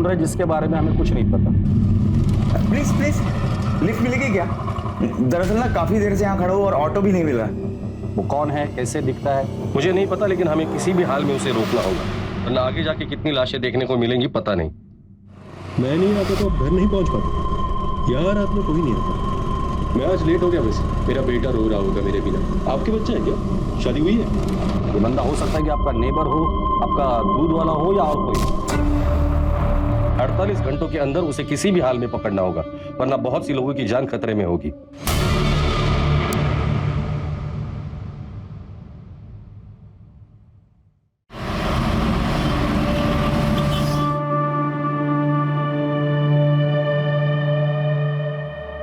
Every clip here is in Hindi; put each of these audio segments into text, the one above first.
रहे हैं जिसके बारे में हमें कुछ नहीं पता। प्लीज प्लीज, लिफ्ट मिलेगी क्या? दरअसल ना काफी देर से यहाँ खड़ा हूँ और ऑटो भी नहीं मिल रहा। वो कौन है, कैसे दिखता है? मुझे नहीं पता, लेकिन हमें किसी भी हाल में उसे रोकना होगा, वरना आगे जाके कितनी लाशें देखने को मिलेंगी पता नहीं। मैं नहीं आता तो आप घर नहीं पहुंच पाते। यहाँ रात में कोई नहीं आता। मैं आज लेट हो गया, वैसे मेरा बेटा रो रहा होगा मेरे बिना। आपके बच्चे हैं क्या? शादी हुई है? ये बंदा हो सकता है कि आपका नेबर हो, आपका दूध वाला हो या और कोई। 48 घंटों के अंदर उसे किसी भी हाल में पकड़ना होगा, वरना बहुत सी लोगों की जान खतरे में होगी।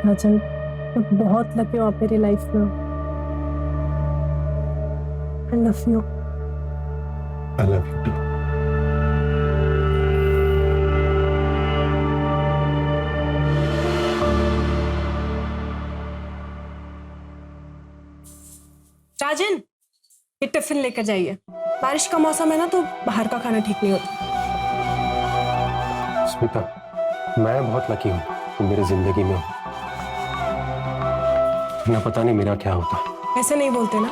राजन, मैं बहुत लकी हूँ आप मेरी लाइफ में। I love you. I love you too. राजन, ये टिफिन लेकर जाइए। बारिश का मौसम है ना, तो बाहर का खाना ठीक नहीं होता। स्मिता, मैं बहुत लकी हूँ तुम मेरी जिंदगी में हो। ना पता नहीं मेरा क्या होता। ऐसे नहीं बोलते ना,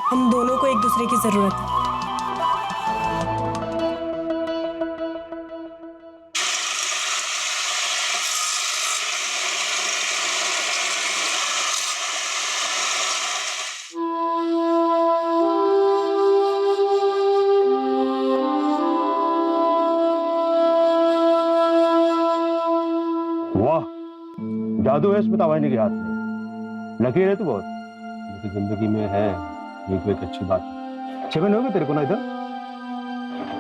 हम दोनों को एक दूसरे की जरूरत है। वाह, जादू है स्मिता वाहिनी के हाथ में। लकीर है तू बहुत। मेरी जिंदगी में है ये तो एक अच्छी बात है। 6 महीने हो गए तेरे को ना इधर?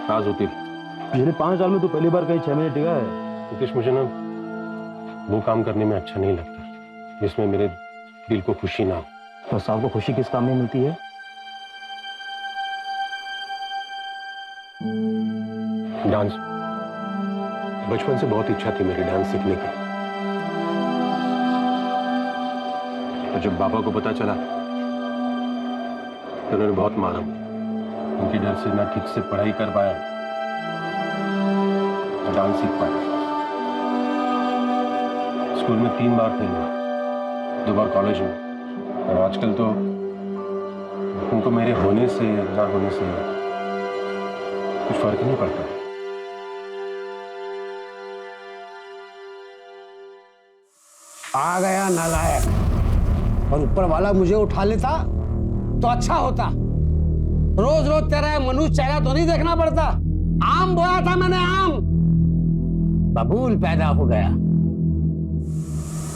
राज होती पिछले 5 साल में तो पहली बार कहीं 6 महीने टिका है। नितीश, मुझे ना वो काम करने में अच्छा नहीं लगता जिसमें मेरे दिल को खुशी ना हो। तो साहब को खुशी किस काम में मिलती है? डांस। बचपन से बहुत इच्छा थी मेरी डांस सीखने की। तो जब बाबा को पता चला तो उन्होंने बहुत मारा। उनके डर से ना ठीक से पढ़ाई कर पाया, ना डांस सीख पाया। स्कूल में 3 बार फेल हुआ, 2 बार कॉलेज में। और आजकल तो उनको मेरे होने से ना होने से कुछ फर्क नहीं पड़ता। आ गया नालायक। और ऊपर वाला मुझे उठा लेता तो अच्छा होता। रोज रोज तेरा मनुष्य चेहरा तो नहीं देखना पड़ता। आम बोया था मैंने, आम बबूल पैदा हो गया।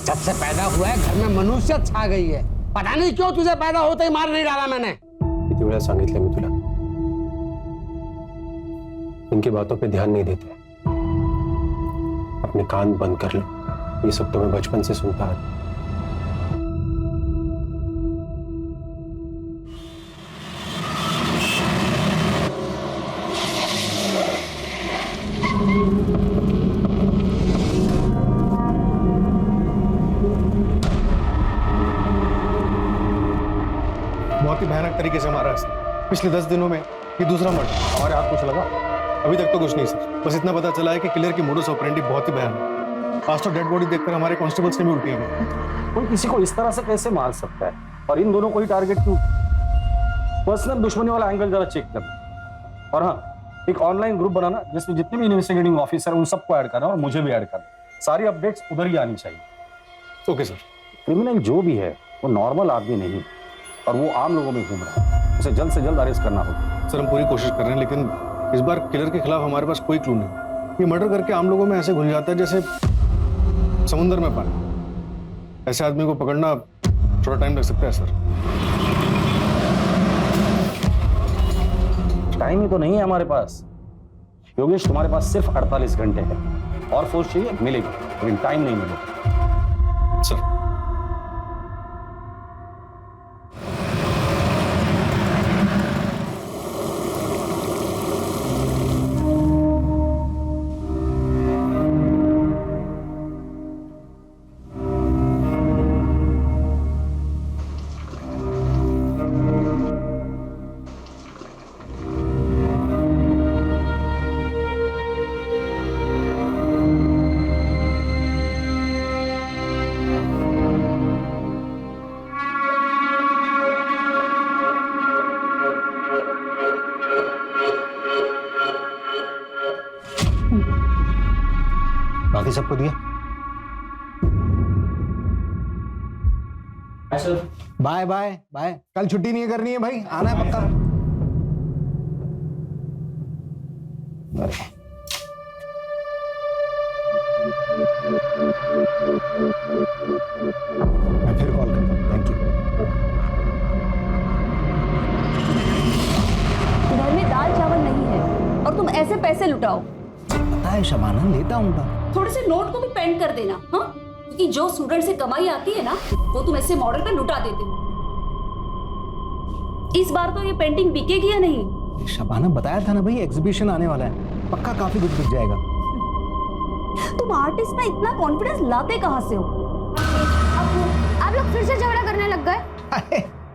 जब से पैदा हुआ है घर में मनुष्यत छा गई है। पता नहीं क्यों तुझे पैदा होते ही मार नहीं डाला मैंने। किती वेळा सांगितलं मी तुला, इनकी बातों पे ध्यान नहीं देते। अपने कान बंद कर लो, ये सब तो मैं बचपन से सुनता है। बहुत ही भयानक तरीके से मारा है। पिछले 10 दिनों में ये दूसरा मर्डर। हमारे हाथ कुछ लगा? अभी तक तो कुछ नहीं सर, बस इतना पता चला है कि किलर की मोडस ऑपरेंडी बहुत ही भयानक। आज तो डेड बॉडी देखकर हमारे कांस्टेबल्स ने भी उल्टियां की। कोई किसी को इस तरह से कैसे मार सकता है, और इन दोनों को ही टारगेट क्यों? पर्सनल दुश्मनी वाला एंगल जरा चेक करना। और हाँ, एक ऑनलाइन ग्रुप बनाना जिसमें जितने भी इन्वेस्टिगेटिंग ऑफिसर उन सबको ऐड करना और मुझे भी ऐड करना। सारी अपडेट्स उधर ही आनी चाहिए। Okay sir. क्रिमिनल जो भी है वो नॉर्मल आदमी नहीं, और वो आम लोगों में घूम रहा है। उसे जल्द से जल्द अरेस्ट करना होगा। सर हम पूरी कोशिश कर रहे हैं, लेकिन इस बार किलर के खिलाफ हमारे पास कोई क्लू नहीं। ये मर्डर करके आम लोगों में ऐसे घुल जाता है जैसे समुद्र में पानी। ऐसे आदमी को पकड़ना थोड़ा टाइम लग सकता है सर। टाइम ही तो नहीं है हमारे पास योगेश। तुम्हारे पास सिर्फ 48 घंटे है, और फोर्स चाहिए मिलेगी, लेकिन टाइम नहीं मिलेगा सर। बाकी सबको दिया। बाय बाय बाय, कल छुट्टी नहीं करनी है भाई, आना है पक्का। मैं फिर कॉल करता हूँ, थैंक यू। घर में दाल चावल नहीं है और तुम ऐसे पैसे लुटाओ। पता है शबाना, लेता हूँ। थोड़े से नोट को भी पेंट कर देना, हाँ? क्योंकि जो स्टूडेंट से कमाई आती है ना, वो तुम ऐसे मॉडल पे लुटा देते हो। इस बार तो ये पेंटिंग बिकेगी या नहीं? शबाना बताया था ना भाई, एग्जीबिशन आने वाला है, पक्का काफी कुछ बिक जाएगा। तुम आर्टिस्ट में इतना कॉन्फिडेंस लाते कहाँ से हो? आप लोग फिर से झगड़ा करने लग गए।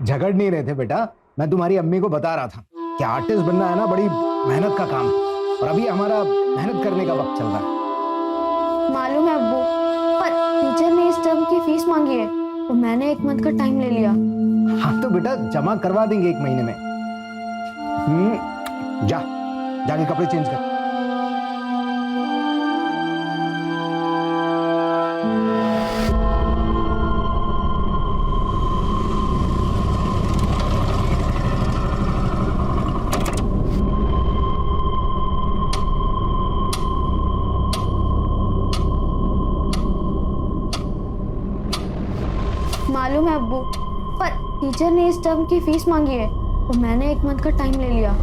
झगड़ नहीं रहे थे बेटा, मैं तुम्हारी अम्मी को बता रहा था कि आर्टिस्ट बनना है ना बड़ी मेहनत का काम है, और अभी हमारा मेहनत करने का वक्त चल रहा है। मालूम है अब्बू, पर टीचर ने इस टर्म की फीस मांगी है तो मैंने 1 मंथ का टाइम ले लिया। हाँ तो बेटा जमा करवा देंगे 1 महीने में। जाके कपड़े चेंज कर। मालूम है अब्बू, पर टीचर ने इस टर्म की फीस मांगी है तो मैंने 1 मंथ का टाइम ले लिया।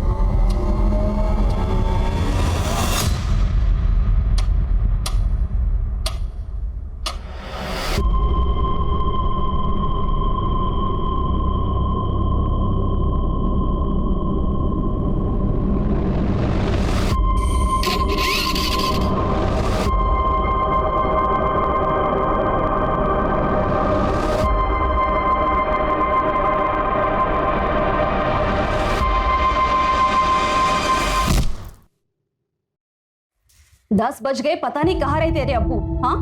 दस बज गए, पता नहीं कहाँ रहे तेरे अब्बू। हाँ,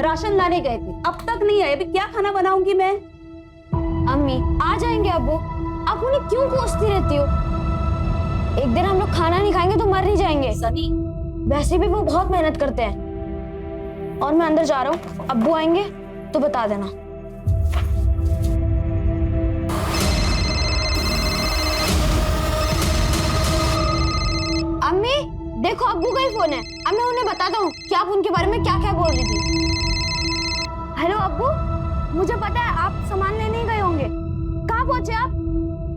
राशन लाने गए थे, अब तक नहीं आए। अभी क्या खाना बनाऊंगी मैं? अम्मी आ जाएंगे अब्बू, आप उन्हें क्यों कोसती रहती हो? एक दिन हम लोग खाना नहीं खाएंगे तो मर नहीं जाएंगे। सनी, वैसे भी वो बहुत मेहनत करते हैं। और मैं अंदर जा रहा हूँ, अब्बू आएंगे तो बता देना। अम्मी देखो, अब्बू का ही फोन है, अब मैं उन्हें बताता हूँ कि आप उनके बारे में क्या क्या बोल रही थी। हेलो अब्बू, मुझे पता है आप सामान लेने ही गए होंगे, कहाँ पहुंचे आप?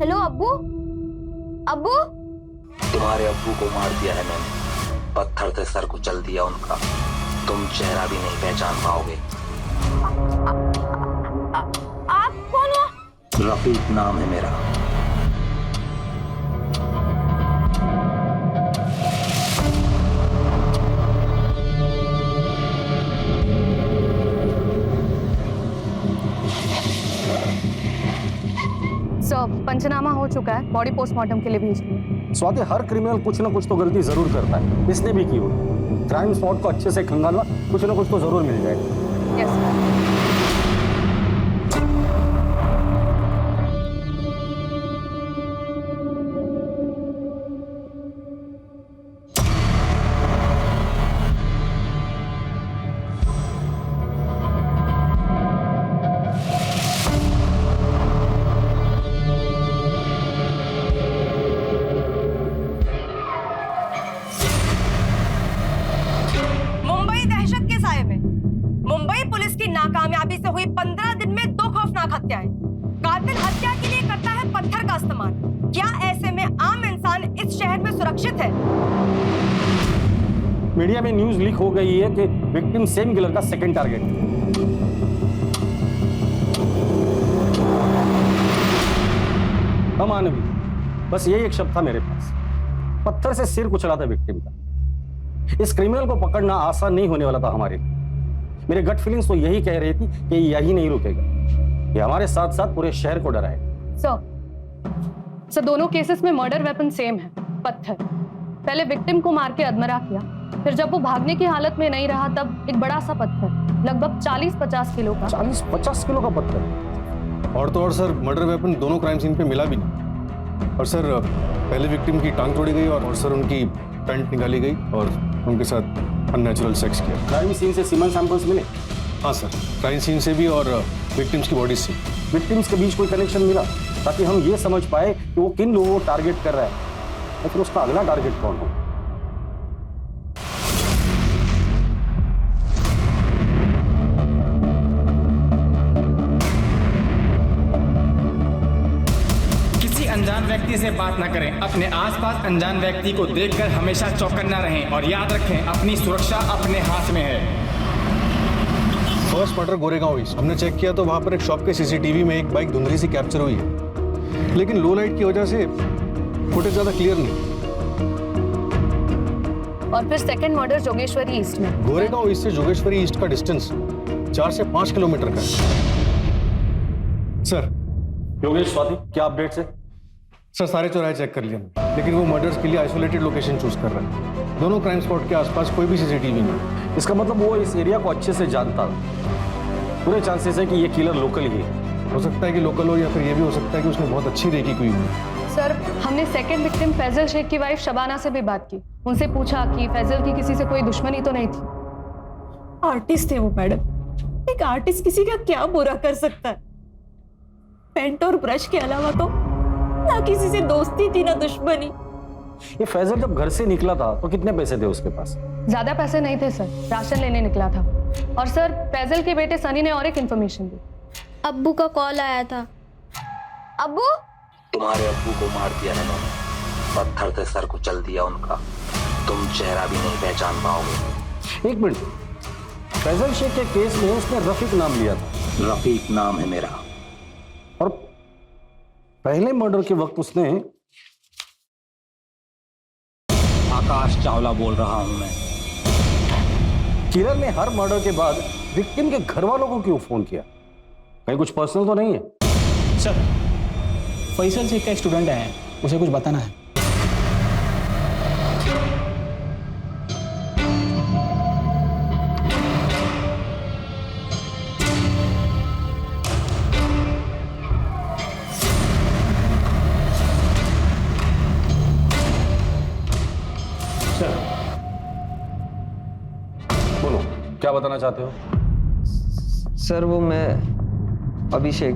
हेलो अब्बू, अब्बू। तुम्हारे अब्बू को मार दिया है मैंने, पत्थर से सर कुचल दिया उनका। तुम चेहरा भी नहीं पहचान पाओगे। आप कौन हो? रफीक नाम है मेरा। पंचनामा हो चुका है, बॉडी पोस्टमार्टम के लिए भेज दिया। स्वाति, हर क्रिमिनल कुछ ना कुछ तो गलती जरूर करता है, इसने भी की होगी। क्राइम स्पॉट को अच्छे से खंगालना, कुछ ना कुछ तो जरूर मिल जाएगा। यस। नाकामयाबी से हुई 15 दिन में 2 खौफनाक हत्याएं। कातिल हत्या के लिए करता है पत्थर का इस्तेमाल। क्या ऐसे में आम इंसान इस शहर में सुरक्षित है? मीडिया में न्यूज लीक हो गई है कि विक्टिम सेम किलर का सेकंड टारगेट है। अमानवीय, बस यही एक शब्द था मेरे पास। पत्थर से सिर कुचला था विक्टिम का। इस क्रिमिनल को पकड़ना आसान नहीं होने वाला था हमारे लिए। मेरे गट फीलिंग्स तो यही कह रही थी कि यही नहीं रुकेगा, ये हमारे साथ साथ पूरे शहर को डराएगा। सर दोनों केसेस में मर्डर वेपन सेम है, पत्थर। पहले विक्टिम को मार के अधमरा किया, फिर जब वो भागने की हालत में नहीं रहा तब एक बड़ा सा पत्थर, लगभग 40-50 किलो का। 40-50 किलो का पत्थर? और तो और सर, मर्डर वेपन दोनों क्राइम सीन पे मिला भी नहीं। और सर पहले विक्टिम की टांग तोड़ी गई और सर उनकी पैंट निकाली गई और उनके साथ अननेचुरल सेक्स किया। क्राइम सीन से सीमन सैंपल्स मिले? हाँ सर, क्राइम सीन से भी और विक्टिम्स की बॉडी से। विक्टिम्स के बीच कोई कनेक्शन मिला ताकि हम ये समझ पाए कि वो किन लोगों को टारगेट कर रहा है, या फिर उसका अगला टारगेट कौन हो? किसी अनजान व्यक्ति से बात न करें। अपने आसपास अनजान व्यक्ति को देखकर हमेशा चौकन्ना रहें और याद रखें, अपनी सुरक्षा अपने हाथ में है। First murder Goregaon east. हमने चेक किया तो वहां पर एक शॉप के सीसीटीवी में एक बाइक धुंधली सी कैप्चर हुई है, लेकिन लो लाइट की वजह से फुटेज ज्यादा क्लियर नहीं। और फिर सेकंड मर्डर जोगेश्वरी ईस्ट में। गोरेगांव ईस्ट से जोगेश्वरी ईस्ट का डिस्टेंस 4 से 5 किलोमीटर का है। सर योगेश स्वाति, क्या अपडेट्स है? सर सारे चौराहे चेक कर लिए हमने, लेकिन वो मर्डर्स के लिए आइसोलेटेड लोकेशन चूज कर रहा है। दोनों क्राइम स्पॉट के आसपास कोई भी सीसीटीवी नहीं। इसका मतलब वो इस एरिया को अच्छे से जानता था। पूरे चांसेस है कि ये किलर लोकल ही है। हो सकता है कि लोकल हो, या फिर ये भी हो सकता है कि उसने बहुत अच्छी रेकी की हुई है। सर, हमने सेकंड विक्टिम फैजल शेख की वाइफ शबाना से भी बात की। उनसे पूछा कि फैजल की किसी से कोई दुश्मनी तो नहीं थी। आर्टिस्ट है वो मैडम, एक आर्टिस्ट किसी का क्या बुरा कर सकता है? पेंट और ब्रश के अलावा तो ना किसी से दोस्ती थी ना दुश्मनी। ये फैजल जब घर से निकला था तो कितने पैसे थे उसके पास? ज्यादा पैसे नहीं थे सर, राशन लेने निकला था। और सर, फैजल के बेटे सनी ने और एक इन्फॉर्मेशन दी। अब्बू का कॉल आया था। अब्बू? तुम्हारे अब्बू को मार दिया है मैंने, पत्थर से सर कुचल दिया उनका। तुम चेहरा भी नहीं पहचान पाओगे। एक मिनट, फैजल शेख के केस में उसने रफीक नाम लिया था। रफीक नाम है मेरा। और पहले मर्डर के वक्त उसने आकाश चावला बोल रहा हूं मैं। किलर ने हर मर्डर के बाद विक्टिम के घर वालों को क्यों फोन किया? कहीं कुछ पर्सनल तो नहीं है? सर, फैसल शेख का स्टूडेंट है, उसे कुछ बताना है। बोलो, क्या बताना चाहते हो? सर वो मैं अभिषेक,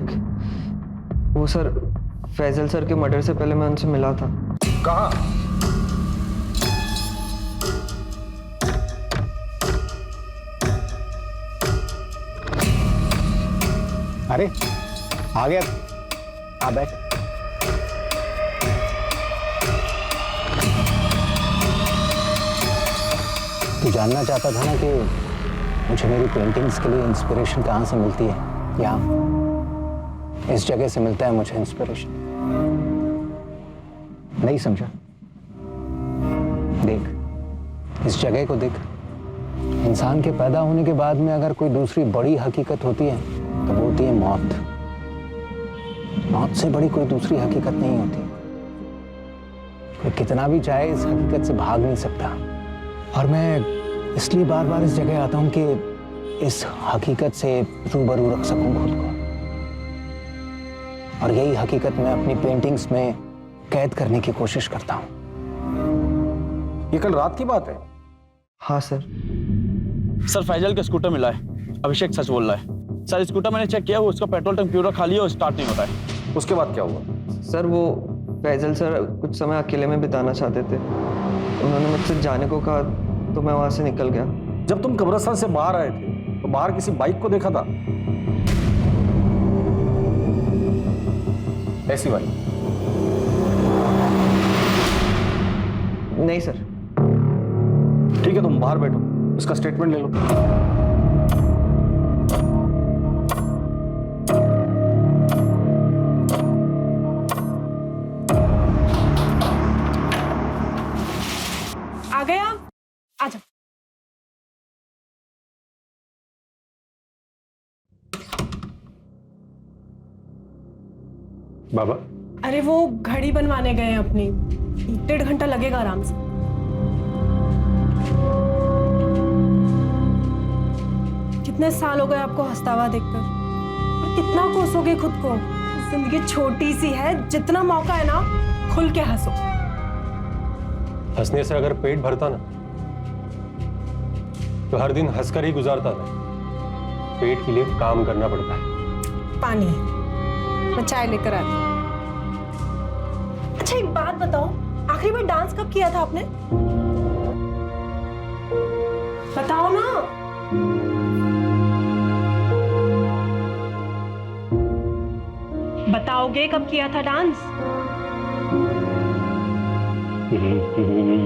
वो सर फैजल सर के मर्डर से पहले मैं उनसे मिला था। कहाँ? अरे आ गया, आ बैठ। तू जानना चाहता था ना कि मुझे मेरी पेंटिंग्स के लिए इंस्पिरेशन कहाँ से मिलती है? यहाँ इस जगह से मिलता है मुझे इंस्पिरेशन। नहीं समझा? देख, इस जगह को देख। इंसान के पैदा होने के बाद में अगर कोई दूसरी बड़ी हकीकत होती है तो वो होती है मौत। मौत से बड़ी कोई दूसरी हकीकत नहीं होती। कोई कितना भी चाहे इस हकीकत से भाग नहीं सकता। और मैं इसलिए बार बार इस जगह आता हूं कि इस हकीकत से रूबरू रख सकूं खुद को। और यही हकीकत मैं अपनी पेंटिंग्स में कैद करने की कोशिश करता हूं। ये कल रात की बात है? हाँ सर। सर, फैजल का स्कूटर मिला है। अभिषेक सच बोल रहा है। सर, स्कूटर मैंने चेक किया, वो उसका पेट्रोल टैंक पूरा खाली है और स्टार्ट नहीं होता है। उसके बाद क्या हुआ? सर वो फैजल सर कुछ समय अकेले में बिताना चाहते थे। उन्होंने मुझसे जाने को कहा तो मैं वहां से निकल गया। जब तुम कब्रिस्तान से बाहर आए थे तो बाहर किसी बाइक को देखा था? ऐसी बाइक? नहीं सर। ठीक है, तुम बाहर बैठो, इसका स्टेटमेंट ले लो। आ गया? आजा। बाबा, अरे वो घड़ी बनवाने गए हैं अपनी, 1.5 घंटा लगेगा आराम से। कितने साल हो गए आपको हंसता हुआ देखकर, और कितना कोसोगे खुद को? जिंदगी छोटी सी है, जितना मौका है ना खुल के हंसो। हंसने से अगर पेट भरता ना तो हर दिन हंसकर ही गुजारता था। पेट के लिए काम करना पड़ता है। पानी, मैं चाय लेकर आती हूँ। अच्छा एक बात बताओ, आखिरी बार डांस कब किया था आपने? बताओ ना। बताओगे कब किया था डांस?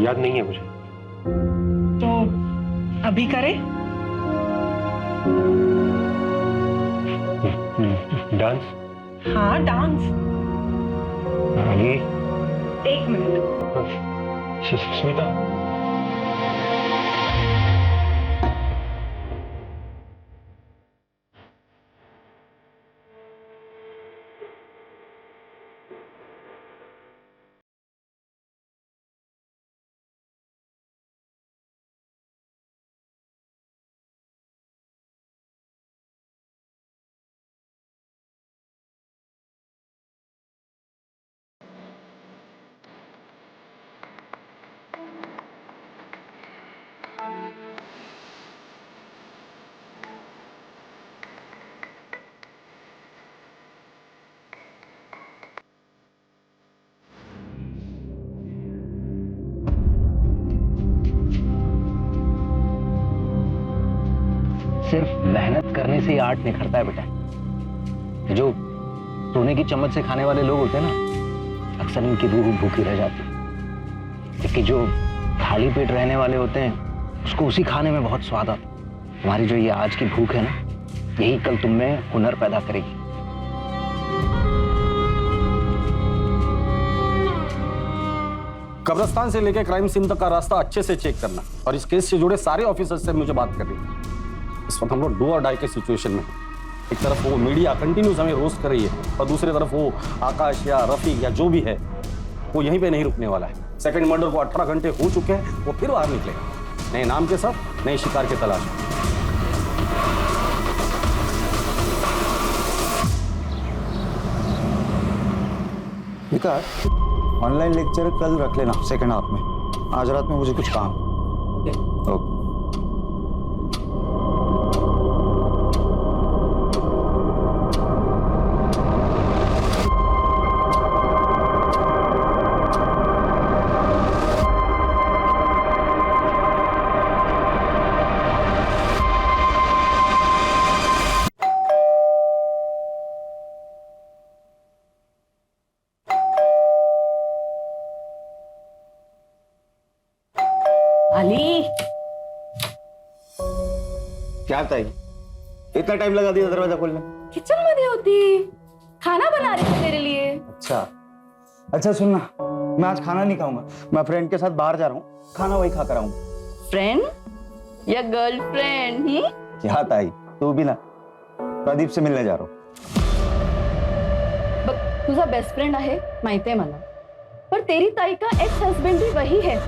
याद नहीं है मुझे। तो अभी करें? डांस? हाँ डांस। ये 1 मिनट। स्मिता, सिर्फ मेहनत करने से ही आर्ट निखरता है बेटा। जो सोने की चम्मच से खाने वाले लोग होते हैं ना, अक्सर इनकी रूह भूखी रह जाती है। जबकि जो खाली पेट रहने वाले होते हैं, उसको उसी खाने में बहुत स्वाद आता है। तुम्हारी जो ये आज की भूख है ना, यही कल तुम में हुनर पैदा करेगी। कब्रिस्तान से लेकर क्राइम सीन तक का रास्ता अच्छे से चेक करना, और इस केस से जुड़े सारे ऑफिसर्स से मुझे बात करनी है। इस वक्त हम लोग डू और डाई के सिचुएशन में हैं। एक तरफ वो मीडिया कंटिन्यूस हमें रोस्ट कर रही है, और दूसरी तरफ वो आकाश या रफीक या जो भी है, वो यहीं पे नहीं रुकने वाला है। सेकंड मर्डर को 18 घंटे हो चुके हैं, वो फिर बाहर निकलेगा नए नाम के साथ, नए शिकार की तलाश में। विकास, ऑनलाइन लेक्चर कल रख लेना सेकंड हाफ में। आज रात में मुझे कुछ काम। ओके। अली, क्या ताई, इतना टाइम लगा दिया दरवाजा खोलने? किचन में नहीं होती, खाना बना रही थी तेरे लिए। अच्छा सुनना, मैं आज खाना नहीं खाऊंगा। मैं फ्रेंड के साथ बाहर जा रहा हूँ, खाना वही खा कर आऊंगा। फ्रेंड या गर्लफ्रेंड? क्या ताई, तू भी ना प्रदीप से मिलने जा रहा हूँ। तुझा बेस्ट फ्रेंड आहे माहिती आहे मला, पर तेरी ताई का एक्स हस्बैंड भी वही है,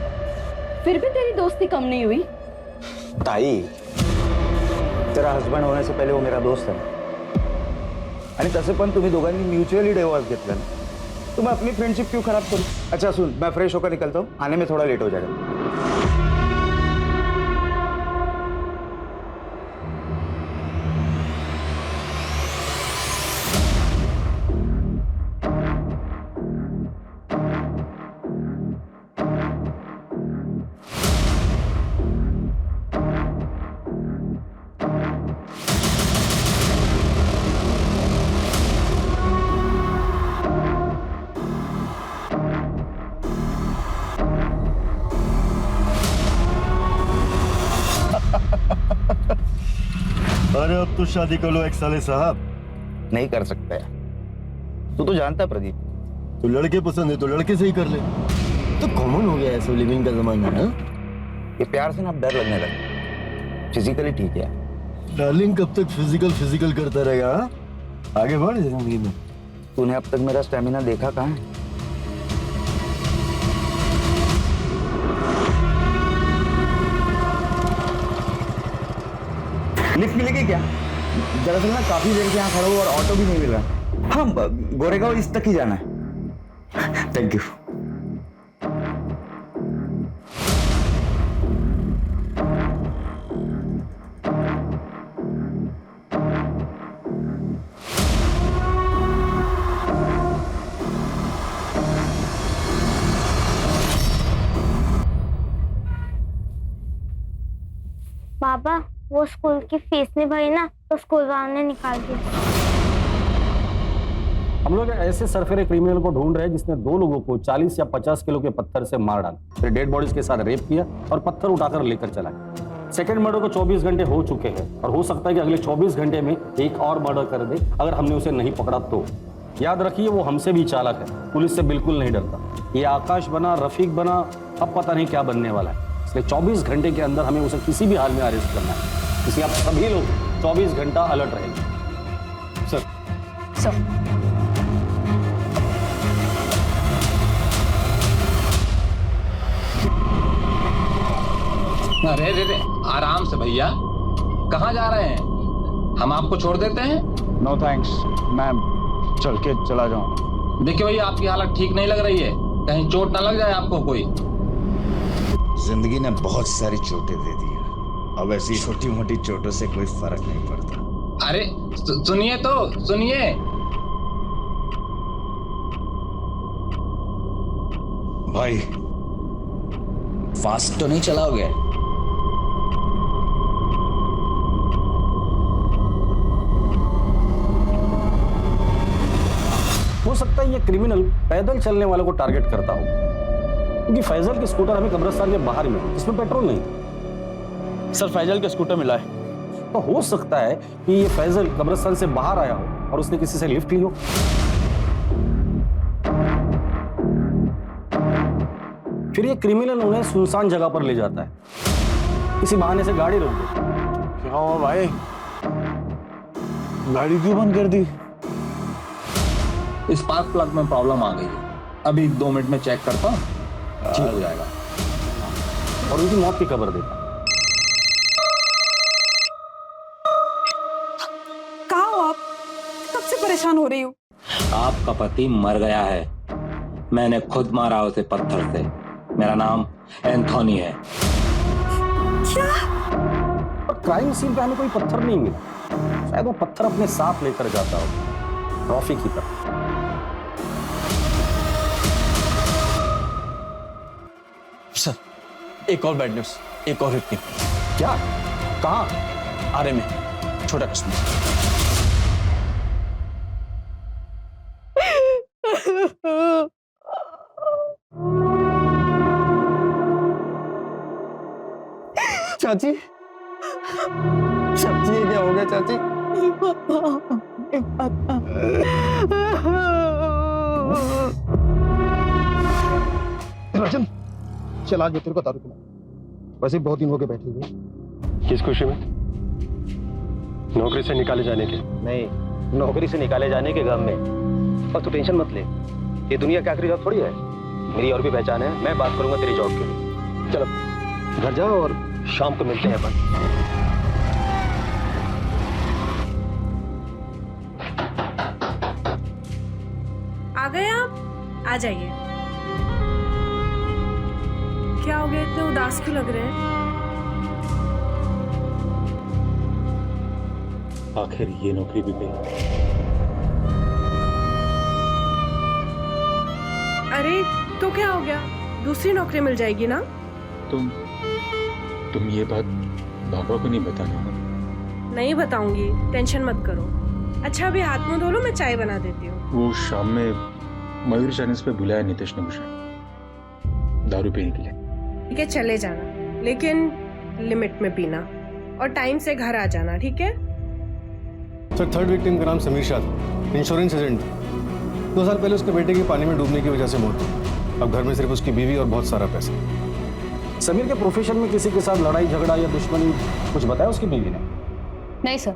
फिर भी तेरी दोस्ती कम नहीं हुई। ताई, तेरा हस्बंड होने से पहले वो मेरा दोस्त है, आणि तसे पण तुम्ही दोघांनी म्युच्युअली डिवोर्स घेतला ना, तो मैं अपनी फ्रेंडशिप क्यों खराब करूं? अच्छा सुन, मैं फ्रेश होकर निकलता हूँ, आने में थोड़ा लेट हो जाएगा। अरे अब तो शादी कर लो एक साले साहब। नहीं कर सकता यार, तू तो जानता है प्रदीप, तो लड़के पसंद है तो लड़के से ही कर ले। तो कॉमन हो गया ऐसे लिविंग का जमाना है। ये प्यार से ना अब डर लगने लगा। फिजिकली ठीक है डार्लिंग, कब तक फिजिकल करता रहेगा? आगे बढ़ जिंदगी में। तूने अब तक मेरा स्टेमिना देखा कहाँ है? लिफ्ट मिलेगी क्या? दरअसल ना काफी देर से यहाँ खड़ा हूँ और ऑटो भी नहीं मिल रहा। हाँ, गोरेगांव इस तक ही जाना है। Thank you. वो स्कूल की फीस नहीं भरी ना, तो स्कूल वालों ने निकाल दिया। हम लोग ऐसे सरफेरे क्रिमिनल को ढूंढ रहे हैं जिसने 2 लोगों को 40 या 50 किलो के पत्थर से मार डाला, फिर डेड बॉडीज के साथ रेप किया और पत्थर उठाकर लेकर चला गया। सेकेंड मर्डर को 24 घंटे हो चुके हैं और हो सकता है कि अगले 24 घंटे में एक और मर्डर कर दे अगर हमने उसे नहीं पकड़ा तो। याद रखिए वो हमसे भी चालाक है, पुलिस से बिल्कुल नहीं डरता। ये आकाश बना, रफीक बना, अब पता नहीं क्या बनने वाला है। इसलिए 24 घंटे के अंदर हमें उसे किसी भी हाल में अरेस्ट करना है। इसलिए आप सभी लोग 24 घंटा अलर्ट रहेंगे। सर अरे रे रे, आराम से भैया, कहाँ जा रहे हैं? हम आपको छोड़ देते हैं? नो थैंक्स मैम, चल के चला जाऊँ। देखिए भैया, आपकी हालत ठीक नहीं लग रही है, कहीं चोट ना लग जाए आपको कोई। जिंदगी ने बहुत सारी चोटें दे दी है, अब ऐसी छोटी मोटी चोटों से कोई फर्क नहीं पड़ता। अरे सुनिए तो सुनिए। भाई फास्ट तो नहीं चलाओगे? हो सकता है ये क्रिमिनल पैदल चलने वालों को टारगेट करता हो, क्योंकि फैजल की स्कूटर हमें कब्रिस्तान के बाहर मिली जिसमें पेट्रोल नहीं था। सर फैजल का स्कूटर मिला है। तो हो सकता है कि ये फैजल कब्रिस्तान से बाहर आया हो और उसने किसी से लिफ्ट ली हो। फिर ये क्रिमिनल उन्हें सुनसान जगह पर ले जाता है, किसी बहाने से गाड़ी रोक देता है। क्या हुआ भाई, गाड़ी क्यों बंद कर दी? स्पार्क प्लग में प्रॉब्लम आ गई है, अभी 2 मिनट में चेक करता हूँ, ठीक हो जाएगा। और उनकी मौत की खबर देता। कहाँ हो आप? कब से परेशान हो रही हूँ। आपका पति मर गया है, मैंने खुद मारा उसे पत्थर से। मेरा नाम एंथोनी है। क्या? और क्राइम सीन पे हमें कोई पत्थर नहीं मिला, शायद वो पत्थर अपने साथ लेकर जाता हो, ट्रॉफी की तरह। सर एक और बैड न्यूज, एक और हिट। क्या? कहाँ? आरे में छोटा कश्मीर। चाची, चाची ये क्या हो गया चाची? राजन चल आज मैं तेरे को दारू पिला, वैसे बहुत दिन हो गए बैठे हुए। किस खुशी में? नौकरी से निकाले जाने के? नहीं, नौकरी से निकाले जाने के गम में। और तू टेंशन मत ले, ये दुनिया क्या आखिरी जॉब थोड़ी है, मेरी और भी पहचान है, मैं बात करूंगा तेरी जॉब के लिए। चलो घर जाओ और शाम को मिलते हैं अपन। आ गए आप? आ जाइए। क्या हो गया, इतने उदास क्यों लग रहे हैं? आखिर ये नौकरी भी गई। अरे तो क्या हो गया, दूसरी नौकरी मिल जाएगी ना? तुम ये बात बाबा को नहीं बताना ना? नहीं बताऊंगी, टेंशन मत करो। अच्छा अभी हाथ मुंह धो लो, मैं चाय बना देती हूँ। वो शाम में मयूर चैनल्स पे बुलाया नीतीश ने मुझे दारू पीने के लिए। ठीक है चले जाना, लेकिन लिमिट में पीना और टाइम से घर आ जाना, ठीक है? सर थर्ड विक्टिम का नाम समीर शाह था, इंश्योरेंस एजेंट। 2 साल पहले उसके बेटे की पानी में डूबने की वजह से मौत हुई। अब घर में सिर्फ उसकी बीवी और बहुत सारा पैसा। समीर के प्रोफेशन में किसी के साथ लड़ाई झगड़ा या दुश्मनी कुछ बताया उसकी बीवी ने? नहीं सर,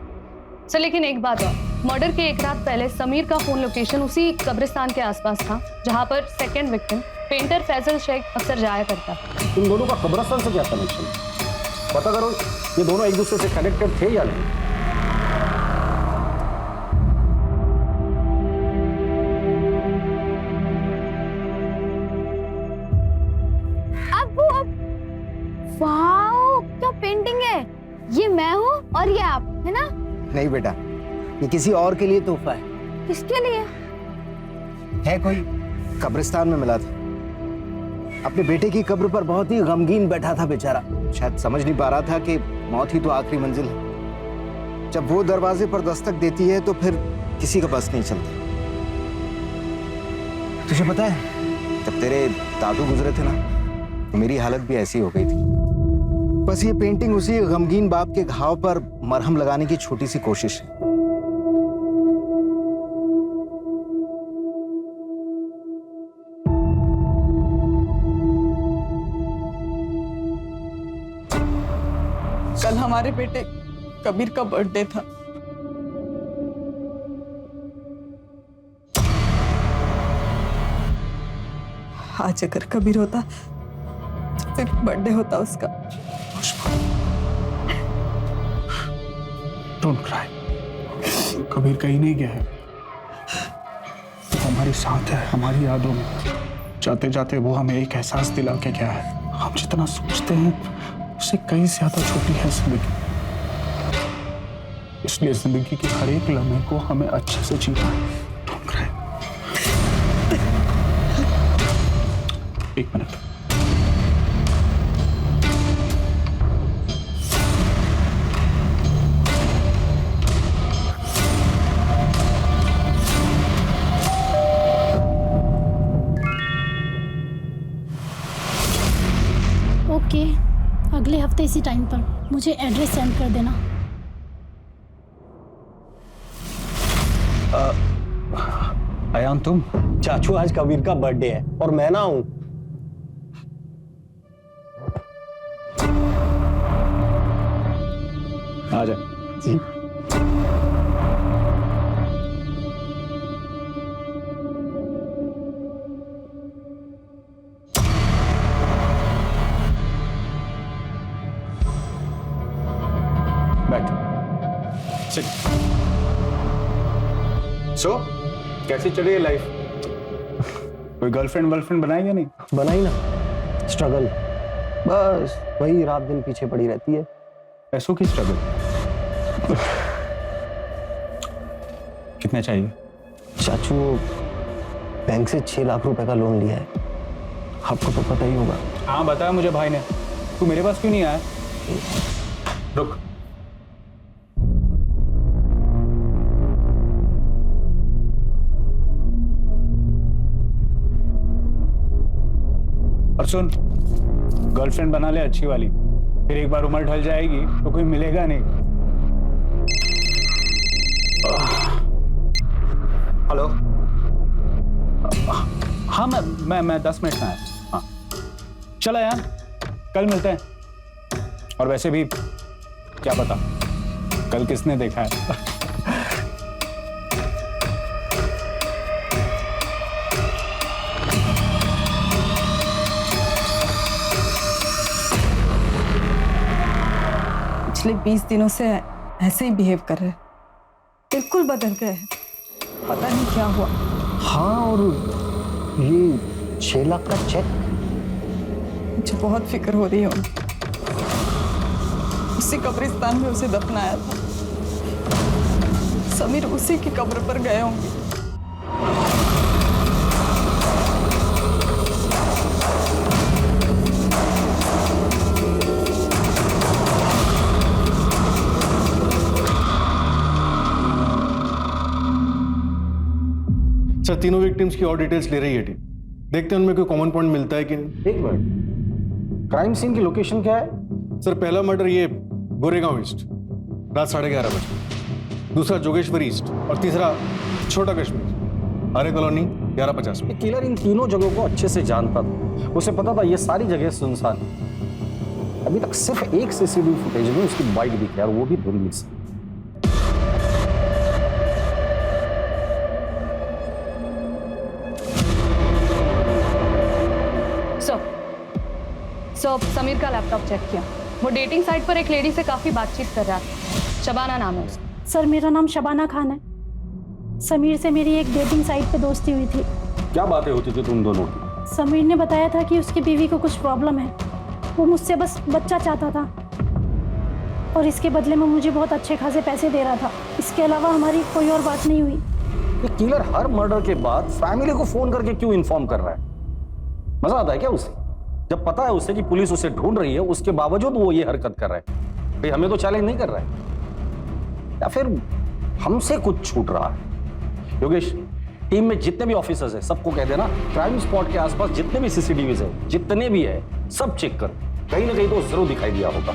लेकिन एक बात और, मर्डर के एक रात पहले समीर का फोन लोकेशन उसी कब्रिस्तान के आसपास था जहां पर second victim painter Faisal Shaikh अक्सर जाया करता था। इन दोनों का कब्रिस्तान से क्या कनेक्शन? पता करो ये दोनों एक दूसरे से कनेक्टेड थे या नहीं। वाओ, क्या पेंटिंग है! ये मैं हूँ और ये आप, है ना? नहीं बेटा, ये किसी और के लिए तोहफा है। किसके लिए? है कोई कब्रिस्तान में मिला था, अपने बेटे की कब्र पर बहुत ही गमगीन बैठा था बेचारा, शायद समझ नहीं पा रहा था कि मौत ही तो आखिरी मंजिल है। जब वो दरवाजे पर दस्तक देती है तो फिर किसी का बस नहीं चलता। तुझे पता है, जब तेरे दादू गुजरे थे ना, तो मेरी हालत भी ऐसी हो गई थी। बस ये पेंटिंग उसी गमगीन बाप के घाव पर मरहम लगाने की छोटी सी कोशिश है। कल हमारे बेटे कबीर का बर्थडे था। आज अगर कबीर होता तो फिर बर्थडे होता उसका। डोंट क्राई, कबीर कहीं नहीं गया है, हमारे साथ है, हमारी यादों में। जाते जाते वो हमें एक एहसास दिला के गया है, हम जितना सोचते हैं उससे कहीं ज्यादा छोटी है जिंदगी। इसलिए जिंदगी के हर एक लम्हे को हमें अच्छे से जीना है। Don't cry. एक मिनट। ओके, अगले हफ्ते इसी टाइम पर मुझे एड्रेस सेंड कर देना। अयान, तुम? चाचू आज कबीर का बर्थडे है और मैं ना हूं। आ जा। जी। बैठ। सिट। सो कैसी चल रही है लाइफ? कोई गर्लफ्रेंड वर्लफ्रेंड बनाई या नहीं? बनाई ना, स्ट्रगल, बस वही रात दिन पीछे पड़ी रहती है। पैसों की स्ट्रगल। कितने चाहिए? चाचू बैंक से 6 लाख रुपए का लोन लिया है, आपको तो पता ही होगा। हाँ बताया मुझे भाई ने। तू मेरे पास क्यों नहीं आया? रुक। और सुन, गर्लफ्रेंड बना ले अच्छी वाली, फिर एक बार उम्र ढल जाएगी तो कोई मिलेगा नहीं। हेलो। हाँ मैं 10 मिनट में आया। हाँ चला यार, कल मिलते हैं। और वैसे भी क्या पता कल किसने देखा है। पिछले 20 दिनों से ऐसे ही बिहेव कर रहे हैं, बिल्कुल बदल गए हैं, पता नहीं क्या हुआ। हाँ, और ये 6 लाख का चेक, मुझे बहुत फिक्र हो रही है उनकी। उसी कब्रिस्तान में उसे दफनाया था, समीर उसी की कब्र पर गए होंगे। सर, तीनों विक्टिम्स की और डिटेल्स ले रही है टीम। देखते हैं उनमें कोई कॉमन पॉइंट मिलता है कि नहीं। एक मिनट, क्राइम सीन की लोकेशन क्या है? सर, पहला मर्डर ये गोरेगांव ईस्ट, रात 11:30 बजे। दूसरा जोगेश्वरी ईस्ट और तीसरा छोटा कश्मीर, आर्य कॉलोनी 11:50 में। किलर इन तीनों जगहों को अच्छे से जानता था, उसे पता था ये सारी जगह सुनसान है। अभी तक सिर्फ एक सीसीटीवी फुटेज में उसकी बाइक दिखी है, और वो भी धुंधली से। सो समीर का लैपटॉप चेक किया, वो डेटिंग साइट पर एक लेडी से काफी बातचीत कर रहा था। शबाना नाम है उसका। सर, मेरा नाम शबाना खान है। समीर से मेरी एक डेटिंग साइट पे दोस्ती हुई थी। क्या बातें होती थी तुम दोनों की? समीर ने बताया था कि उसकी बीवी को कुछ प्रॉब्लम है, वो मुझसे बस बच्चा चाहता था और इसके बदले में मुझे बहुत अच्छे खासे पैसे दे रहा था। इसके अलावा हमारी कोई और बात नहीं हुई। ये किलर हर मर्डर के बाद फैमिली को फोन करके क्यों इन्फॉर्म कर रहा है? मजा आता है क्या उसे? जब पता है उसे कि पुलिस उसे ढूंढ रही है, उसके बावजूद वो ये हरकत कर रहा है। भाई हमें तो चैलेंज नहीं कर रहा है, या फिर हमसे कुछ छूट रहा है? योगेश, टीम में जितने भी ऑफिसर्स हैं सबको कह देना क्राइम स्पॉट के आसपास जितने भी सीसीटीवीज हैं, जितने भी है, सब चेक कर, कहीं ना कहीं तो जरूर दिखाई दिया होगा।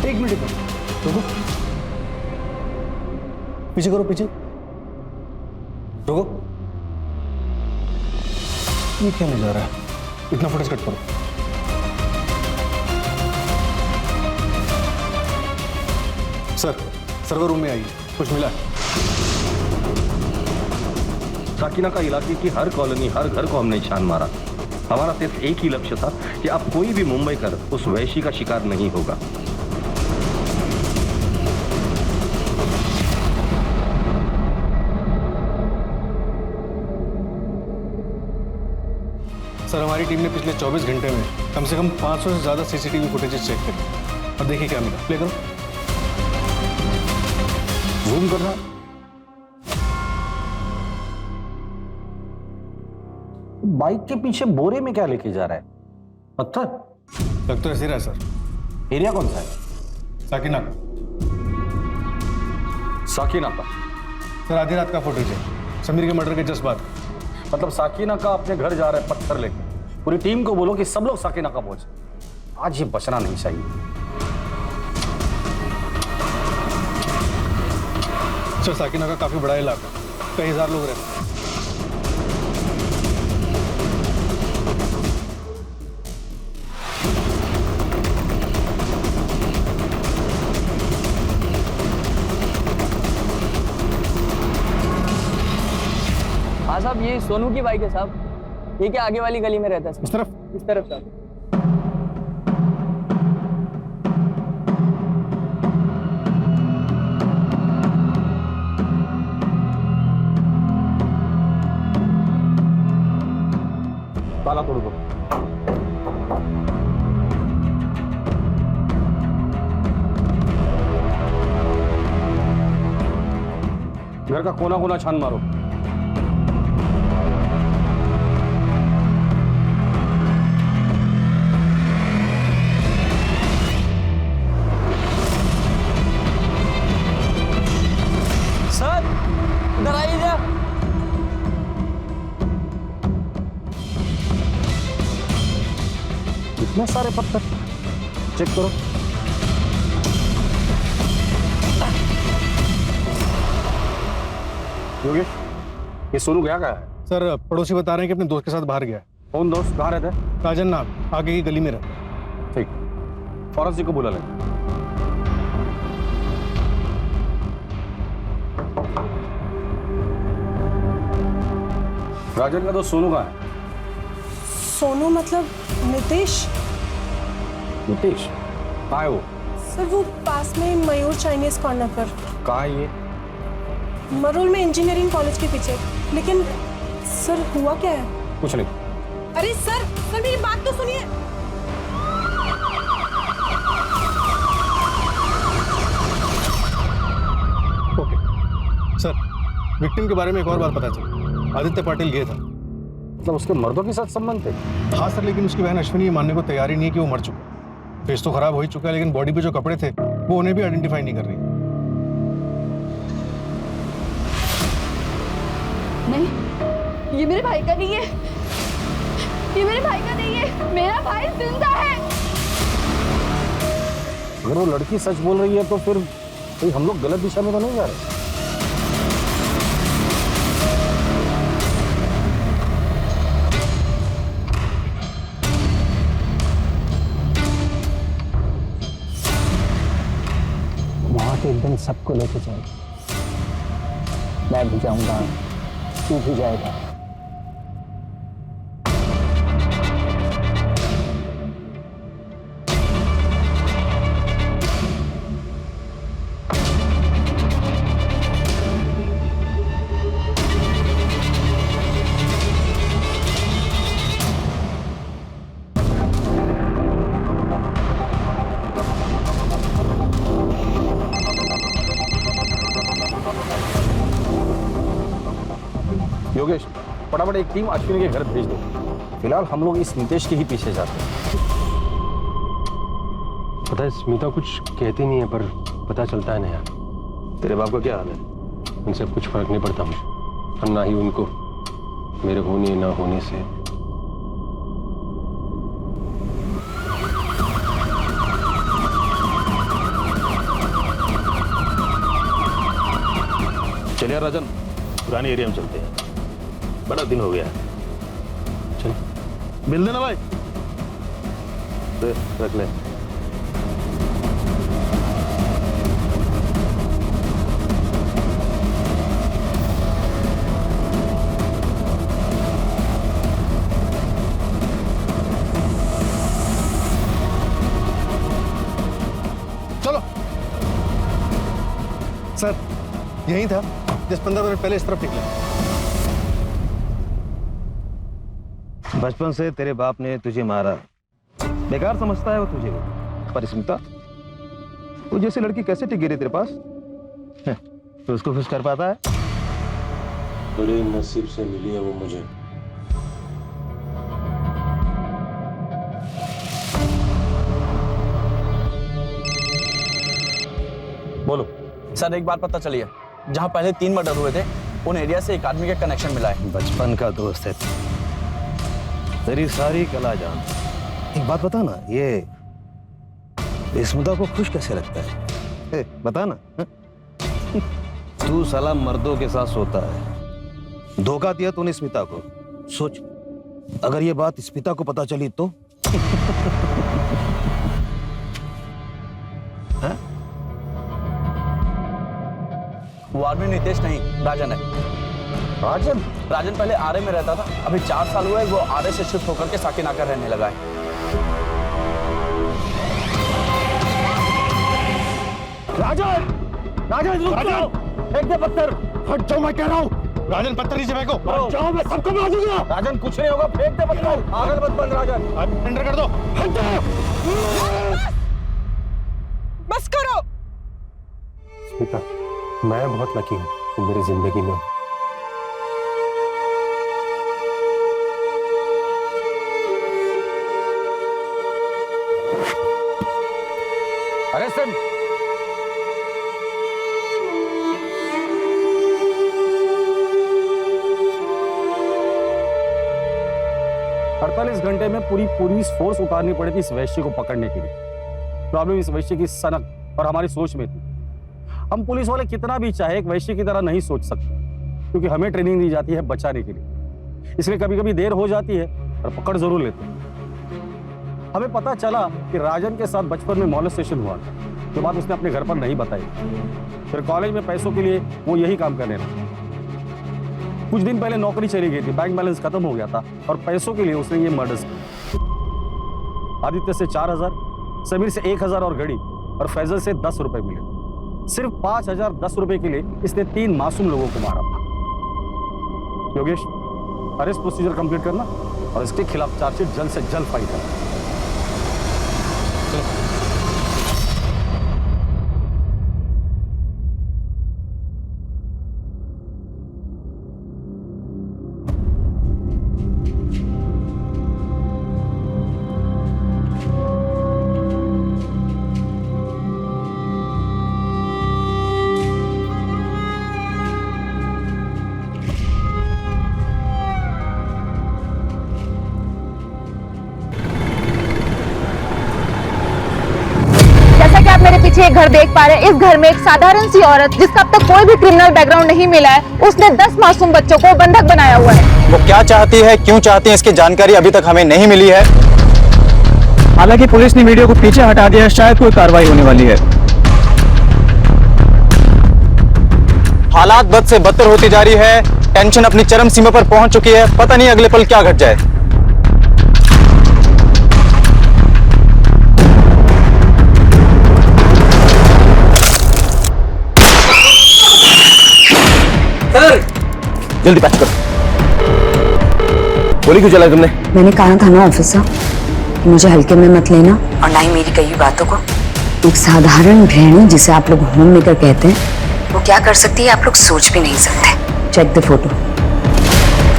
एक मिनट रुको, पीछे करो, पीछे रुको। ये क्या नहीं जा रहा है? इतना फुटेज कट करो। सर, सर्वर रूम में आइए, कुछ मिला है? साकिना का इलाके की हर कॉलोनी, हर घर को हमने छान मारा। हमारा सिर्फ एक ही लक्ष्य था कि अब कोई भी मुंबई कर उस वैशी का शिकार नहीं होगा। सर, हमारी टीम ने पिछले 24 घंटे में कम से कम 500 से ज्यादा सीसीटीवी फुटेजेस चेक करे और देखिए क्या मिला। प्ले करो, जूम करना। बाइक के पीछे बोरे में क्या लेके जा रहा है? पत्थर? लग तो ऐसे रहा है सर। एरिया कौन सा है? साकिना। साकिना का? सर, आधी रात का फुटेज है, समीर के मर्डर के जस्ट बाद। मतलब साकिना का अपने घर जा रहा है पत्थर लेके। पूरी टीम को बोलो कि सब लोग साकिना का पहुंचे, आज ये बचना नहीं चाहिए। सर, साकिना का काफी बड़ा इलाका, कई हजार लोग रहते हैं। हाँ साहब, ये सोनू की बाइक है साहब। ये क्या आगे वाली गली में रहता है? इस तरफ? इस तरफ साहब। ताला तोड़ दो। घर का कोना कोना छान मारो। सर, इधर आइए जा। इतने सारे पत्थर, चेक करो। योगेश, ये सोनू गया कहाँ है? सर, पड़ोसी बता रहे हैं कि अपने दोस्त के साथ बाहर गया है। कौन दोस्त? कहाँ रहता है? राजन नाम, आगे की गली में रहता है। ठीक, फॉरेंसिक को बुला लें। राजन का दोस्त सोनू कहाँ है? सोनू मतलब नितेश? नितेश कहाँ है वो? सर, वो पास में मयूर चाइनीज कॉर्नर पर। कहाँ है ये? मरोल में इंजीनियरिंग कॉलेज के पीछे। लेकिन सर, हुआ क्या है? कुछ नहीं। अरे सर, मेरी बात तो सुनिए। ओके सर, विक्टिम के बारे में एक और बात पता चली। आदित्य पाटिल गया था। मतलब उसके मर्दों के साथ संबंध थे? हाँ सर, लेकिन उसकी बहन अश्विनी ये मानने को तैयार ही नहीं है कि वो मर चुका। फेस तो खराब हो ही चुका है, लेकिन बॉडी पे जो कपड़े थे वो उन्हें भी आइडेंटिफाई नहीं कर रही। नहीं, ये मेरे भाई का नहीं है। ये मेरे भाई का नहीं है। मेरा भाई जिंदा है। अगर वो लड़की सच बोल रही है तो फिर कहीं हम लोग गलत दिशा में तो नहीं जा रहे? वहां के एकदम सबको लेके चल। मैं भी जाऊंगा, तू भी जाएगा। योगेश, फटाफट एक टीम अश्विनी के घर भेज दो। फिलहाल हम लोग इस नितेश के ही पीछे जाते हैं। पता है स्मिता कुछ कहती नहीं है पर पता चलता है ना यार। तेरे बाप का क्या हाल है? उनसे अब कुछ फर्क नहीं पड़ता मुझे, और ना ही उनको मेरे होने ना होने से। चलिए राजन, पुराने एरिया में चलते हैं, बड़ा दिन हो गया है। चल मिल देना भाई। दे, रख ले। चलो सर, यही था जिस 15 मिनट पहले इस तरफ निकले। बचपन से तेरे बाप ने तुझे मारा, बेकार समझता है वो तुझे, पर स्मिता तू जैसी लड़की कैसे टिकी रही तेरे पास? तो उसको खुश कर पाता है? बड़े नसीब से मिली है वो मुझे। बोलो सर, एक बात पता चली है, जहाँ पहले 3 मर्डर हुए थे उन एरिया से एक आदमी का कनेक्शन मिला है। बचपन का दोस्त है, तेरी सारी कला जान। एक बात बता ना, ये स्मिता को खुश कैसे रखता है? बता ना। तू साला मर्दों के साथ सोता है, धोखा दिया तूने स्मिता को। सोच, अगर ये बात स्मिता को पता चली तो? वो आदमी नितेश नहीं, राजन है। राजन? राजन पहले आरे में रहता था, अभी 4 साल हुए वो आरे से शिफ्ट होकर के साकिनाका रहने लगा है। राजन! राजन रुक जाओ! फेंक दे पत्थर! हट जाओ मैं कह रहा हूँ! राजन पत्थर नीचे फेंको। हट जाओ, मैं सबको मार दूंगा! राजन कुछ नहीं होगा, फेंक दे पत्थर! पागल मत बन राजन! एंटर कर दो। हट जाओ! बस करो। स्मिता, मैं बहुत लकी हूँ तुम मेरी जिंदगी में हो। अरे सिम! 48 घंटे में पूरी पुलिस फोर्स उतारनी पड़ी थी इस वैश्य को पकड़ने के लिए। प्रॉब्लम इस वैश्य की सनक और हमारी सोच में थी। हम पुलिस वाले कितना भी चाहे एक वैश्य की तरह नहीं सोच सकते, क्योंकि हमें ट्रेनिंग दी जाती है बचाने के लिए। इसलिए कभी कभी देर हो जाती है और पकड़ जरूर लेते हैं। हमें पता चला कि राजन के साथ बचपन में मॉलेस्टेशन हुआ था, जो बात उसने अपने घर पर नहीं बताई। फिर कॉलेज में पैसों के लिए वो यही काम करने लगा। कुछ दिन पहले नौकरी चली गई थी, बैंक बैलेंस खत्म हो गया था और पैसों के लिए उसने ये मर्डर्स किया। आदित्य से 4000, समीर से 1000 और घड़ी, और फैजल से 10 रुपए मिले। सिर्फ 5010 रुपए के लिए इसने 3 मासूम लोगों को मारा था। योगेश, अरेस्ट प्रोसीजर कंप्लीट करना और इसके खिलाफ चार्जशीट जल्द से जल्द फाइल करना। मेरे पीछे एक घर देख पा रहे हैं। इस घर में एक साधारण सी औरत, जिसका अब तक कोई भी क्रिमिनल बैकग्राउंड नहीं मिला है, उसने 10 मासूम बच्चों को बंधक बनाया हुआ है। वो क्या चाहती है, क्यों चाहती है, इसकी जानकारी अभी तक हमें नहीं मिली है। हालांकि पुलिस ने वीडियो को पीछे हटा दिया, शायद कोई कार्रवाई होने वाली है। हालात बद से बदतर होती जा रही है, टेंशन अपनी चरम सीमा पर पहुंच चुकी है। पता नहीं अगले पल क्या घट जाए। जल्दी पैक करो। गोली क्यों चलाई तुमने? मैंने कहा था ना ऑफिसर, मुझे हल्के में मत लेना, और ना ही मेरी कही बातों को। एक साधारण गृहिणी, जिसे आप लोग होम मेकर कहते हैं, वो क्या कर सकती है आप लोग सोच भी नहीं सकते। Check the photo.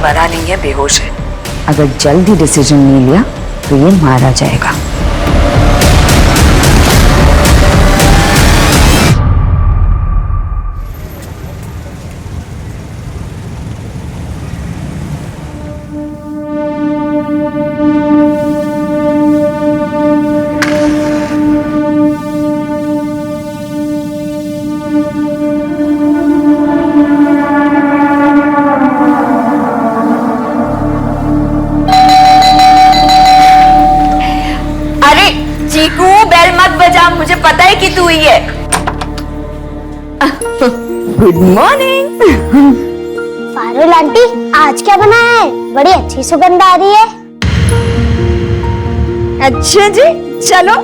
मरा नहीं है, बेहोश है। अगर जल्दी डिसीजन नहीं लिया तो ये मारा जाएगा। मुझे पता है कि तू ही है। Good morning. पारुल आंटी, आज क्या बनाया है? बड़ी अच्छी सुगंध आ रही है। अच्छा जी, चलो।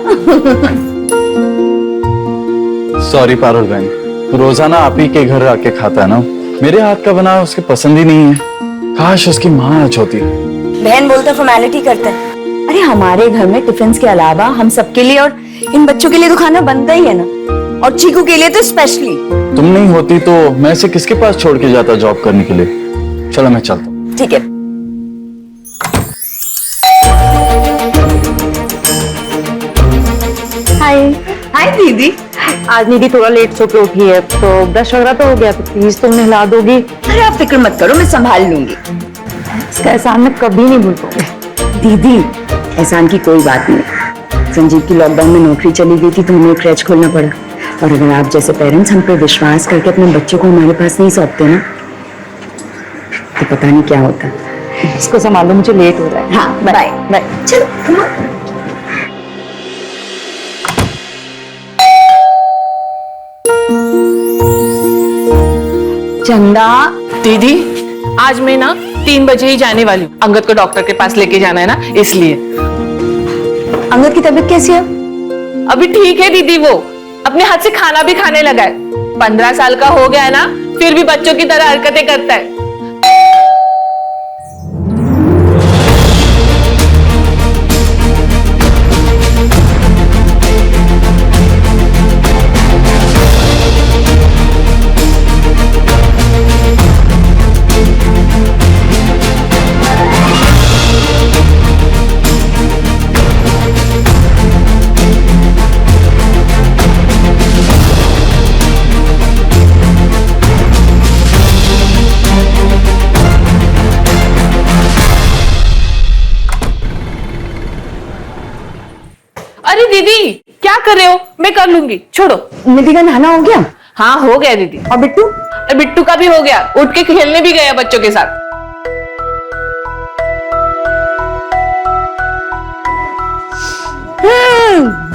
सॉरी पारुल बहन, रोजाना आप ही के घर आके खाता है ना, मेरे हाथ का बना उसके पसंद ही नहीं है। काश उसकी माँ आज होती। बहन बोलते फॉर्मेलिटी करते हैं। अरे हमारे घर में टिफिन के अलावा हम सबके लिए और इन बच्चों के लिए तो खाना बनता ही है ना, और चीकू के लिए तो स्पेशली। तुम नहीं होती तो मैं इसे किसके पास छोड़ के जाता जॉब करने के लिए। चलो मैं चलता हूँ। ठीक है। हाय। हाय दीदी। आज दीदी थोड़ा लेट सो के उठी है, तो ब्रश वगैरह तो हो गया, तो प्लीज तुम नहला दोगी। अरे आप फिक्र मत करो, मैं संभाल लूंगी। इसका एहसान मैं कभी नहीं भूल पाऊंगी। दीदी एहसान की कोई बात नहीं। संजीव की लॉकडाउन में नौकरी चली गई थी तो हमें क्रैच खोलना पड़ा, और अगर आप जैसे पेरेंट्स हम पे विश्वास करके अपने बच्चों को हमारे पास नहीं सौंपते ना, तो पता नहीं क्या होता। इसको संभालो, मुझे लेट हो रहा है। हाँ बाय बाय। चलो come on। चंदा दीदी, आज मैं ना 3 बजे ही जाने वाली हूँ। अंगद को डॉक्टर के पास लेके जाना है ना, इसलिए। अंगद की तबीयत कैसी है? अभी ठीक है दीदी, वो अपने हाथ से खाना भी खाने लगा है। 15 साल का हो गया है ना, फिर भी बच्चों की तरह हरकतें करता है। अरे दीदी क्या कर रहे हो? मैं कर लूंगी, छोड़ो। निधि का नहाना हो गया? हाँ हो गया दीदी। और बिट्टू? बिट्टू का भी हो गया, उठ के खेलने भी गया बच्चों के साथ।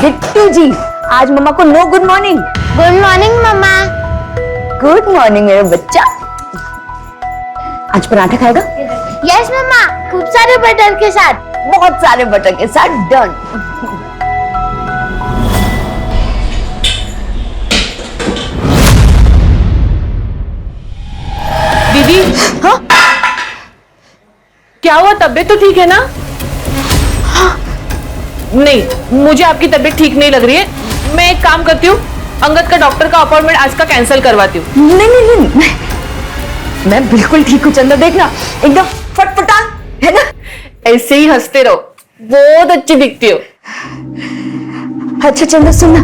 बिट्टू जी, आज मम्मा को नो गुड मॉर्निंग। गुड मॉर्निंग मम्मा। गुड मॉर्निंग मेरा बच्चा। आज पराठा खाएगा? यस मम्मा, खूब सारे बटर के साथ। बहुत सारे बटर के साथ। डन। दीदी हाँ? क्या हुआ? तबीयत तो ठीक है ना? हाँ? नहीं, मुझे आपकी तबीयत ठीक नहीं लग रही है। मैं एक काम करती हूँ, अंगद का डॉक्टर का अपॉइंटमेंट आज का कैंसिल करवाती हूँ। नहीं नहीं नहीं, मैं बिल्कुल ठीक हूँ चंदा, देखना एकदम फटफटा है ना। ऐसे ही हंसते रहो, बहुत अच्छी दिखती हो। अच्छा चंदा सुनना,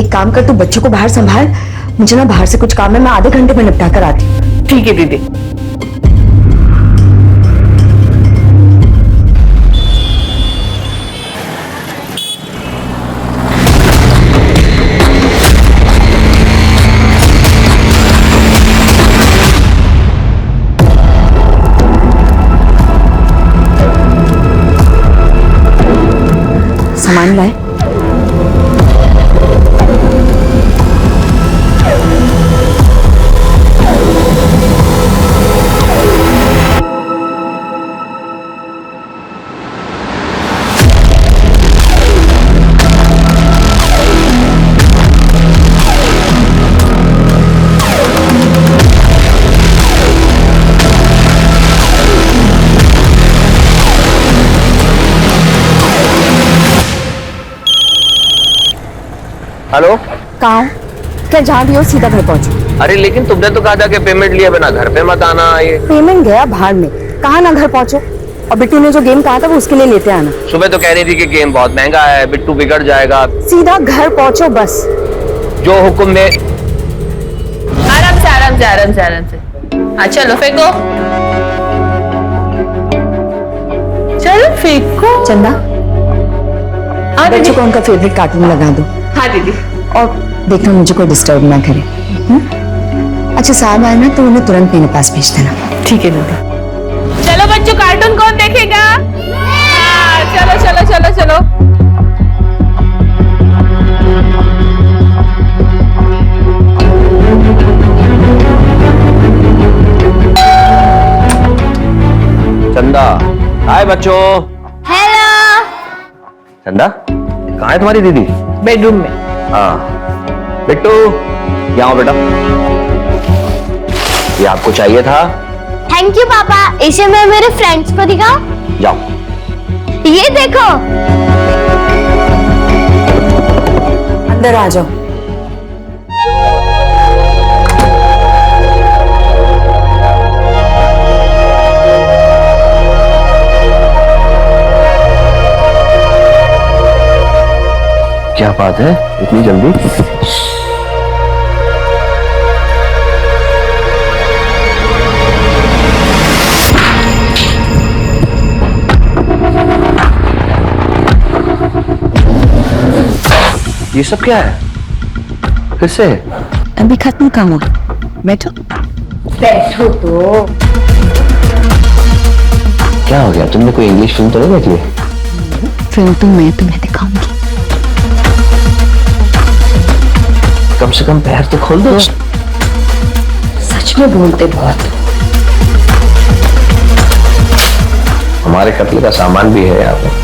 एक काम कर, तू बच्चों को बाहर संभाल, मुझे ना बाहर से कुछ काम है, मैं आधे घंटे में निपटा कर आती हूँ। ठीक है दीदी। सामान लाए? हेलो, कहाँ? क्या जहाँ भी हो सीधा घर पहुंचो। अरे लेकिन तुमने तो कहा था कि पेमेंट लिए बिना घर पे मत आना। ये पेमेंट गया भाड़ में, कहा ना घर पहुंचो। और बिट्टू ने जो गेम कहा था वो उसके लिए लेते आना। सुबह तो कह रही थी कि गेम बहुत महंगा है, बिट्टू बिगड़ जाएगा। सीधा घर पहुंचो बस। जो हुक्म में। आराम से आराम से आराम से आराम से। हाँ चलो फेंको, चलो फेंको। चंदा बच्चों को उनका फेवरेट कार्टून लगा दो। हाँ दीदी। और देखना मुझे कोई डिस्टर्ब ना करे। अच्छा साहब आए ना तो उन्हें तुरंत मेरे पास भेज देना। ठीक है दीदी। चलो बच्चों कार्टून कौन देखेगा? हाँ, चलो चलो चलो चलो। चंदा हाय बच्चों। हेलो। चंदा कहाँ है तुम्हारी दीदी? बेडरूम में। हाँ बिट्टू यहाँ आओ बेटा, ये आपको चाहिए था। थैंक यू पापा, इसे मैं मेरे फ्रेंड्स को दिखाऊं? जाओ। ये देखो। अंदर आ जाओ। क्या बात है इतनी जल्दी? ये सब क्या है? किससे? अभी खत्म काम हुआ। बैठो बैठो। तो क्या हो गया? तुमने कोई इंग्लिश फिल्म तो नहीं देखी है? फिल्म तो मैं तुम्हें दिखाऊंगी। कम से कम पैर तो खोल दो। सच में बोलते बहुत। हमारे कत्ल का सामान भी है यहाँ पे।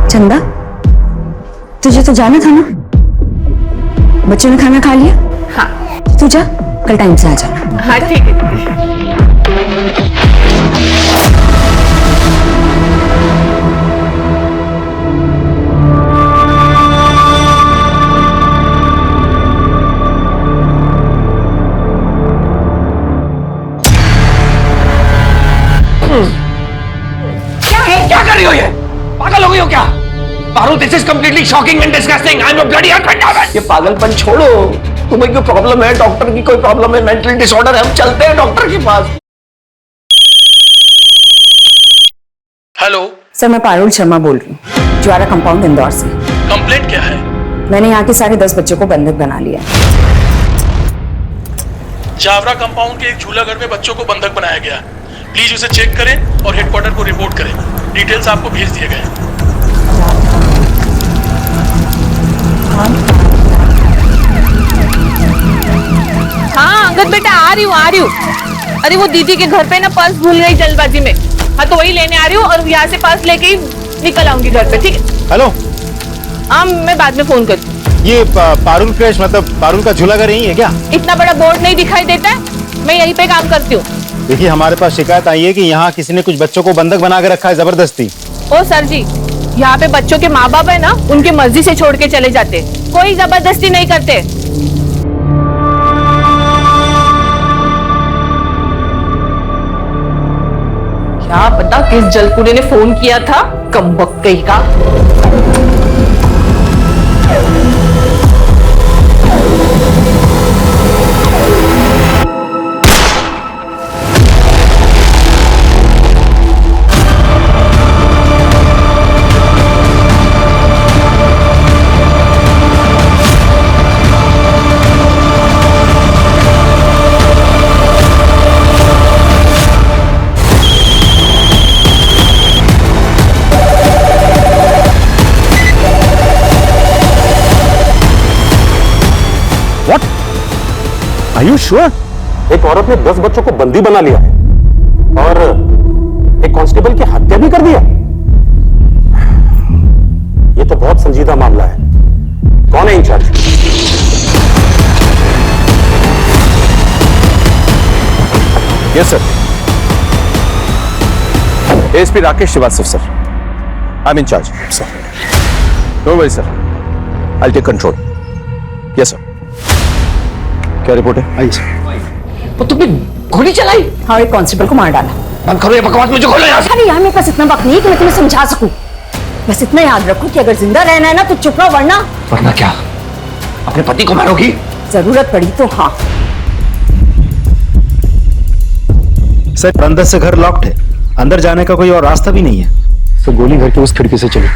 चंदा तुझे तो जाना था ना? बच्चों ने खाना खा लिया? हाँ। तू जा, कल टाइम से आ जाना। हाँ ठीक है। क्या कर रही हो? ये पागल हो गई हो क्या? Paru, this is completely shocking and disgusting. I am a bloody hurt. ये पागलपन छोड़ो। तुम्हें कोई प्रॉब्लम है? डॉक्टर की कोई प्रॉब्लम है? मेंटल डिसऑर्डर है? हम चलते हैं डॉक्टर के पास। हेलो सर, मैं पारुल शर्मा बोल रही हूँ, ज्वारा कंपाउंड इंदौर से। कंप्लेंट क्या है? मैंने यहाँ के सारे 10 बच्चों को बंधक बना लिया। जावरा कंपाउंड के एक झूला घर में बच्चों को बंधक बनाया गया। प्लीज उसे चेक करें और हेडक्वार्टर को रिपोर्ट करें। डिटेल्स आपको भेज दिए गए। हाँ अंगद बेटा आ रही हूँ। अरे वो दीदी के घर पे ना पर्स भूल गई जल्दबाजी में। हाँ तो वही लेने आ रही हूँ और यहाँ से पर्स लेके ही निकल आऊंगी घर पे। ठीक है? हेलो। हाँ मैं बाद में फोन करती हूँ। ये पारुल क्रैश मतलब पारुल का झूला घर यही है क्या? इतना बड़ा बोर्ड नहीं दिखाई देता है? मैं यहीं पे काम करती हूँ। देखिए हमारे पास शिकायत आई है कि यहाँ किसी ने कुछ बच्चों को बंधक बना के रखा है जबरदस्ती। ओ सर जी, यहाँ पे बच्चों के माँ बाप है ना, उनके मर्जी से छोड़ के चले जाते, कोई जबरदस्ती नहीं करते। क्या पता किस जलकुड़े ने फोन किया था, कमबख्त का। Are you sure? एक औरत ने 10 बच्चों को बंदी बना लिया है और एक कांस्टेबल की हत्या भी कर दिया। ये तो बहुत संजीदा मामला है। कौन है in charge? Yes sir. SP Rakesh Srivastava sir, I am in charge sir. Don't worry sir, I take control. Yes sir. क्या रिपोर्ट है? आइए सर। वो तुमने गोली चलाई? हाँ, एक कांस्टेबल को मार डाला। बंद करो ये बकवास, मुझे खोलो यहाँ से। अरे यार, मेरे पास इतना वक्त नहीं है कि मैं तुम्हें समझा सकूं। बस इतना याद रखो कि अगर जिंदा रहना है ना तो चुप रहो, वरना क्या अपने पति को मारोगी? जरूरत पड़ी तो हाँ। सर, अंदर से घर लॉक्ड है, अंदर जाने का कोई और रास्ता भी नहीं है। तो गोली घर के उस खिड़की से चली,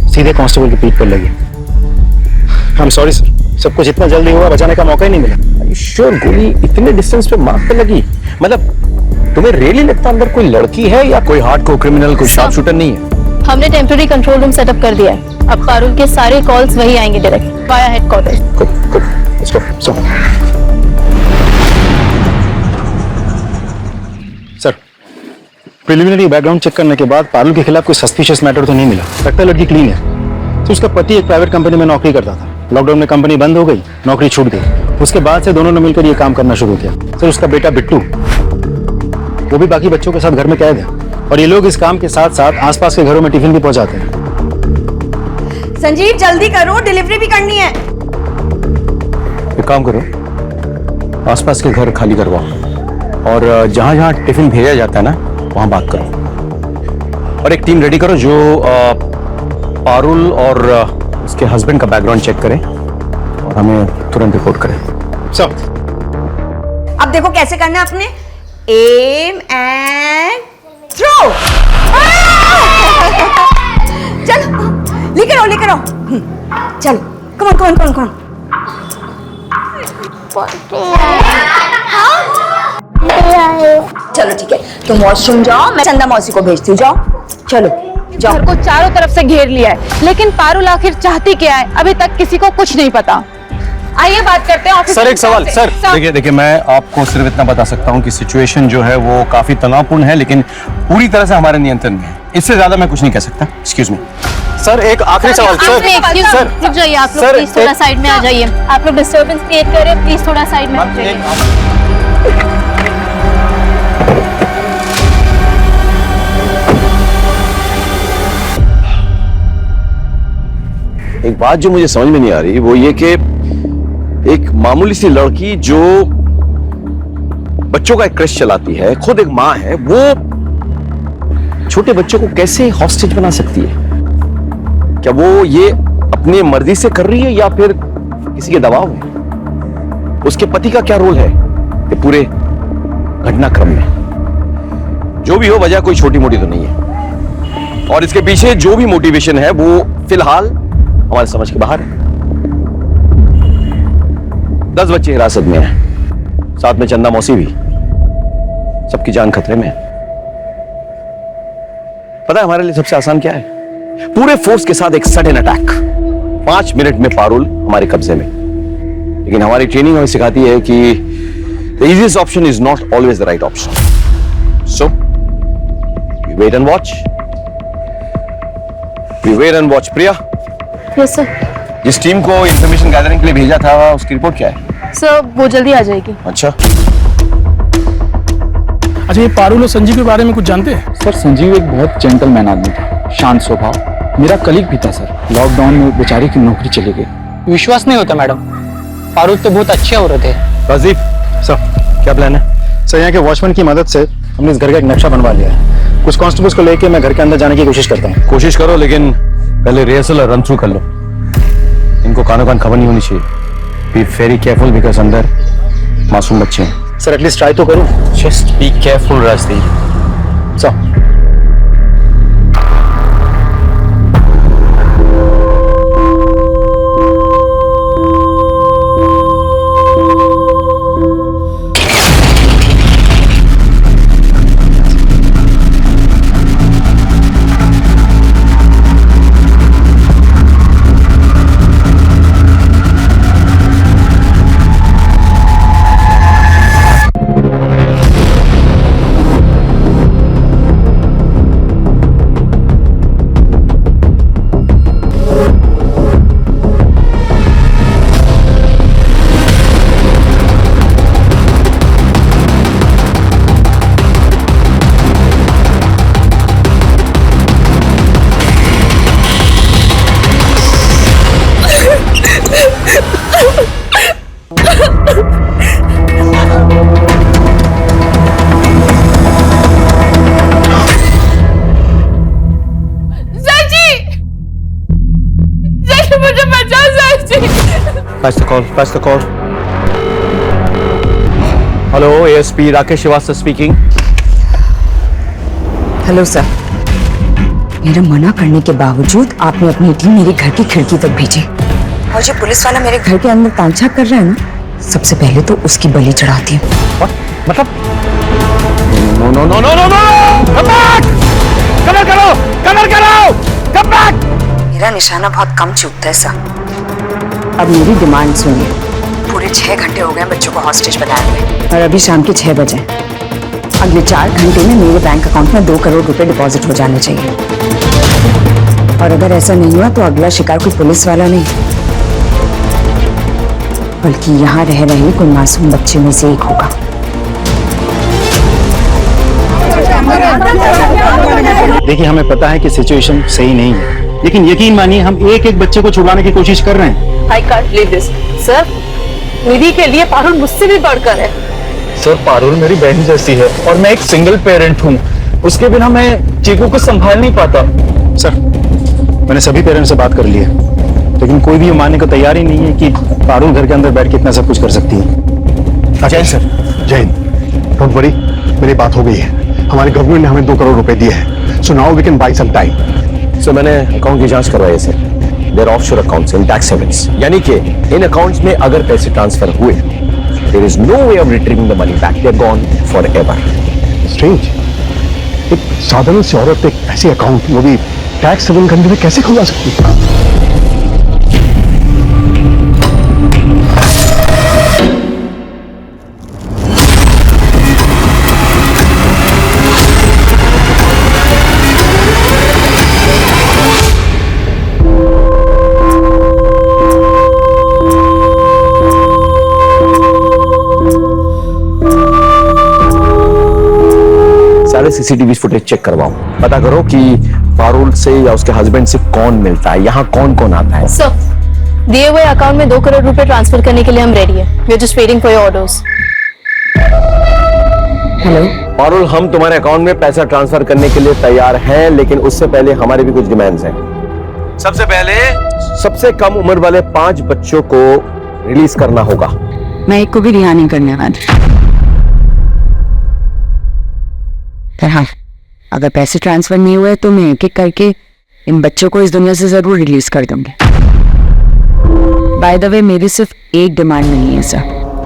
सीधे कांस्टेबल की पीठ पर लगी। आई एम सॉरी सर, सब कुछ इतना जल्दी हुआ, बचाने का मौका ही नहीं मिला। श्योर गोली इतने डिस्टेंस पे मार्क पे लगी? मतलब तुम्हें रियली लगता अंदर कोई लड़की है या कोई हार्डकोर क्रिमिनल, कोई शार्प शूटर नहीं है? हमने टेम्पररी कंट्रोल रूम सेटअप कर दिया है। अब पारुल के सारे कॉल्स वही आएंगे direct via headquarter. Good good, let's go. Sir, preliminary background check करने के बाद पारुल के खिलाफ कोई सस्पिशियस मैटर तो नहीं मिला। लगता है लड़की क्लीन है। तो उसका पति एक प्राइवेट कंपनी में नौकरी करता था। लॉकडाउन में कंपनी बंद हो गई, नौकरी छूट गई। उसके बाद से दोनों ने मिलकर ये काम करना शुरू किया। सर, उसका बेटा बिट्टू, वो भी बाकी बच्चों के साथ घर में कैद है। और ये लोग इस काम के साथ साथ आसपास के घरों में टिफिन भी पहुंचाते हैं। संजीव, जल्दी करो, डिलीवरी भी करनी है। एक काम करो, आसपास के घर खाली करवाओ और जहां जहां टिफिन भेजा जाता है ना, वहां बात करो। और एक टीम रेडी करो जो पारुल और उसके हस्बैंड का बैकग्राउंड चेक करे और हमें तुरंत रिपोर्ट करें। सर, अब देखो कैसे करना है आपने। Aim and throw. चलो, लेकर आओ, लेकर आओ। चलो, कम ऑन। चलो ठीक है, तुम वॉशरूम जाओ, मैं चंदा मौसी को भेजती हूँ। जाओ, चलो जाओ। घर को चारों तरफ से घेर लिया है, लेकिन पारुल आखिर चाहती क्या है अभी तक किसी को कुछ नहीं पता। आइए बात करते हैं ऑफिसर सर, एक सवाल। Sir, sir. देखिए, मैं आपको सिर्फ इतना बता सकता हूँ कि सिचुएशन जो है वो काफी तनावपूर्ण है, लेकिन पूरी तरह से हमारे नियंत्रण में है। इससे ज्यादा मैं कुछ नहीं कह सकता। एक्सक्यूज मी सर, एक आखिरी सवाल। सर, रुक जाइए आप लोग, प्लीज थोड़ा साइड में आ जाइए। आप लोग डिस्टर्बेंस क्रिएट कर रहे हैं, प्लीज थोड़ा साइड में आ जाइए। एक बात जो मुझे समझ में नहीं आ रही वो ये कि एक मामूली सी लड़की जो बच्चों का एक क्रश चलाती है, खुद एक माँ है, वो छोटे बच्चों को कैसे हॉस्टेज बना सकती है? क्या वो ये अपनी मर्जी से कर रही है या फिर किसी के दबाव में? उसके पति का क्या रोल है ये पूरे घटनाक्रम में? जो भी हो, वजह कोई छोटी मोटी तो नहीं है और इसके पीछे जो भी मोटिवेशन है वो फिलहाल हमारे समझ के बाहर है। 10 बच्चे हिरासत में हैं, साथ में चंदा मौसी भी। सबकी जान खतरे में है। पता है हमारे लिए सबसे आसान क्या है? पूरे फोर्स के साथ एक सडन अटैक। 5 मिनट में पारुल हमारे कब्जे में। लेकिन हमारी ट्रेनिंग हमें सिखाती है कि the easiest option is not always the right option. So we wait and watch. Priya, yes sir. जिस टीम को इंफॉर्मेशन गैदरिंग के लिए भेजा था उसकी रिपोर्ट क्या है? सर, वो जल्दी आ जाएगी। अच्छा, ये पारुल और संजीव के बारे में कुछ जानते हैं? सर, संजीव एक बहुत जेंटलमैन आदमी था, शांत स्वभाव। मेरा कलीग भी था सर। लॉकडाउन में बेचारे की नौकरी चली गई। विश्वास नहीं होता मैडम, पारुल तो बहुत अच्छे औरत है। राजीव सर, क्या प्लान है? सर, यहाँ के वॉचमैन की मदद से हमने इस घर का एक नक्शा बनवा लिया है। कुछ कांस्टेबल्स को लेके मैं घर के अंदर जाने की कोशिश करता हूँ। कोशिश करो, लेकिन पहले रिहर्सल और रन थ्रू कर लो। इनको कानों कान खबर नहीं होनी चाहिए। बी वेरी केयरफुल बिकॉज अंदर मासूम बच्चे हैं। सर, एटलीस्ट ट्राई तो करूँ। Just be careful Rajdeep. Sir, Pass the call. Hello, ASP Rakesh Srivastava speaking. Hello sir, मेरा मना करने के बावजूद आपने अपनी टीम मेरे घर की खिड़की तक भेजी और जो पुलिस वाला मेरे घर के अंदर तांछाक कर रहा है ना, सबसे पहले तो उसकी बलि चढ़ाती हूँ। मतलब? No! Come back! Cover करो! Come back! मेरा निशाना बहुत कम चूकता है सर। अब मेरी डिमांड सुनिए। पूरे 6 घंटे हो गए बच्चों को हॉस्टेज बनाए हुए और अभी शाम के 6 बजे। अगले 4 घंटे में मेरे बैंक अकाउंट में 2 करोड़ रुपए डिपॉजिट हो जाने चाहिए। और अगर ऐसा नहीं हुआ तो अगला शिकार कोई पुलिस वाला नहीं, बल्कि यहाँ रह रहे कोई मासूम बच्चे में से एक होगा। देखिए, हमें पता है कि सिचुएशन सही नहीं है, लेकिन यकीन मानिए हम एक बच्चे को छुड़वाने की कोशिश कर रहे हैं। I can't believe this. Sir, Nidhi के लिए पारुल मुझसे भी बढ़कर है। सर, पारुल मेरी बहन जैसी है और मैं एक सिंगल पेरेंट हूँ। उसके बिना मैं चीकू को संभाल नहीं पाता। सर, मैंने सभी पेरेंट्स से बात कर ली है, लेकिन कोई भी ये मानने को तैयार ही नहीं है कि पारुल घर के अंदर बैठ के इतना सब कुछ कर सकती है। जय सर, जय हिंद। डोंट वरी, मेरी बात हो गई है। हमारी गवर्नमेंट ने हमें 2 करोड़ रुपए दिए हैं। So now we can buy some time. So मैंने अकाउंट की जांच करवाई है sir. There offshore accounts in tax havens, यानी कि इन अकाउंट्स में अगर पैसे ट्रांसफर हुए, there is no way of retrieving the money back. They are gone forever. Strange, एक साधारण सी औरत एक ऐसे अकाउंट, वो भी टैक्स हेवन कंट्री में कैसे खुलवा सकती है? सीसीटीवी फुटेज चेक करवाओ, पता करो कि पारुल से या उसके हस्बैंड से कौन मिलता है, यहाँ कौन कौन आता है। सर, दिए हुए अकाउंट में 2 करोड़ रुपए ट्रांसफर करने के लिए हम रेडी हैं। We are just waiting for your orders. Hello Parul, हम तुम्हारे अकाउंट में पैसा ट्रांसफर करने के लिए तैयार हैं, लेकिन उससे पहले हमारे भी कुछ डिमांड्स हैं। सबसे पहले सबसे कम उम्र वाले 5 बच्चों को रिलीज करना होगा। मैं एक को भी रिहा नहीं करने वाली। हाँ, अगर पैसे ट्रांसफर नहीं हुए तो मैं एक एक करके इन बच्चों को इस दुनिया से जरूर रिलीज कर दूंगी। बाय द वे, मेरी सिर्फ एक डिमांड नहीं है सर।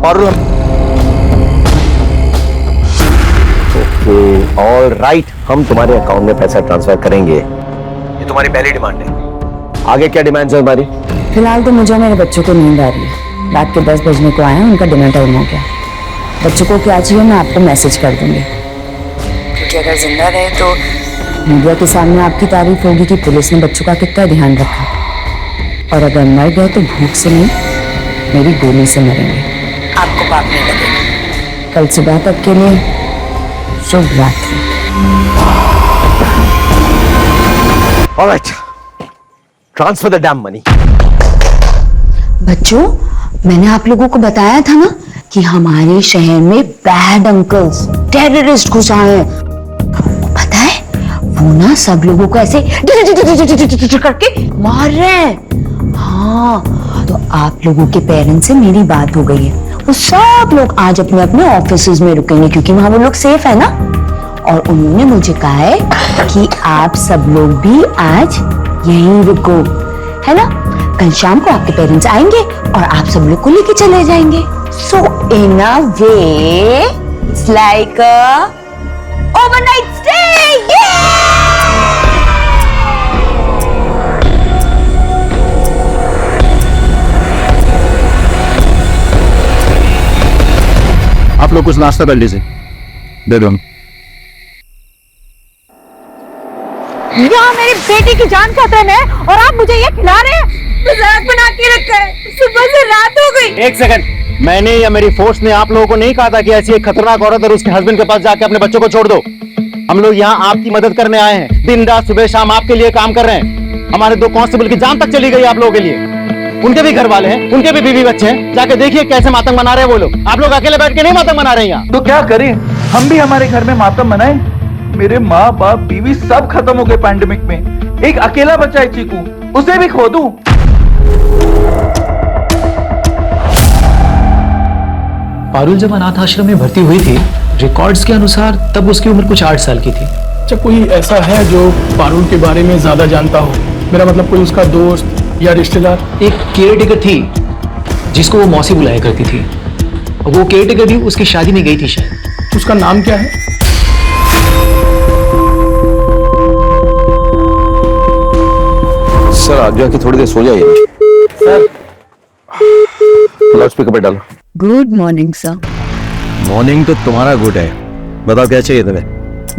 पारुल, ऑल राइट, हम तुम्हारे अकाउंट में पैसा ट्रांसफर करेंगे। ये तुम्हारी पहली डिमांड है। आगे क्या डिमांड है तुम्हारी? फिलहाल तो मुझे मेरे बच्चों को नींद आ रही है। रात के 10 बजने को आया, उनका डिनर टाइम हो गया। बच्चों को क्या चाहिए मैं आपको मैसेज कर दूंगी, क्योंकि अगर जिंदा रहे तो मीडिया के सामने आपकी तारीफ होगी कि पुलिस ने बच्चों का कितना ध्यान रखा, और अगर मर गए तो भूख से नहीं, मेरी गोली से मरेंगे। आपको पाप नहीं लगेगा। कल सुबह तक के लिए शुभ रात्रि। Alright, transfer the dam money. बच्चों, मैंने आप लोगों को बताया था ना कि हमारे शहर में बैड अंकल्स, टेररिस्ट घुस आए हैं। पता है, वो ना सब लोगों को ऐसे करके मार रहे हैं। हाँ, तो आप लोगों के पेरेंट्स से मेरी बात हो गई है। वो सब लोग आज अपने अपने ऑफिसेज में रुकेंगे, क्योंकि वहां वो लोग सेफ है ना। और उन्होंने मुझे कहा है कि आप सब लोग भी आज यहीं रुको, है ना। कल शाम को आपके पेरेंट्स आएंगे और आप सब लोग को लेके चले जाएंगे। So in a way, it's like a overnight stay. Yeah! आप लोग कुछ नाश्ता कर लीजिए, दे दो। यहाँ मेरी बेटी की जान खतरे में है और आप मुझे ये खिला रहे हैं? मजाक बना के रखा है। सुबह से रात हो गई। एक सेकंड, मैंने या मेरी फोर्स ने आप लोगों को नहीं कहा था कि ऐसी एक खतरनाक औरत और उसके हस्बैंड के पास जाके अपने बच्चों को छोड़ दो। हम लोग यहाँ आपकी मदद करने आए हैं। दिन रात सुबह शाम आपके लिए काम कर रहे हैं। हमारे 2 कांस्टेबल की जान तक चली गई आप लोगों के लिए। उनके भी घर वाले हैं, उनके भी बीवी बच्चे हैं। जाके देखिए कैसे मातम मना रहे हैं वो लोग। आप लोग अकेले बैठ के नहीं मातम मना रहे हैं यहाँ। तो क्या करें, हम भी हमारे घर में मातम मनाएं। मेरे माँ बाप बीवी सब खत्म हो गए पैंडेमिक में। एक अकेला बच्चा है चीकू, उसे भी खो दूं। पारुल जब अनाथ आश्रम में भर्ती हुई थी, रिकॉर्ड्स के अनुसार तब उसकी उम्र कुछ 8 साल की थी। अच्छा, कोई ऐसा है जो पारुल के बारे में ज्यादा जानता हो? मेरा मतलब कोई उसका दोस्त या रिश्तेदार? एक केयरटेकर थी जिसको वो मौसी बुलाया करती थी। वो केयरटेकर भी उसकी शादी में गई थी शायद। उसका नाम क्या है? सर आप जाके थोड़ी देर सो जाइए। सर लाउड स्पीकर पे डालो। Good morning sir. मॉर्निंग तो तुम्हारा गुड है, बताओ क्या चाहिए तुम्हें?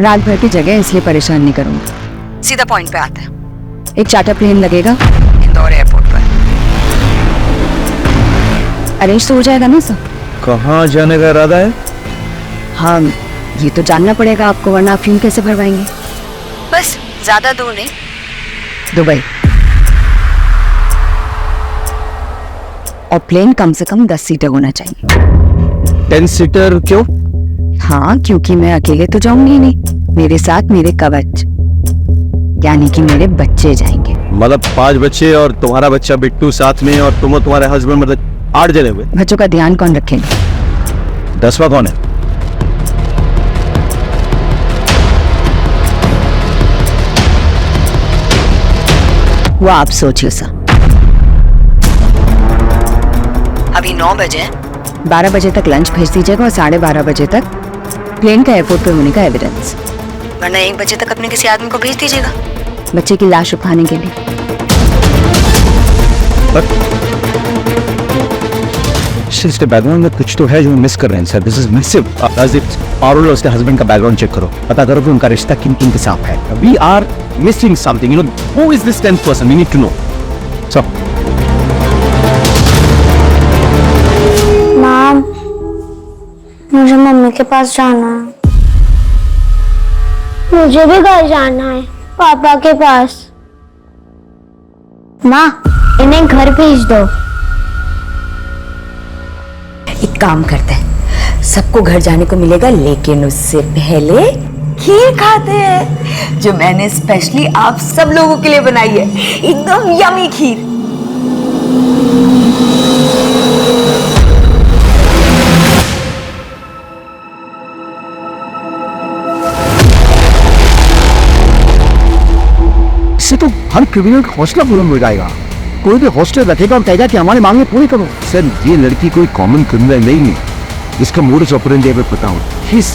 रात भर की जगह इसलिए परेशान नहीं करूंगी, सीधा पॉइंट पे आते हैं। एक चार्टर प्लेन लगेगा इंदौर एयरपोर्ट पर। अरेंज तो हो जाएगा ना सर? कहाँ जाने का इरादा है? हाँ ये तो जानना पड़ेगा आपको, वरना आप फीम कैसे भरवाएंगे? बस ज्यादा दूर नहीं, दुबई। और प्लेन कम से कम 10 सीटर होना चाहिए। 10 सीटर क्यों? हाँ क्योंकि मैं अकेले तो जाऊंगी नहीं, मेरे साथ मेरे कवच यानी कि मेरे बच्चे जाएंगे। मतलब 5 बच्चे और तुम्हारा बच्चा बिट्टू साथ में, और तुम और तुम्हारे हस्बैंड, मतलब 8 जने हुए। बच्चों का ध्यान कौन रखेगा? 10वां कौन है? वो आप सोचिए सर। अभी 9 बजे, 12 बजे तक लंच भेज दीजिएगा और 12:30 बजे तक प्लेन का एयरपोर्ट पे होने का एविडेंस, वरना 1 बजे तक अपने किसी आदमी को भेज दीजिएगा बच्चे की लाश उठाने के लिए। इसके बैकग्राउंड में कुछ तो है जो मिस कर रहे हैं sir. This is massive. Parul और उसके हस्बैंड का बैकग्राउंड चेक करो, पता करो कि उनका रिश्ता किन किन के साथ है। We are missing something, you know. Who is this 10th person? We need to know. So ma'am, मुझे मम्मी के पास जाना है। मुझे भी घर जाना है, पापा के पास। माँ, इन्हें घर भेज दो। एक काम करते हैं, सबको घर जाने को मिलेगा, लेकिन उससे पहले खीर खाते हैं जो मैंने स्पेशली आप सब लोगों के लिए बनाई है। एकदम यमी खीर। इससे तो हर क्रिमिनल का हौसला बुलंद हो जाएगा। कोई भी हॉस्टल रखेगा और कहेगा कि हमारी मांगे पूरी करो। सर ये लड़की कोई कॉमन क्रिमिनल नहीं है, इसका मोडस ऑपरेंडी मैं पता हूँ। He is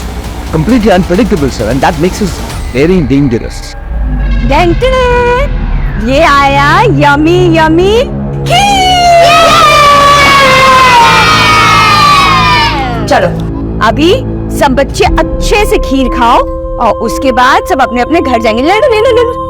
completely unpredictable sir, and that makes is very dangerous. ये आया यमी यमी खीर। चलो अभी सब बच्चे अच्छे से खीर खाओ और उसके बाद सब अपने अपने घर जाएंगे। ले लो ले लो ले लो।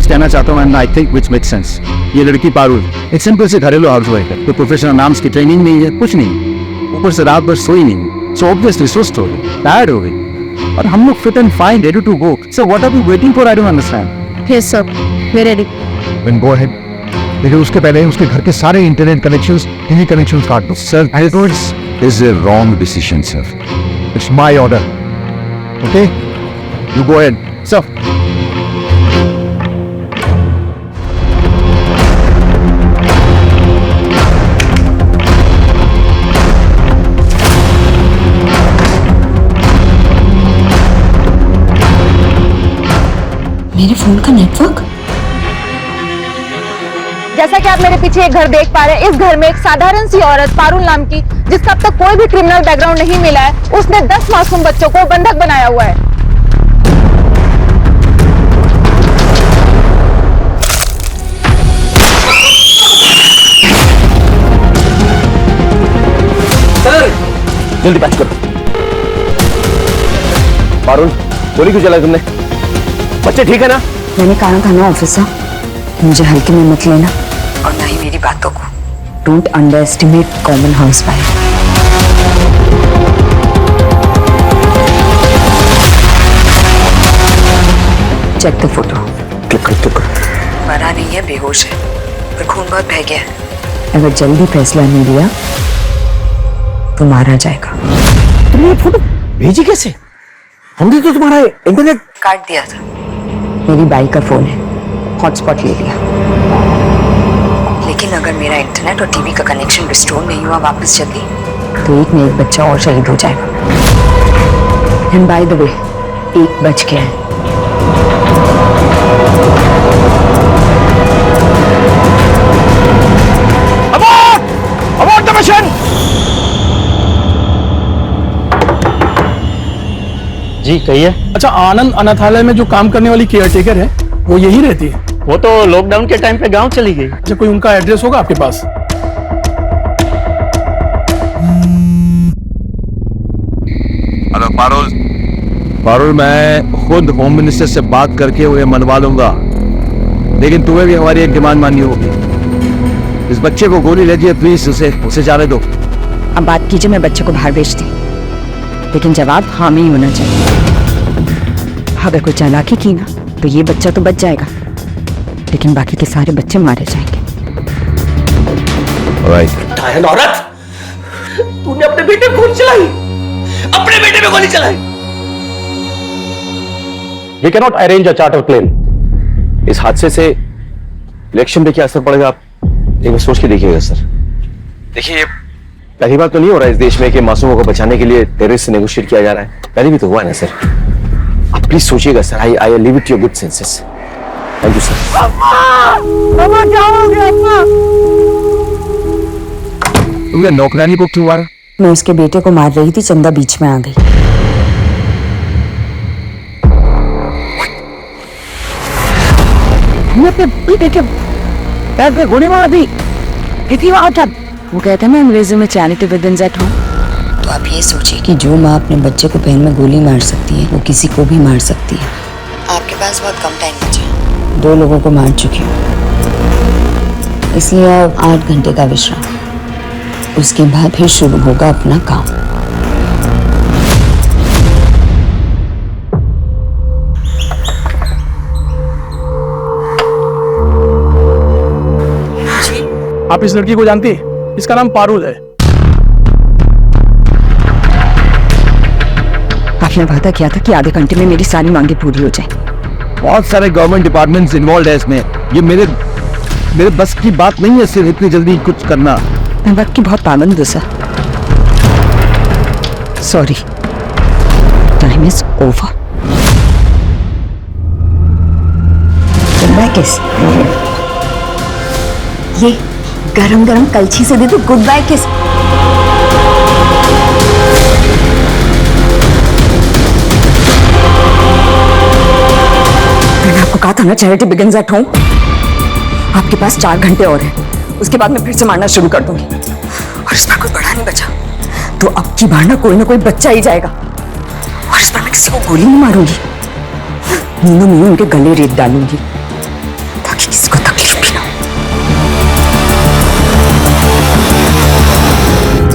कहना चाहता हूँ, I think which make sense. ये लड़की पारुल एक सिंपल से घरेलू हाउसवाइफ है, कोई प्रोफेशनल नाम्स की ट्रेनिंग नहीं है, कुछ नहीं, ऊपर से रात भर सोई नहीं, सो ऑब्वियसली सुस्त हो गई, टायर्ड हो गई, और हम लोग fit and fine, ready to go. So what are we waiting for? I don't understand. Yes sir, we ready. Then go ahead, लेकिन उसके पहले उसके घर के सारे इंटरनेट कनेक्शंस, टीवी कनेक्शंस काट दो। Sir I told is a wrong decision sir, it's my order. Okay you go ahead sir. मेरे फोन का नेटवर्क। जैसा कि आप मेरे पीछे एक घर देख पा रहे हैं, इस घर में एक साधारण सी औरत पारुल नाम की, जिसका अब तक कोई भी क्रिमिनल बैकग्राउंड नहीं मिला है, उसने 10 मासूम बच्चों को बंधक बनाया हुआ है। सर जल्दी पैच करो। पारुल गोली क्यों चलाई तुमने? बच्चे ठीक है ना? मैंने कहा था ना ऑफिसर, मुझे हल्के में मत लेना और ना ही मेरी बातों को। Don't underestimate common housewife. Check the photo. Click कर। मरा नहीं है, बेहोश है, पर खून बहुत बह गया है। अगर जल्दी फैसला नहीं लिया तो मारा जाएगा। तुमने ये फोटो भेजी कैसे? हमने तो तुम्हारा इंटरनेट काट दिया था। मेरी बाई का फोन है, हॉटस्पॉट ले लिया। लेकिन अगर मेरा इंटरनेट और टीवी का कनेक्शन रिस्टोर नहीं हुआ वापस जल्दी, तो एक न एक बच्चा और शहीद हो जाएगा। एंड बाय द वे, 1 बज गया है। Abort the mission. जी कहिए। अच्छा, आनंद अनाथालय में जो काम करने वाली केयरटेकर है वो यही रहती है? वो तो लॉकडाउन के टाइम पे गांव चली गई। अच्छा, कोई उनका एड्रेस होगा आपके पास? हेलो पारुल, मैं खुद होम मिनिस्टर से बात करके उन्हें मनवा लूंगा, लेकिन तुम्हें भी हमारी एक डिमांड माननी होगी। इस बच्चे को गोली लगी, प्लीज उसे जाने दो। अब बात कीजिए, मैं बच्चे को बाहर भेजती, लेकिन जवाब हाँ में ही होना चाहिए। अगर कोई चालाकी की ना तो ये बच्चा तो बच जाएगा, लेकिन बाकी के सारे बच्चे मारे जाएंगे। औरत, तूने अपने बेटे पे गोली चलाई, अपने बेटे पे गोली चलाई। We cannot arrange a charter plane. इस हादसे से इलेक्शन पे क्या असर पड़ेगा आप एक बार सोच के देखिएगा सर। देखिए, पहली बार तो नहीं हो रहा है इस देश में कि मासूमों को बचाने के लिए टेररिस्ट से नेगोशिएट किया जा रहा है। पहले भी तो हुआ ना सर। आप प्लीज सोचिएगा sir. I leave it your good senses. Thank you sir. अम्मा क्या हो गया अम्मा? तुमने नौकरानी को क्यों मारा? मैं उसके बेटे को मार रही थी, चंदा बीच में आ गई। अपने बेटे के पैर पे गोली मार दी। कितनी बार था? वो कहता है मैं अंग्रेजी में चैरिटी विदिन्स एट होम। तो आप ये सोचिए कि जो माँ अपने बच्चे को पैर में गोली मार सकती है, वो किसी को भी मार सकती है। आपके पास बहुत कम टाइम बचा है। 2 लोगों को मार चुकी हूँ, इसलिए अब 8 घंटे का विश्राम। उसके बाद फिर शुरू होगा अपना काम। आप इस लड़की को जानती है? इसका नाम पारुल है। आपने वादा किया था कि आधे घंटे में मेरी सारी मांगे पूरी हो जाए। बहुत सारे गवर्नमेंट डिपार्टमेंट्स इन्वॉल्व है इसमें। ये मेरे बस की बात नहीं है सिर्फ इतनी जल्दी कुछ करना। मैं वक्त की बहुत पाबंद हूँ sir. Sorry, time is over. किस ये गरम गरम कलछी से दे दो गुड बाय किस। मैंने आपको कहा था ना चैरिटी बिगिंस एट होम। आपके पास 4 घंटे और हैं, उसके बाद मैं फिर से मारना शुरू कर दूंगी। और इस बार कोई बड़ा नहीं बचा तो अब की बार ना कोई बच्चा ही जाएगा। और इस बार मैं किसी को गोली नहीं मारूंगी, मीनू उनके गले रेत डालूंगी ताकि किसी को तकलीफ भी ना हो।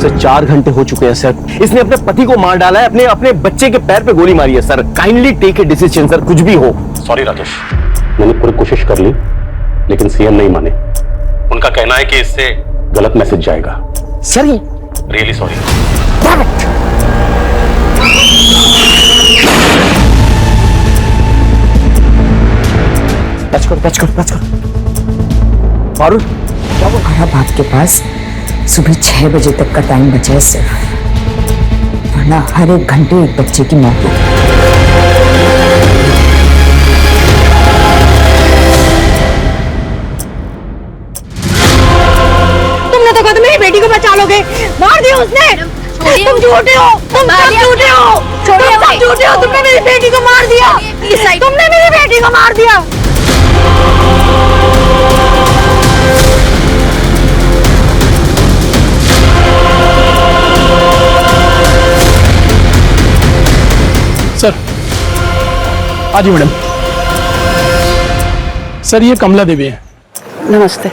सर 4 घंटे हो चुके हैं सर। इसने अपने पति को मार डाला है, अपने बच्चे के पैर पे गोली मारी है sir. Kindly take a decision sir, कुछ भी हो। सॉरी राकेश, मैंने पूरी कोशिश कर ली, लेकिन सीएम नहीं माने। उनका कहना है कि इससे गलत मैसेज जाएगा। सर ये रियली सॉरी। टच करो। पारुल क्या वो खराब आपके पास सुबह 6 बजे तक का टाइम बचा है सिर्फ, वरना हर 1 घंटे एक बच्चे की मौत होगी। तुमने तो कहा था मेरी बेटी को बचा लोगे, मार दिया उसने। तुम झूठे हो, तुम सब झूठे हो, तुमने मेरी बेटी को मार दिया, तुमने मेरी बेटी को मार दिया। सर हाँ जी मैडम। सर ये कमला देवी है। नमस्ते।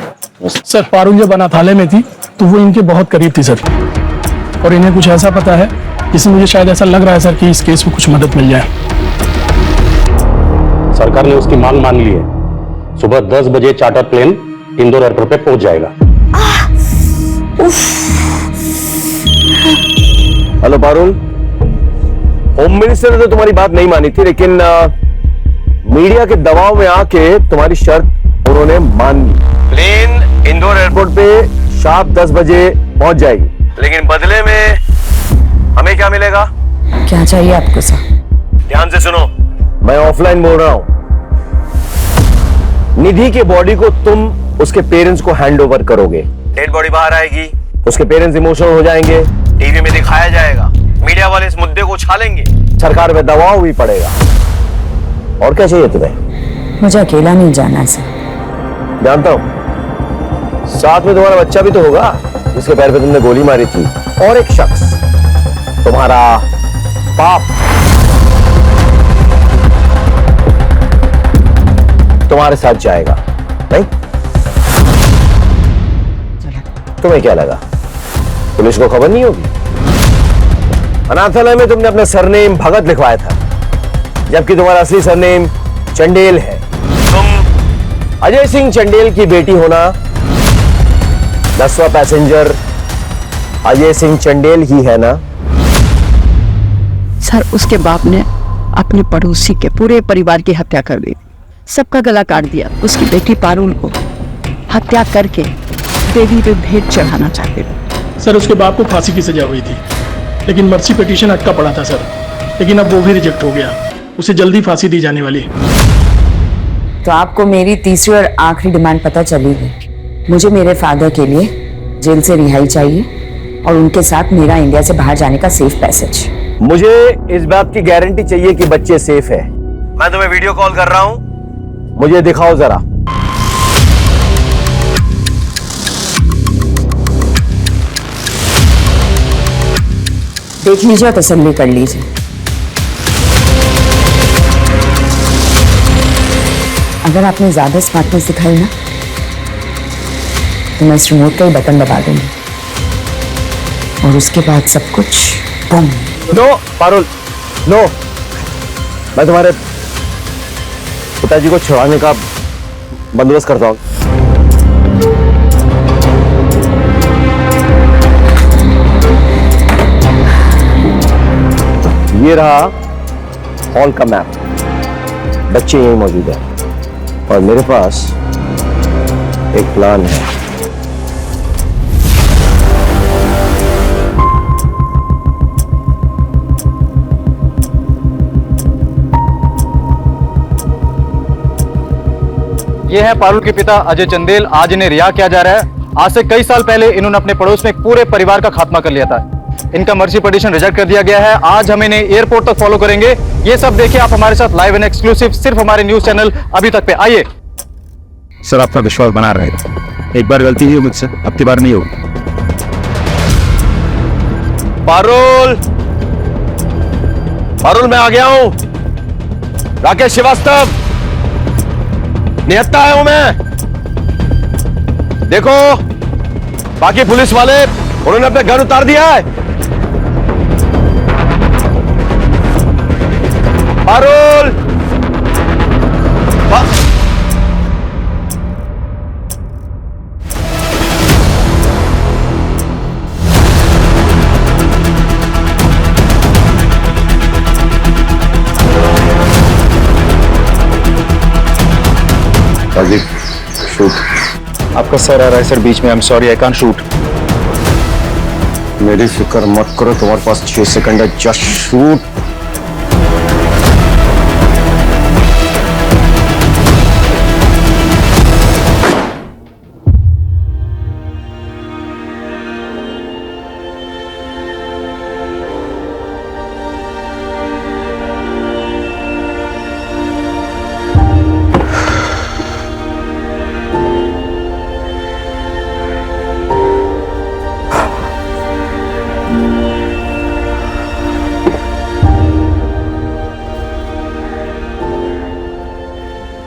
सर पारुल जब अनाथालय में थी तो वो इनके बहुत करीब थी सर, और इन्हें कुछ ऐसा पता है जिससे मुझे शायद ऐसा लग रहा है सर कि इस केस में कुछ मदद मिल जाए। सरकार ने उसकी मांग मान ली है। सुबह 10 बजे चार्टर प्लेन इंदौर एयरपोर्ट पे पहुंच जाएगा। हेलो पारुल, होम मिनिस्टर ने तो तुम्हारी बात नहीं मानी थी, लेकिन मीडिया के दबाव में आके तुम्हारी शर्त उन्होंने मान ली। प्लेन इंदौर एयरपोर्ट पे शार्प 10 बजे पहुंच जाएगी, लेकिन बदले में हमें क्या मिलेगा? क्या चाहिए आपको सर? ध्यान से सुनो, मैं ऑफलाइन बोल रहा हूं। निधि के बॉडी को तुम उसके पेरेंट्स को हैंड ओवर करोगे। डेड बॉडी बाहर आएगी, उसके पेरेंट्स इमोशनल हो जाएंगे, टीवी में दिखाया जाएगा, मीडिया वाले इस मुद्दे को उछालेंगे, सरकार पे दबाव भी पड़ेगा। और क्या चाहिए तुम्हें? मुझे अकेला नहीं जाना है सर। जानता हूं, साथ में तुम्हारा बच्चा भी तो होगा जिसके पैर पे तुमने गोली मारी थी, और एक शख्स, तुम्हारा बाप, तुम्हारे साथ जाएगा। नहीं? तुम्हें क्या लगा पुलिस को खबर नहीं होगी? अनाथालय में तुमने अपना सरनेम भगत लिखवाया था, जबकि तुम्हारा असली सरनेम चंडेल है। तुम अजय सिंह चंडेल की बेटी होना, 10वां पैसेंजर अजय सिंह चंडेल ही है ना? सर, उसके बाप ने अपने पड़ोसी के पूरे परिवार की हत्या कर दी, सबका गला काट दिया। उसकी बेटी पारुल को हत्या करके देवी पे भेंट चढ़ाना चाहते थे। सर, उसके बाप को फांसी की सजा हुई थी, लेकिन मर्सी पिटीशन अटका पड़ा था सर, लेकिन अब वो भी रिजेक्ट हो गया। उसे जल्दी फांसी दी जाने वाली है। तो आपको मेरी तीसरी और आखिरी डिमांड पता चली है। मुझे मेरे फादर के लिए जेल से रिहाई चाहिए और उनके साथ मेरा इंडिया से बाहर जाने का सेफ पैसेज। मुझे इस बात की गारंटी चाहिए कि बच्चे सेफ है। मैं तुम्हें वीडियो कॉल कर रहा हूं, मुझे दिखाओ जरा। देख लीजिए और तसल्ली कर लीजिए। अगर आपने ज्यादा स्मार्टनेस दिखाई ना, तो मैं इस रिमोट का ही बटन दबा दूंगी और उसके बाद सब कुछ बम। No Parul, no. मैं तुम्हारे पिताजी को छुड़ाने का बंदोबस्त करता हूं। ये रहा हॉल का मैप, बच्चे यहीं मौजूद है और मेरे पास एक प्लान है। ये है पारुल के पिता अजय चंदेल। आज इन्हें रिहा किया जा रहा है। आज से कई साल पहले इन्होंने अपने पड़ोस में एक पूरे परिवार का खात्मा कर लिया था। इनका मर्सी पिटीशन रिजेक्ट कर दिया गया है। आज हम इन्हें एयरपोर्ट तक फॉलो करेंगे। ये सब देखिए आप हमारे साथ लाइव एंड एक्सक्लूसिव सिर्फ हमारे न्यूज चैनल अभी तक पे। आइए। सर, आपका विश्वास बना रहेगा। एक बार गलती हुई मुझसे, अब की बार नहीं होगी। पारुल, पारुल मैं आ गया हूं। राकेश श्रीवास्तव, निहत्ता आया हूं मैं। देखो, बाकी पुलिस वाले उन्होंने अपने गन उतार दिया है। पारुल, शूट। आपका सर आ रहा है सर बीच में। I am sorry, I can't shoot. मेरी फिक्र मत करो, तुम्हारे पास 6 सेकंड है। Just shoot.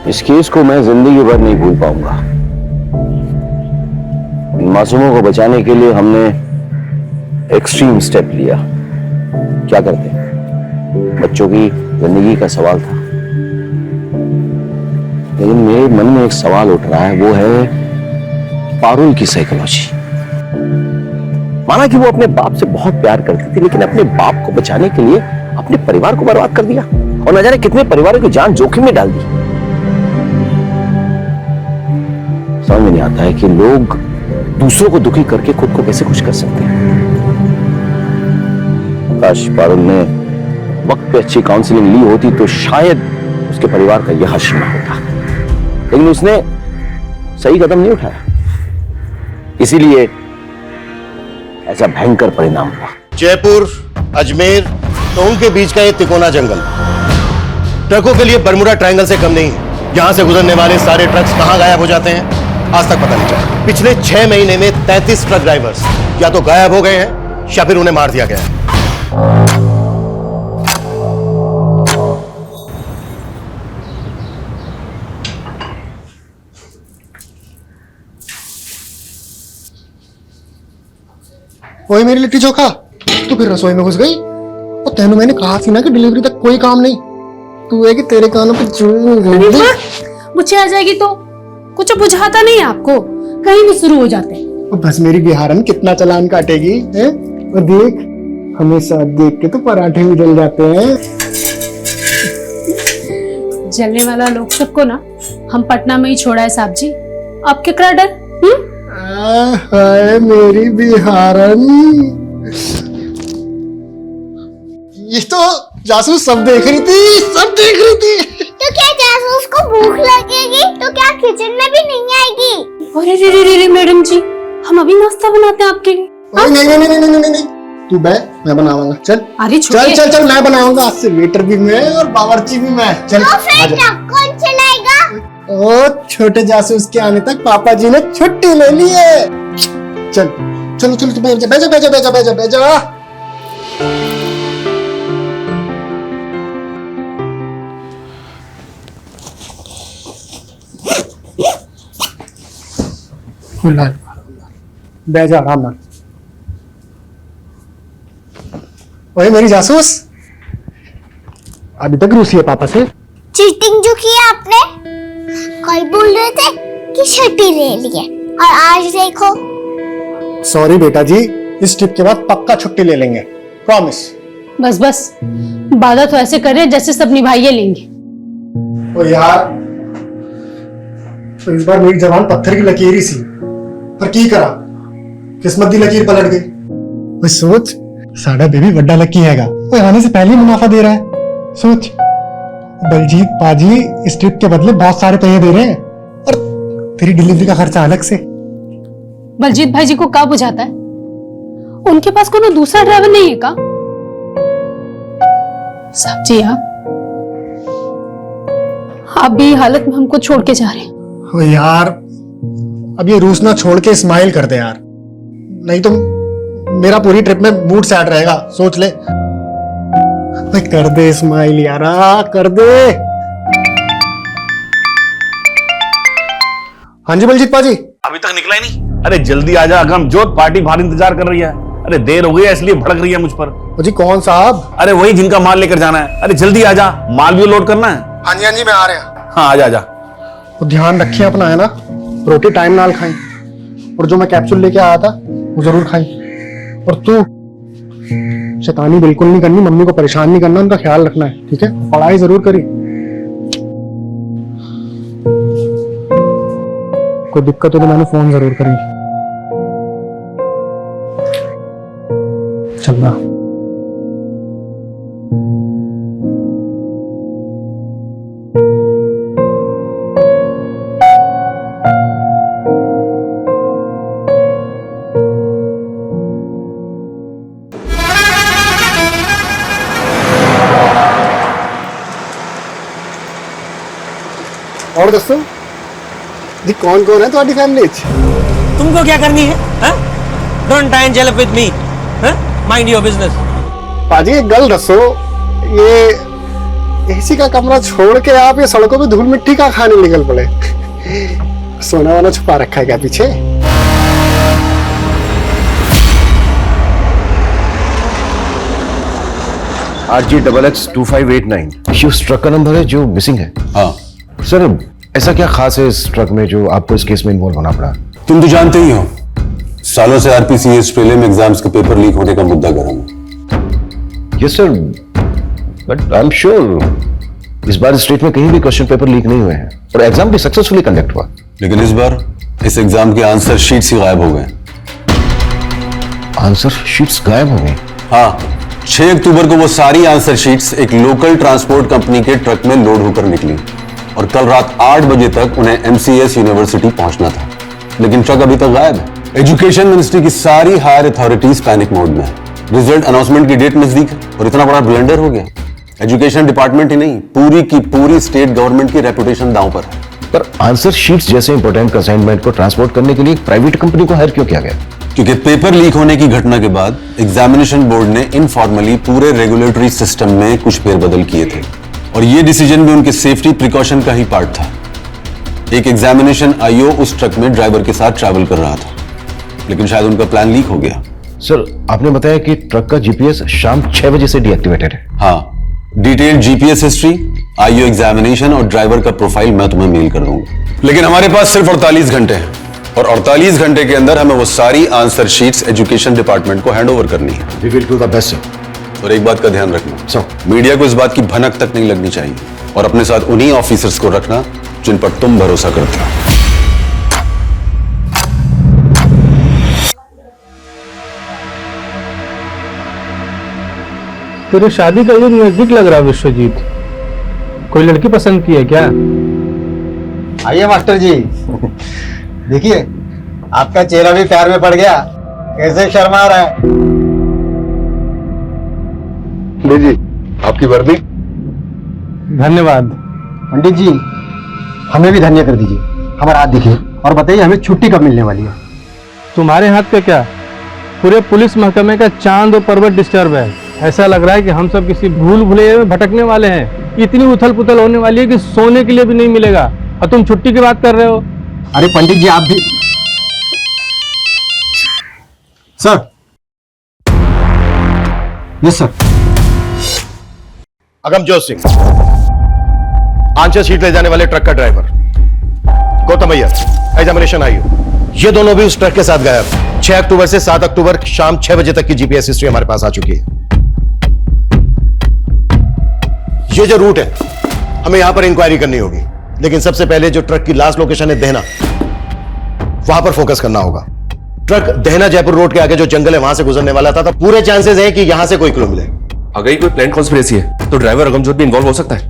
इस केस को मैं जिंदगी भर नहीं भूल पाऊंगा। इन मासूमों को बचाने के लिए हमने एक्सट्रीम स्टेप लिया। क्या करते, बच्चों की जिंदगी का सवाल था। लेकिन मेरे मन में एक सवाल उठ रहा है, वो है पारुल की साइकोलॉजी। माना कि वो अपने बाप से बहुत प्यार करती थी, लेकिन अपने बाप को बचाने के लिए अपने परिवार को बर्बाद कर दिया और न जाने कितने परिवारों की जान जोखिम में डाल दी। समझ में नहीं आता है कि लोग दूसरों को दुखी करके खुद को कैसे खुश कर सकते हैं। काश पारुल ने वक्त पे अच्छी काउंसलिंग ली होती तो शायद उसके परिवार का यह हश्र न होता, लेकिन उसने सही कदम नहीं उठाया, इसीलिए ऐसा भयंकर परिणाम हुआ। जयपुर, अजमेर, टोंक के बीच का ये तिकोना जंगल ट्रकों के लिए बरमुडा ट्रायंगल से कम नहीं है। यहां से गुजरने वाले सारे ट्रक्स कहां गायब हो जाते हैं आज तक पता नहीं चला। पिछले 6 महीने में 33 ट्रक ड्राइवर्स या तो गायब हो गए हैं या फिर उन्हें मार दिया गया है। वही मेरी लिट्टी चोखा, तू फिर रसोई में घुस गई। और तेनू मैंने कहा थी ना कि डिलीवरी तक कोई काम नहीं। तू है कि तेरे कानों पे मुझे आ जाएगी तो कुछ बुझाता नहीं है आपको, कहीं भी शुरू हो जाते हैं। बस मेरी बिहारन कितना चालान काटेगी है? और देख, हमेशा देख के तो पराठे भी जल जाते हैं। जलने वाला लोग सबको ना हम पटना में ही छोड़ा है साहब जी, आप क्या डर? हाय मेरी बिहारन, ये तो जासूस सब देख रही थी, सब देख रही थी। तो क्या जासूस को भूख लगेगी तो क्या किचन में भी नहीं आएगी? अरे रे रे रे रे मैडम जी, हम अभी नाश्ता बनाते हैं आपके लिए। नहीं नहीं नहीं नहीं नहीं, तू बैठ, मैं बनाऊंगा। चल अरे चल चल चल, मैं बनाऊंगा। आज से वेटर भी मैं और बावर्ची भी मैं। चल तो फिर कौन चलाएगा? ओ छोटे जासूस के आने तक पापा जी ने छुट्टी ले ली है। चल चलो चलो, बैठ जा बैठ जा बैठ जा बैठ जा बैठ जा बैठ जा। बैठ जा आराम से। ओए मेरी जासूस, अभी तक रूसी है पापा से? चीटिंग जो किया आपने, कल बोल रहे थे कि छुट्टी ले लिए और आज देखो। सॉरी बेटा जी, इस ट्रिप के बाद पक्का छुट्टी ले लेंगे, प्रॉमिस। बस बस, वादा तो ऐसे कर रहे हैं जैसे सब निभाइए लेंगे। ओ यार, तो इस बार मेरी जबान पत्थर की लकीर ही सी, पर की करा, किस्मत दी लकीर पलट गई। ओए सोच, साडा बेबी बड़ा लकी हैगा, वो आने से पहले ही मुनाफा दे रहा है। सोच, बलजीत पाजी इस ट्रिप के बदले बहुत सारे पैसे दे रहे हैं और तेरी डिलीवरी का खर्चा अलग से। बलजीत भाई जी को क्या बुझाता है? उनके पास कोई दूसरा ड्राइवर नहीं है का? साहब जी आप भी हालत में हमको छोड़ के जा रहे हैं। ओ यार, अब ये रूस ना छोड़ के स्माइल कर दे यार, नहीं तो मेरा पूरी ट्रिप में मूड सैड रहेगा। सोच ले, कर दे स्माइल यार, कर दे। हाँ जी बलजीत पाजी। अभी तक निकला ही नहीं? अरे जल्दी आजा अगम जोत, पार्टी बाहर इंतजार कर रही है। अरे देर हो गई है इसलिए भड़क रही है मुझ पर। जी कौन साहब? अरे वही जिनका माल लेकर जाना है। अरे जल्दी आजा, माल भी लोड करना है। हाँ जी मैं आ रहा हूँ। हाँ आजा आजा। तो ध्यान रखिए अपना, है ना, रोटी टाइम नाल खाई और जो मैं कैप्सूल लेके आया था वो जरूर खाई। और तू शैतानी बिल्कुल नहीं करनी, मम्मी को परेशान नहीं करना, उनका ख्याल रखना है, ठीक है? पढ़ाई जरूर करी। कोई दिक्कत हो तो मैंने फोन जरूर करी। चल रहा। और दसो जी कौन कौन है तुम्हारी फैमिली? तुमको क्या करनी है? Don't try and jail with me, mind your business. पाजी एक गल दसो, ये एसी का कमरा छोड़ के आप ये सड़कों पे धूल मिट्टी का खाने निकल पड़े? सोना वाना छुपा रखा है क्या पीछे? RG XX2589 ये उस ट्रक का नंबर है जो मिसिंग है। हाँ सर, ऐसा क्या खास है इस ट्रक में जो आपको इस केस में इन्वॉल्व होना पड़ा? तुम तो जानते ही हो, सालों से आरपीसीएस प्रीलिम एग्जाम्स के पेपर लीक होने का मुद्दा गर्म है। Yes sir, but I am sure इस बार स्टेट में कहीं भी क्वेश्चन पेपर लीक नहीं हुए हैं और एग्जाम भी सक्सेसफुली कंडक्ट हुआ। लेकिन इस बार इस एग्जाम के आंसर शीट्स ही गायब हो गए। आंसर शीट्स गायब हो गई? हाँ, 6 अक्टूबर को वो सारी आंसर शीट्स एक लोकल ट्रांसपोर्ट कंपनी के ट्रक में लोड होकर निकली और कल रात 8 बजे तक उन्हें एमसीएस यूनिवर्सिटी पहुंचना था, लेकिन ट्रक अभी तक गायब है। एजुकेशन मिनिस्ट्री की सारी हायर अथॉरिटीज पैनिक मोड में है। रिजल्ट अनाउंसमेंट की डेट नजदीक है और इतना बड़ा ब्लंडर हो गया। एजुकेशन डिपार्टमेंट ही नहीं, पूरी की पूरी स्टेट गवर्नमेंट की रेपुटेशन दांव पर है। पर आंसर शीट्स जैसे इंपॉर्टेंट असाइनमेंट को ट्रांसपोर्ट करने के लिए एक प्राइवेट कंपनी को हायर क्यों किया गया? क्योंकि पेपर लीक होने की घटना के बाद एग्जामिनेशन बोर्ड ने इनफॉर्मली पूरे रेगुलेटरी सिस्टम में कुछ फेरबदल किए थे और ये डिसीजन भी उनके सेफ्टी प्रिकॉशन का ही पार्ट था। एक एग्जामिनेशन आईओ उस ट्रक में ड्राइवर के साथ ट्रैवल कर रहा था, लेकिन शायद उनका प्लान लीक हो गया। सर, आपने बताया कि ट्रक का जीपीएस शाम 6 बजे से डीएक्टिवेटेड है। हाँ, detailed GPS history, IO examination और ड्राइवर का प्रोफाइल मैं तुम्हें मेल कर दूंगा। लेकिन हमारे पास सिर्फ 48 घंटे हैं और 48 घंटे के अंदर हमें वो सारी आंसर शीट्स एजुकेशन डिपार्टमेंट को हैंड ओवर करनी है। We will do the best, sir. और एक बात का ध्यान रखना, सर, मीडिया को इस बात की भनक तक नहीं लगनी चाहिए और अपने साथ उन्हीं ऑफिसर्स को रखना जिन पर तुम भरोसा करते हो। तेरी शादी का ये नजदीक लग रहा है विश्वजीत। कोई लड़की पसंद की है क्या? आइए मास्टर जी, देखिए आपका चेहरा भी प्यार में पड़ गया। कैसे शर्मा रहा है? लीजिए आपकी वर्दी। धन्यवाद। पंडित जी, हमें भी धन्य कर दीजिए। हमारा हाथ दिखिए और बताइए हमें छुट्टी कब मिलने वाली है? तुम्हारे हाथ का क्या, पूरे पुलिस महकमे का चांद और पर्वत डिस्टर्ब है। ऐसा लग रहा है कि हम सब किसी भूल भुलैया में भटकने वाले हैं। इतनी उथल पुथल होने वाली है कि सोने के लिए भी नहीं मिलेगा और तुम छुट्टी की बात कर रहे हो। अरे पंडित जी, आप भी। Sir. Yes sir. Agamjot Singh, answer sheet ले जाने वाले ट्रक का ड्राइवर। गौतम अय्यर, एग्जामिनेशन आई हो। ये दोनों भी उस ट्रक के साथ गायब। 6 अक्टूबर से 7 अक्टूबर शाम 6 बजे तक की जीपीएस हिस्ट्री हमारे पास आ चुकी है। ये जो रूट है, हमें यहां पर इंक्वायरी करनी होगी, लेकिन सबसे पहले जो ट्रक की लास्ट लोकेशन है देहना, वहां पर फोकस करना होगा। ट्रक देहना जयपुर रोड के आगे जो जंगल है वहां से गुजरने वाला था, तो पूरे चांसेस हैं कि यहां से कोई क्लू मिले। अगर ये कोई प्लान कॉन्स्पिरेसी है तो ड्राइवर अगमजोत भी इन्वॉल्व हो सकता है।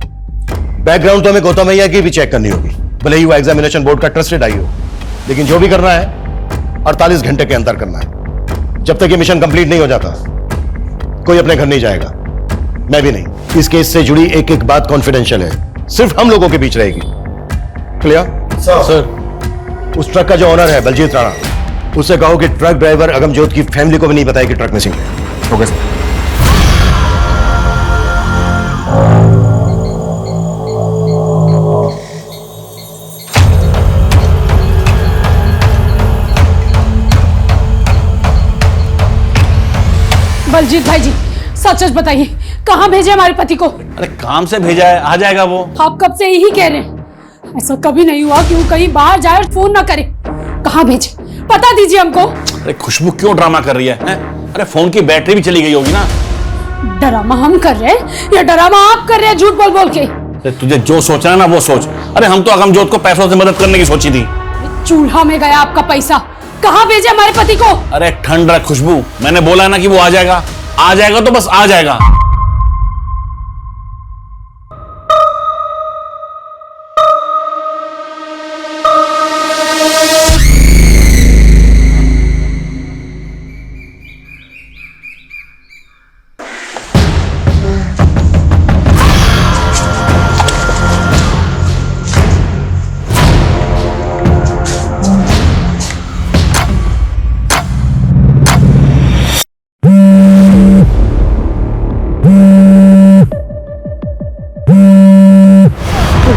बैकग्राउंड तो हमें गौतम अय्यर की भी चेक करनी होगी, भले ही वो एग्जामिनेशन बोर्ड का ट्रस्टेड आई हो, लेकिन जो भी करना है 48 घंटे के अंदर करना है। जब तक ये मिशन कंप्लीट नहीं हो जाता कोई अपने घर नहीं जाएगा, मैं भी नहीं। इस केस से जुड़ी एक एक बात कॉन्फिडेंशियल है, सिर्फ हम लोगों के बीच रहेगी। क्लियर? सर। उस ट्रक का जो ऑनर है बलजीत राणा, उससे कहो कि ट्रक ड्राइवर अगमजोत की फैमिली को भी नहीं बताया कि ट्रक मिसिंग है। Okay sir. बलजीत भाई जी, सच सच बताइए, कहाँ भेजे हमारे पति को? अरे काम से भेजा है, आ जाएगा वो। आप कब से यही कह रहे हैं? ऐसा कभी नहीं हुआ कि वो कहीं बाहर जाए और फोन ना करे। कहाँ भेजे, बता दीजिए हमको। अरे खुशबू क्यों ड्रामा कर रही है? अरे फोन की बैटरी भी चली गई होगी ना। डरामा हम कर रहे हैं या डरामा आप कर रहे हैं झूठ बोल बोल के? तुझे जो सोचना है ना वो सोच। अरे हम तो अगमजोत को पैसों से मदद करने की सोची थी। चूल्हा में गया आपका पैसा। कहाँ भेजे हमारे पति को? अरे ठंड रख खुशबू, मैंने बोला ना कि वो आ जाएगा। आ जाएगा तो बस आ जाएगा।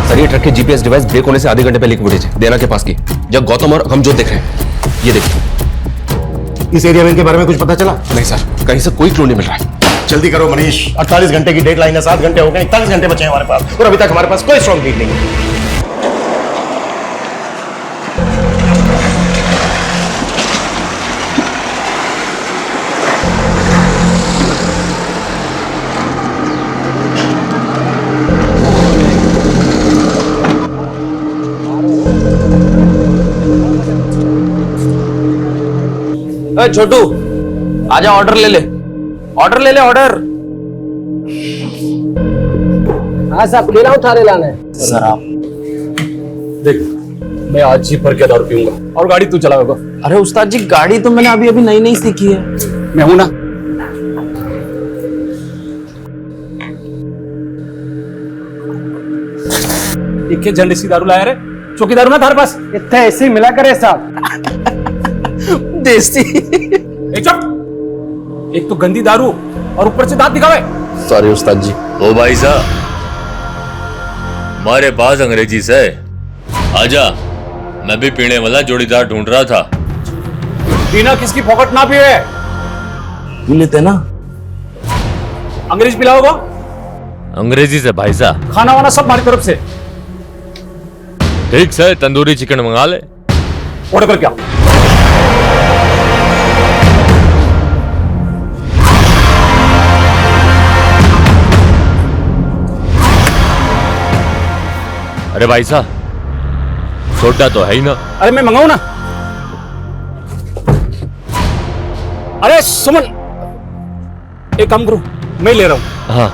सर, ये ट्रक के जीपीएस डिवाइस ब्रेक होने से आधे घंटे पहले की फुटेज है, देना के पास की, जब गौतम और अगमजोत देख रहे हैं। ये देखिए। इस एरिया में इनके बारे में कुछ पता चला? नहीं सर, कहीं से कोई क्लू नहीं मिल रहा है। जल्दी करो मनीष, 48 घंटे की डेडलाइन है, 7 घंटे हो गए, 41 घंटे बचे हैं हमारे पास और अभी तक हमारे पास कोई स्ट्रॉन्ग लीड नहीं है। छोटू आजा, ऑर्डर ले ले, ऑर्डर ले ले, ऑर्डर। हाँ साहब, ले रहा हूँ, थाने लाना है। सर आप देख, मैं आज ही भर के दारू पीऊंगा और गाड़ी तू चलाओगा। अरे उस्ताद जी, गाड़ी तो मैंने अभी अभी नई नई सीखी है। मैं हूं ना। एक के झंडे सी दारू लाया रे, चौकी दारू ना थारे पास इतने ऐसे ही मिला करे साहब। देसी। एक चुप, एक तो गंदी दारू और ऊपर से दांत दिखावे। सॉरी उस्ताद जी। ओ भाई साहब, हमारे पास अंग्रेजी से आजा, मैं भी पीने वाला जोड़ीदार ढूंढ रहा था। पीना किसकी फोकट ना पिए, पी लेते ना। अंग्रेज पिलाओगा? अंग्रेजी से भाई साहब। खाना वाना सब हमारी तरफ से। ठीक से तंदूरी चिकन मंगा ले। ऑर्डर कर क्या? अरे भाई साहब, सोडा तो है ही ना। अरे मैं मंगाऊं ना। अरे सुमन, एक काम करो, मैं ले रहा हूं। हाँ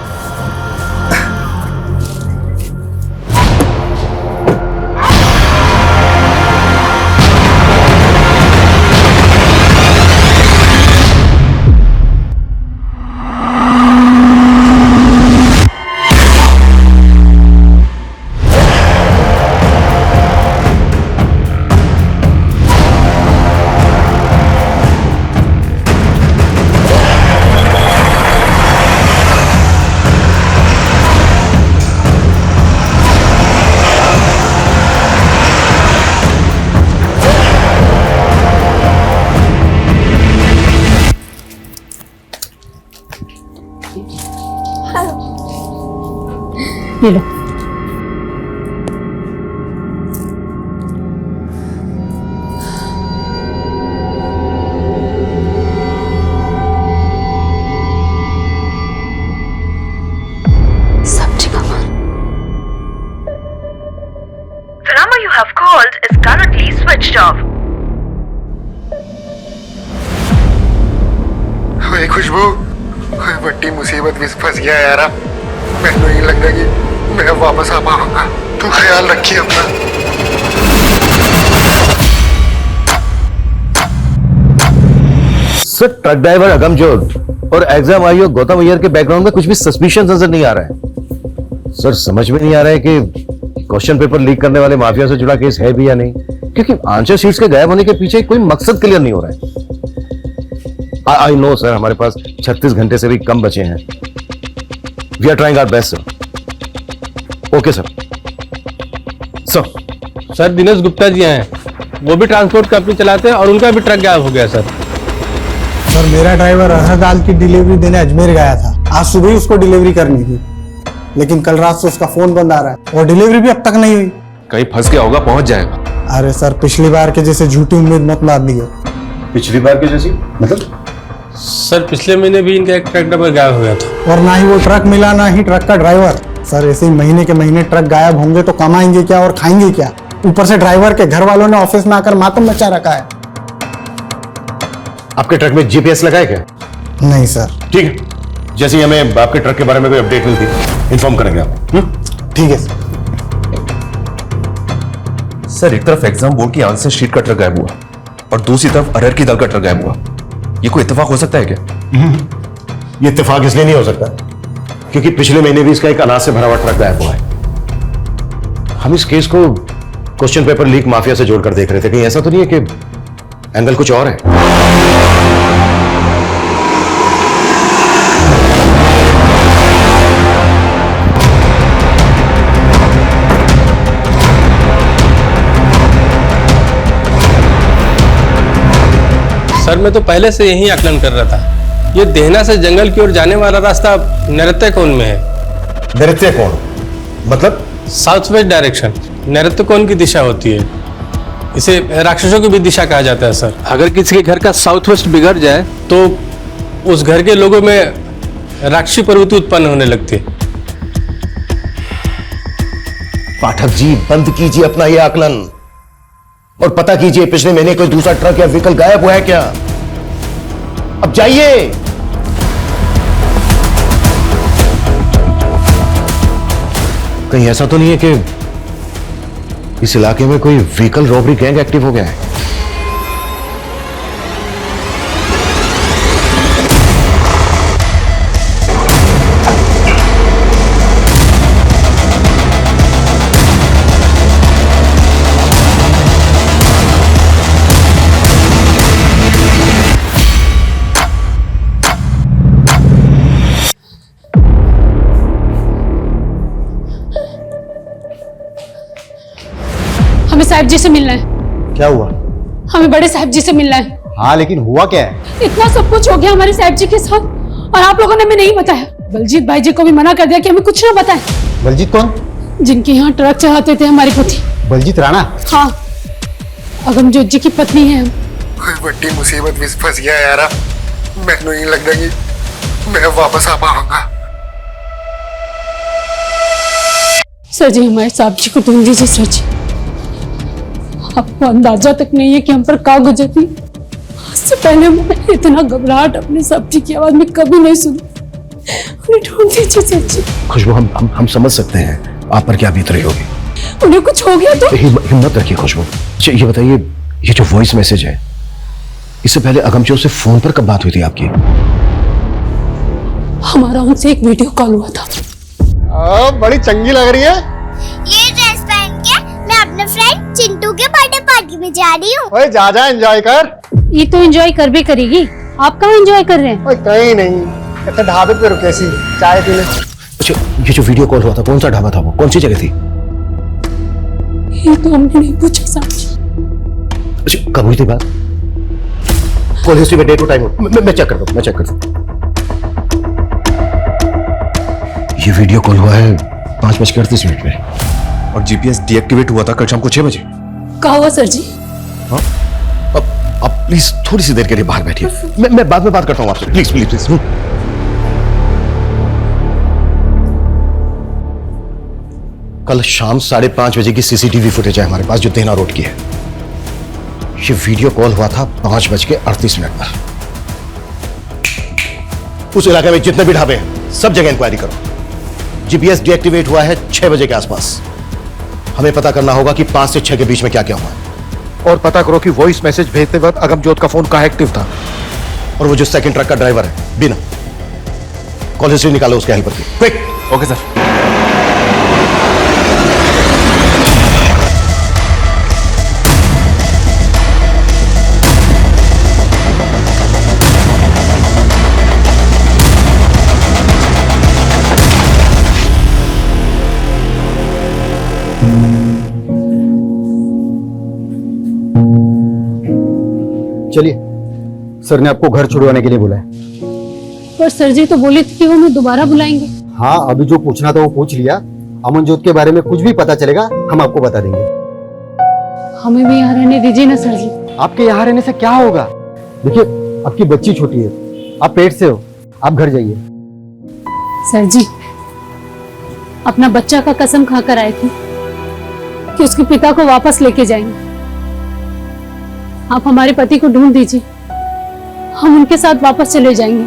ये लो। सब्जी का माल। The number you have called is currently switched off. ओए खुशबू, ओए बड़ी मुसीबत में फंस गया यार। मैं नहीं लग रहा कि मैं वापस आ पाऊंगा। तू ख्याल रखिए अपना। सर, ट्रक ड्राइवर अगमजोत और एग्जाम आईओ गौतम अय्यर के बैकग्राउंड में कुछ भी सस्पिशियस नजर नहीं आ रहा है। सर, समझ में नहीं आ रहा है कि क्वेश्चन पेपर लीक करने वाले माफिया से जुड़ा केस है भी या नहीं, क्योंकि आंसर शीट्स के गायब होने के पीछे कोई मकसद क्लियर नहीं हो रहा है। आई नो सर, हमारे पास 36 घंटे से भी कम बचे हैं। We are trying our best sir. Okay sir. Sir, Dinesh Gupta ji हैं, वो भी ट्रांसपोर्ट कंपनी चलाते हैं और उनका भी ट्रक गायब हो गया सर। सर, मेरा ड्राइवर अरहर दाल की डिलीवरी देने अजमेर गया था। आज सुबह ही उसको डिलीवरी करनी थी, लेकिन कल रात से उसका फोन बंद आ रहा है और डिलीवरी भी अब तक नहीं हुई। कहीं फंस गया होगा, पहुंच जाएगा। अरे सर, पिछली बार के जैसे झूठी उम्मीद मत लाद दियो। पिछली बार की जैसी मतलब? सर, पिछले महीने भी इनका एक ट्रक ड्राइवर गायब हो गया था। और ना ही वो ट्रक मिला, ना ही ट्रक का ड्राइवर। सर, ऐसे ही महीने के महीने ट्रक गायब होंगे तो कमाएंगे क्या और खाएंगे क्या? ऊपर से ड्राइवर के घर वालों ने ऑफिस में आकर मातम मचा रखा है। आपके ट्रक में जीपीएस लगा है क्या? नहीं सर। ठीक है, जैसे ही हमें आपके ट्रक के बारे में कोई अपडेट मिलती इन्फॉर्म करेंगे आप। ठीक है सर। सर, एक तरफ एग्जाम बोर्ड की आंसर शीट का ट्रक गायब हुआ और दूसरी तरफ अरहर की दाल का ट्रक गायब हुआ। ये कोई इत्तेफाक हो सकता है क्या? ये इत्तेफाक इसलिए नहीं हो सकता क्योंकि पिछले महीने भी इसका एक अनाज से भरा हुआ ट्रक गायब हुआ है। हम इस केस को क्वेश्चन पेपर लीक माफिया से जोड़कर देख रहे थे। कहीं ऐसा तो नहीं है कि एंगल कुछ और है? सर, मैं तो पहले से यही आकलन कर रहा था। ये देहना से जंगल की ओर जाने वाला रास्ता नृत्यकोण में है। नृत्यकोण मतलब? साउथ वेस्ट डायरेक्शन नृत्यकोण की दिशा होती है। इसे राक्षसों की भी दिशा कहा जाता है सर। अगर किसी के घर का साउथ वेस्ट बिगड़ जाए तो उस घर के लोगों में राक्षसी प्रवृत्ति उत्पन्न होने लगती है। पाठक जी, बंद कीजिए अपना यह आकलन और पता कीजिए पिछले महीने कोई दूसरा ट्रक या व्हीकल गायब हुआ है क्या? अब जाइए। कहीं ऐसा तो नहीं है कि इस इलाके में कोई व्हीकल रॉबरी गैंग एक्टिव हो गया है? हमें साहब जी से मिलना है। क्या हुआ? हमें बड़े साहब जी से मिलना है। हाँ लेकिन हुआ क्या है? इतना सब कुछ हो गया हमारे साहब जी के साथ और आप लोगों ने हमें नहीं बताया। बलजीत भाई जी को भी मना कर दिया कि हमें कुछ ना बताएं। बलजीत कौन? जिनके यहाँ ट्रक चलाते थे हमारे पति। बलजीत राणा? हाँ, अगमजोत जी की पत्नी है हम। कोई बड़ी मुसीबत में फंस गया यार। मैनू नहीं लगता कि मैं वापस आ पाऊंगा। सर जी हमारे साहब जी को ढूंढ दीजिए सर जी। आपको अंदाजा तक नहीं है कि हम पर क्या गुजरती। इससे पहले मैंने इतना घबराहट अपने साहब जी की आवाज में कभी नहीं सुनी। उन्हें ढूंढ दीजिए सर जी। खुशबू, हम समझ सकते हैं आप पर क्या बीत रही होगी। उन्हें कुछ हो गया तो हिम्मत रखिए खुशबू। अच्छा ये बताइए, ये जो वॉइस मैसेज है, इससे पहले अगमजोत से फोन पर कब बात हुई थी आपकी? हमारा उनसे एक वीडियो कॉल हुआ था। बड़ी चंगी लग रही है। ये ड्रेस पहन के मैं अपने फ्रेंड चिंटू के बर्थडे पार्टी में जा रही हूँ। ओए जा एंजॉय कर। ये तो एंजॉय कर भी करेगी। आप कहाँ एंजॉय कर रहे हैं? ओए कहीं नहीं, ऐसे ढाबे पे रुके सी चाय पीने। अच्छा ये जो वीडियो कॉल हुआ था, कौन सा ढाबा था वो, कौन सी जगह थी? ये तो हमने नहीं पूछा साहब जी। अच्छा कब हुई थी बात? कॉल हिस्ट्री में डेट और टाइम मैं चेक करता हूँ, मैं चेक करता हूँ। ये वीडियो कॉल हुआ है 5:38 में और जीपीएस डीएक्टिवेट हुआ था कल शाम को 6 बजे। क्या हुआ सर जी? हाँ? अब प्लीज थोड़ी सी देर के लिए बाहर बैठिए, मैं बाद में बात करता हूँ आपसे। Please please please. कल शाम 5:30 बजे की सीसीटीवी फुटेज है हमारे पास जो देना रोड की है। ये वीडियो कॉल हुआ था 5:38 पर। उस इलाके में जितने भी ढाबे हैं सब जगह इंक्वायरी करो। जीपीएस डीएक्टिवेट हुआ है 6 बजे के आसपास। हमें पता करना होगा कि 5 से 6 के बीच में क्या क्या हुआ है। और पता करो कि वॉइस मैसेज भेजते वक्त अगमजोत का फोन कहाँ एक्टिव था। और वो जो सेकंड ट्रक का ड्राइवर है बिना, कॉल हिस्ट्री निकालो उसके हेल्पर की। क्विक। Okay sir. चलिए, सर ने आपको घर छुड़वाने के लिए बुलाया। पर सर जी तो बोले थे कि वो हमें दोबारा बुलाएंगे। हाँ अभी जो पूछना था वो पूछ लिया। अमनजोत के बारे में कुछ भी पता चलेगा हम आपको बता देंगे। हमें भी यहाँ रहने दीजिए ना सर जी। आपके यहाँ रहने से क्या होगा? देखिए आपकी बच्ची छोटी है, आप पेट से हो, आप घर जाइए। सर जी अपना बच्चा का कसम खाकर आए थे कि उसके पिता को वापस लेके जाएंगे। आप हमारे पति को ढूंढ दीजिए, हम उनके साथ वापस चले जाएंगे।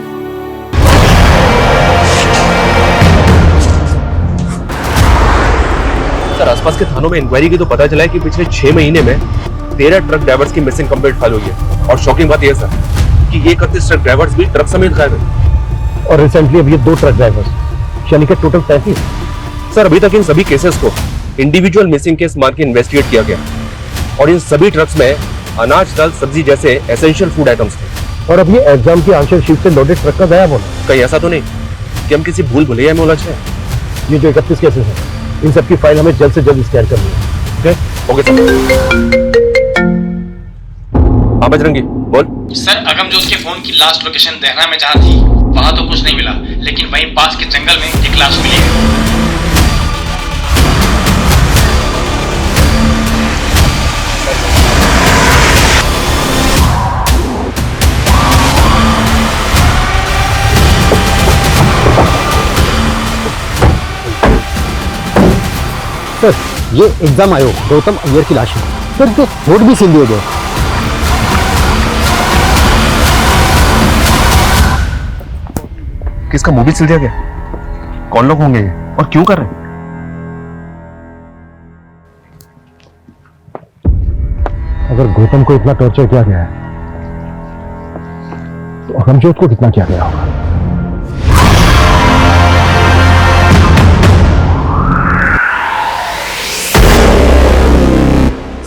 सर आसपास के थानों में इंक्वायरी की तो पता चला है कि पिछले 6 महीने में 13 ट्रक ड्राइवर्स की मिसिंग कंप्लेंट फाइल हुई है। और शॉकिंग बात यह सर कि ये 31 ट्रक ड्राइवर्स भी ट्रक समेत गायब है। और रिसेंटली अभी 2 ट्रक ड्राइवर्स, यानी कि टोटल 33। सर अभी तक इन सभी केसेस को इंडिविजुअल मिसिंग केस मान के इन्वेस्टिगेट किया गया और इन सभी ट्रक्स में अनाज, दाल, सब्जी जैसे एसेंशियल फूड आइटम्स थे। और अब ये एग्जाम की आंसर शीट से लोडेड ट्रक का गायब होना। कहीं ऐसा तो नहीं कि हम किसी भूल भुलैया में उलझ गए? ये जो 31 केसेस हैं, इन सबकी फाइल हमें जल्द से जल्द स्कैन करनी है। Okay sir. हाँ बजरंगी बोल। सर अगमजोत के फोन की लास्ट लोकेशन देहरा में जहाँ थी वहाँ तो कुछ नहीं मिला, लेकिन वहीं पास के जंगल में एक लाश मिली है। सर ये एग्जाम आयोग गौतम अय्यर की लाश है। सर तो वोट भी सील दिए गए। कि इसका मूवी सिल दिया गया? कौन लोग होंगे ये और क्यों कर रहे हैं? अगर गौतम को इतना टॉर्चर किया गया है तो अगमजोत को कितना किया गया होगा?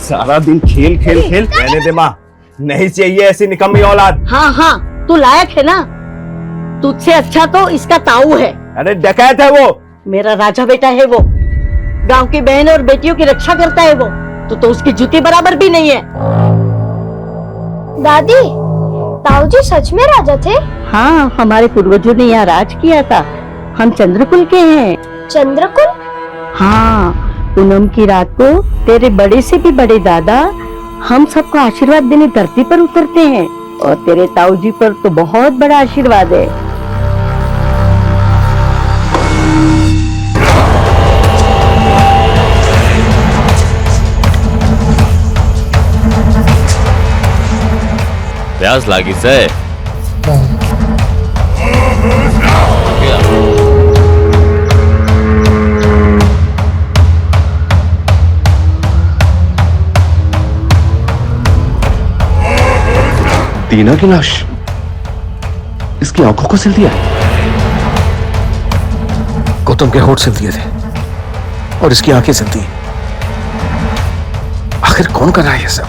सारा दिन खेल खेल खेल, रहने दे माँ, नहीं चाहिए ऐसी निकम्मी औलाद। हाँ हाँ, तू लायक है ना। तुझसे अच्छा तो इसका ताऊ है। अरे डकैत है वो। मेरा राजा बेटा है वो, गांव की बहन और बेटियों की रक्षा करता है वो। तो उसकी जूती बराबर भी नहीं है। दादी, ताऊ जी सच में राजा थे? हाँ, हमारे पूर्वजों ने यहाँ राज किया था। हम चंद्रकुल के हैं। चंद्रकुल? हाँ, पूनम की रात को तेरे बड़े से भी बड़े दादा हम सबको आशीर्वाद देने धरती पर उतरते हैं, और तेरे ताऊ जी पर तो बहुत बड़ा आशीर्वाद है। प्यास लागी से टीना की लाश, इसकी आंखों को सिल दिया। गौतम के होठ सिल दिए थे और इसकी आंखें सिलती हैं। आखिर कौन कर रहा है ये सब?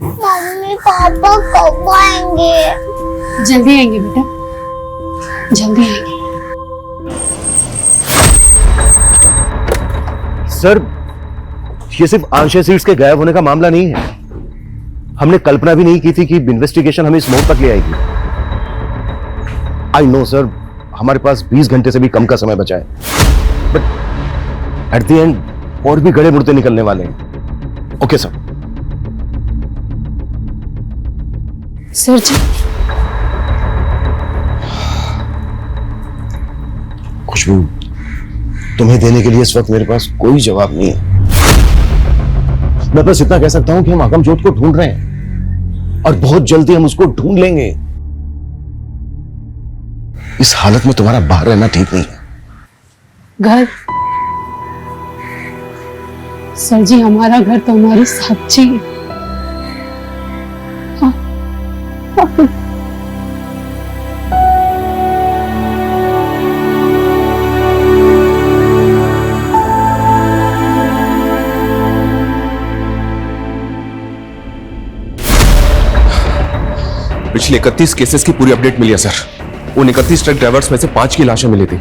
मम्मी पापा कब आएंगे? जल्दी आएंगे बेटा, जल्दी आएंगे। सर, ये सिर्फ आंशिक सीट्स के गायब होने का मामला नहीं है। हमने कल्पना भी नहीं की थी कि इन्वेस्टिगेशन हमें इस मोड़ तक ले आएगी। आई नो सर, हमारे पास 20 घंटे से भी कम का समय बचा है, बट एट द एंड और भी गड़े मुड़ते निकलने वाले हैं। Okay sir. सर जी, खुशबू, तुम्हें देने के लिए इस वक्त मेरे पास कोई जवाब नहीं है। मैं बस इतना कह सकता हूं कि हम अगमजोत को ढूंढ रहे हैं और बहुत जल्दी हम उसको ढूंढ लेंगे। इस हालत में तुम्हारा बाहर रहना ठीक नहीं है। घर? सर जी, हमारा घर तो हमारी साक्षी है। हाँ, हाँ। पिछले 31 केसेस की पूरी अपडेट मिली है सर। उन 31 ट्रक ड्राइवर्स में से 5 की लाशें मिली थी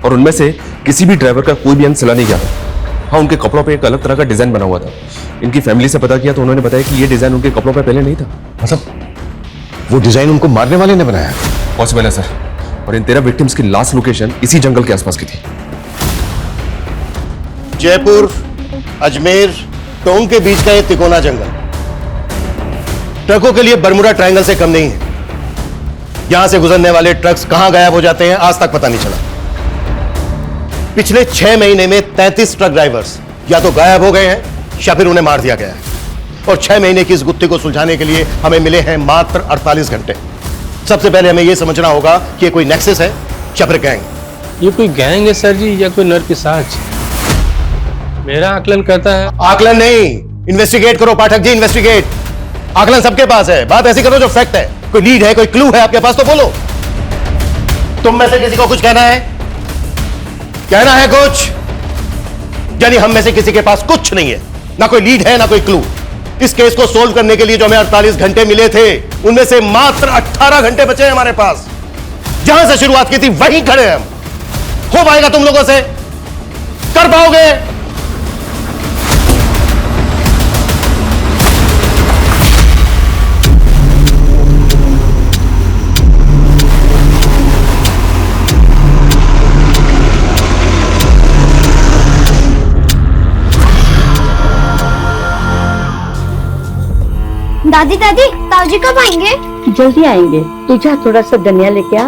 और उनमें से किसी भी ड्राइवर का कोई भी अंग सिला नहीं गया था। हाँ, उनके कपड़ों पे एक अलग तरह का डिजाइन बना हुआ था। इनकी फैमिली से पता किया तो उन्होंने बताया कि ये डिजाइन उनके कपड़ों पे पहले नहीं था। मतलब वो डिजाइन उनको मारने वाले ने बनाया? पॉसिबल है सर। और इन 13 विक्टिम्स की लास्ट लोकेशन इसी जंगल के आसपास की थी। जयपुर अजमेर टोंक के बीच का ये तिकोना जंगल ट्रकों के लिए बरमुडा ट्रायंगल से कम नहीं है। यहां से गुजरने वाले ट्रक्स कहां गायब हो जाते हैं आज तक पता नहीं चला। पिछले 6 महीने में 33 ट्रक ड्राइवर्स या तो गायब हो गए हैं या फिर उन्हें मार दिया गया है। और 6 महीने की इस गुत्थी को सुलझाने के लिए हमें मिले हैं मात्र 48 घंटे। सबसे पहले हमें यह समझना होगा कि कोई नेक्सस है या फिर गैंग। ये कोई गैंग है सर जी या कोई नरपिशाच? मेरा आकलन कहता है। आकलन नहीं, इन्वेस्टिगेट करो पाठक जी, इन्वेस्टिगेट। आकलन सबके पास है, बात ऐसी करो जो फैक्ट है। कोई लीड है, कोई क्लू है आपके पास तो बोलो। तुम में से किसी को कुछ कहना है? कहना है कुछ? यानी हम में से किसी के पास कुछ नहीं है, ना कोई लीड है ना कोई क्लू। इस केस को सोल्व करने के लिए जो हमें 48 घंटे मिले थे उनमें से मात्र 18 घंटे बचे हैं हमारे पास। जहां से शुरुआत की थी वहीं खड़े हैं हम। हो पाएगा तुम लोगों से? कर पाओगे? दादी दादी, ताऊ जी कब आएंगे? जल्दी आएंगे। तू जा थोड़ा सा धनिया लेके आ,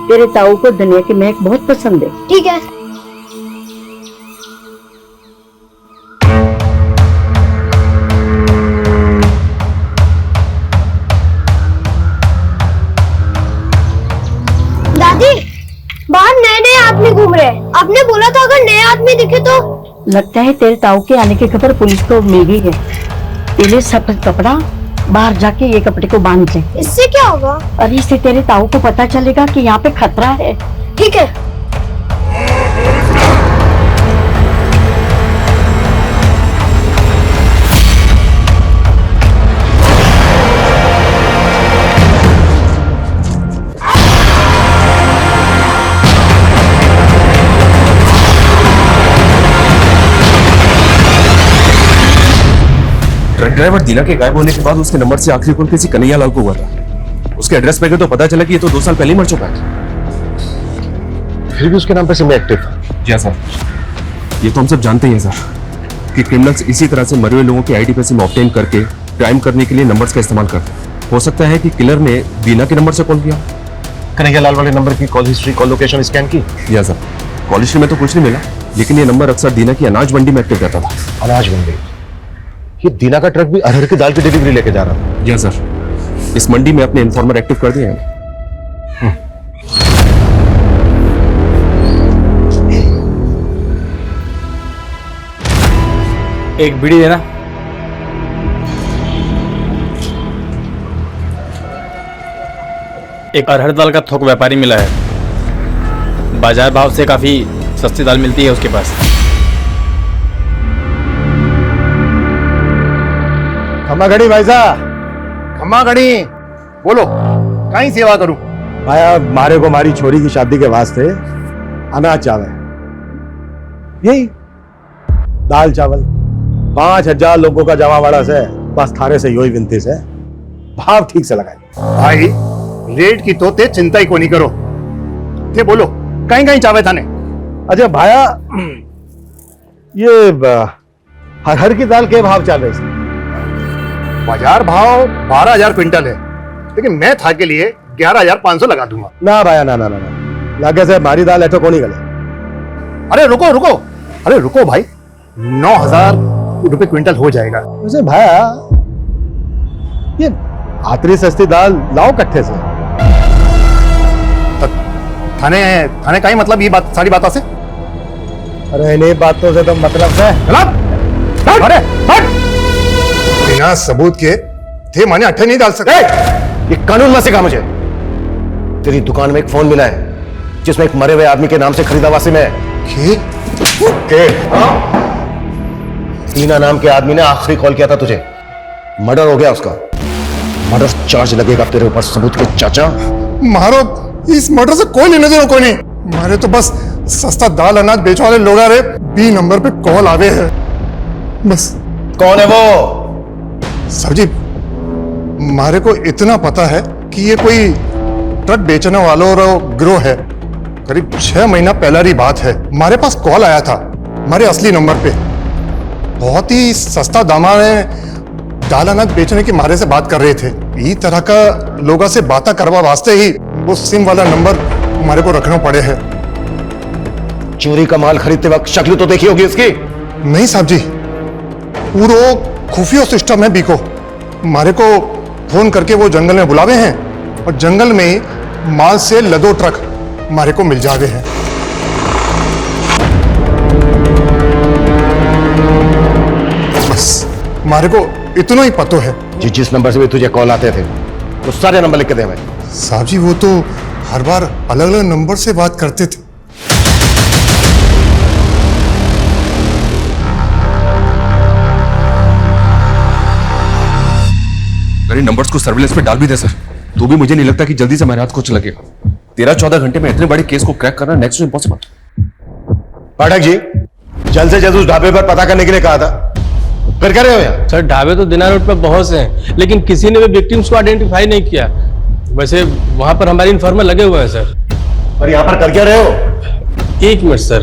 तेरे ताऊ को धनिया की महक बहुत पसंद है। ठीक है। घूम रहे हैं। आपने बोला था अगर नए आदमी दिखे तो। लगता है तेरे ताऊ के आने की खबर पुलिस को मिल गई है। पहले सफेद कपड़ा बाहर जाके ये कपड़े को बांध ले। इससे क्या होगा? अरे इससे तेरे ताऊ को पता चलेगा कि यहाँ पे खतरा है। ठीक है। ट्रक ड्राइवर दीना के गायब होने के बाद उसके नंबर से आखिरी कॉल किसी कन्हैया लाल को हुआ था। उसके एड्रेस पे गए तो पता चला कि ये तो 2 साल पहले ही मर चुका है। फिर भी उसके नाम पे सिम एक्टिव था। जी सर, ये तो हम सब जानते ही हैं सर कि क्रिमिनल्स इसी तरह से मरे हुए लोगों के आईडी पे सिम ऑब्टेन करके क्राइम करने के लिए नंबर्स का इस्तेमाल करते हैं। हो सकता है कि किलर ने दीना के नंबर से कॉल किया। कन्हैया लाल वाले नंबर की call history, call location scan की? या सर, कॉल हिस्ट्री में तो कुछ नहीं मिला, लेकिन ये नंबर अक्सर दीना की अनाज मंडी में एक्टिव रहता था। अनाज मंडी? ये दीना का ट्रक भी अरहर की दाल की डिलीवरी लेके जा रहा था। जी सर, इस मंडी में अपने इन्फॉर्मर एक्टिव कर दिए हैं। एक बीड़ी देना। एक अरहर दाल का थोक व्यापारी मिला है, बाजार भाव से काफी सस्ती दाल मिलती है उसके पास। खम्मा घड़ी भाई साहब, खम्मा घड़ी, बोलो कहीं सेवा करूं? भाया मारे को मारी छोरी की शादी के वास्ते अनाज चावल, यही दाल चावल 5000 लोगों का जमावाड़ा से बस थारे से योही विनती से भाव ठीक से लगाए। भाई रेट की तो ते चिंता ही को नहीं करो, ते बोलो कहीं कहीं चावे थाने। अच्छा भाया, ये अरहर की दाल के भाव चल रहे? बाजार भाव 12000 क्विंटल है, लेकिन मैं था के लिए 11500 लगा दूंगा। ना भाया ना ना ना ना, लागे से मारी दाल ऐठो को नहीं गले। अरे रुको रुको, अरे रुको भाई, 9000 रुपए क्विंटल हो जाएगा। वैसे भाया ये आतरी सस्ती दाल लाओ कट्ठे से। थाने थाने का ही मतलब ये बात सारी बातों से? अरे इन्हीं बातों से तो मतलब है। अरे हट! बिना सबूत के थे माने अट्ठे नहीं डाल सकते। ये कानून मत सिखा मुझे। तेरी दुकान में एक फोन मिला है जिसमें एक मरे हुए आदमी के नाम से खरीदा हुआ सिम है। टीना नाम के आदमी ने आखिरी कॉल किया था तुझे, मर्डर हो गया उसका। मर्डर चार्ज लगेगा तेरे ऊपर सबूत के चाचा। मारो, इस मर्डर से कोई लेने देना कोई नहीं। मारे तो बस सस्ता दाल अनाज बेचने वाले लोग आ रहे, बी नंबर पे कॉल आवे है बस। कौन है वो? साहब, मारे को इतना पता है कि ये कोई ट्रक बेचने वालों और गिरोह है। करीब 6 महीना पहला की बात है, हमारे पास कॉल आया था हमारे असली नंबर पे। बहुत ही सस्ता दामा में दाल अनाज बेचने की मारे से बात कर रहे थे। इस तरह का लोगों से बातें करवा वास्ते ही वो सिम वाला नंबर हमारे को रखना पड़े है। चोरी का माल खरीदते वक्त शक्ल तो देखी होगी इसकी? नहीं साहब जी, पूरा खुफिया सिस्टम है बीको। हमारे को फोन करके वो जंगल में बुलावे हैं और जंगल में ही माल से लदो ट्रक हमारे को मिल जावे हैं। बस हमारे को इतना ही पतो है। जिस नंबर से भी तुझे कॉल आते थे वो सारे नंबर लिख के दे हमें। साहब जी, वो तो हर बार अलग अलग नंबर से बात करते थे। मेरे नंबर्स को सर्विलेंस पे डाल भी दे सर, तो भी मुझे नहीं लगता कि जल्दी से मेरे हाथ कुछ लगेगा। 13-14 घंटे में इतने बड़े केस को क्रैक करना next to impossible. Pathak ji, जल्द से जल्द उस ढाबे पर पता करने के लिए कहा था, कर क्या रहे हो यार? सर ढाबे तो दिना रोड पर बहुत से हैं, लेकिन किसी ने भी विक्टिम्स को आइडेंटिफाई नहीं किया। वैसे वहां पर हमारे इन्फॉर्मर लगे हुए हैं सर। पर यहाँ पर कर क्या रहे हो? 1 मिनट सर।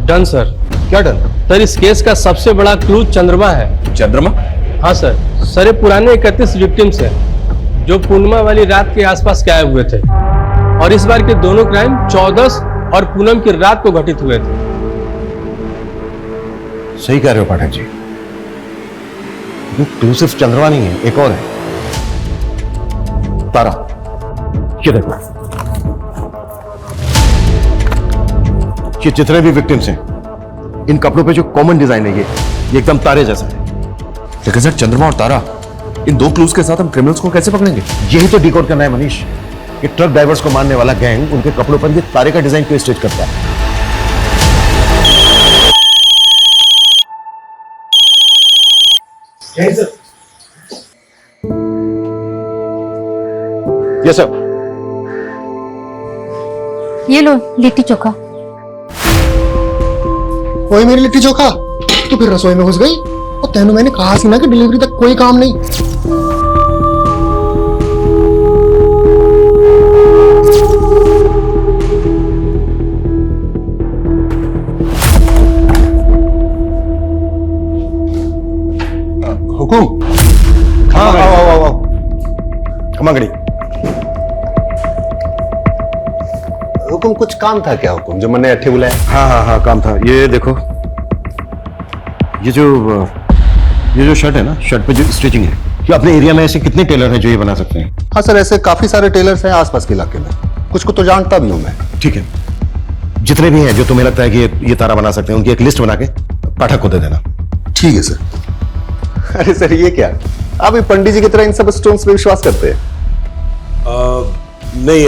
Done sir. क्या डन? सर इस केस का सबसे बड़ा क्लू चंद्रमा है। चंद्रमा? हाँ सर ये पुराने 31 विक्टिम्स हैं जो पूर्णिमा वाली रात के आसपास गायब हुए थे, और इस बार के दोनों क्राइम 14 और पूनम की रात को घटित हुए थे। सही कह रहे हो पाठक जी, तू सिर्फ चंद्रमा नहीं है, एक और है, तारा। ये देखो, कि जितने भी विक्टिम्स हैं, इन कपड़ों पे जो कॉमन डिजाइन है ये एकदम तारे जैसा है। लेकिन सर, चंद्रमा और तारा, इन दो क्लूज के साथ हम क्रिमिनल्स को कैसे पकड़ेंगे? यही तो डिकोड करना है मनीष, कि ट्रक ड्राइवर्स को मारने वाला गैंग उनके कपड़ों पर ये तारे का डिजाइन क्यों स्टिच करता है। Yes sir. ये लो लिट्टी चोखा। वही मेरी लिट्टी चोखा, तो फिर रसोई में घुस गई। और तेनू मैंने कहा सी ना कि डिलीवरी तक कोई काम नहीं। हुकुम। हाँ आओ। कमागड़ी। हुकुम, कुछ काम था क्या हुकुम, जो मैंने अट्ठे बुलाया? हाँ काम था। ये देखो, ये जो शर्ट है ना, शर्ट पे जो स्टिचिंग है, कि अपने एरिया में ऐसे कितने टेलर हैं जो ये बना सकते हैं? हाँ सर, ऐसे काफी सारे टेलर्स हैं आसपास के इलाके में, कुछ को तो जानता भी हूं मैं। ठीक है, जितने भी हैं जो तुम्हें लगता है कि ये तारा बना सकते हैं, उनकी एक लिस्ट बना के पाठक को दे देना। ठीक है सर। अरे सर, ये क्या, आप भी पंडित जी की तरह इन सब स्टोन्स पे विश्वास करते हैं? नहीं,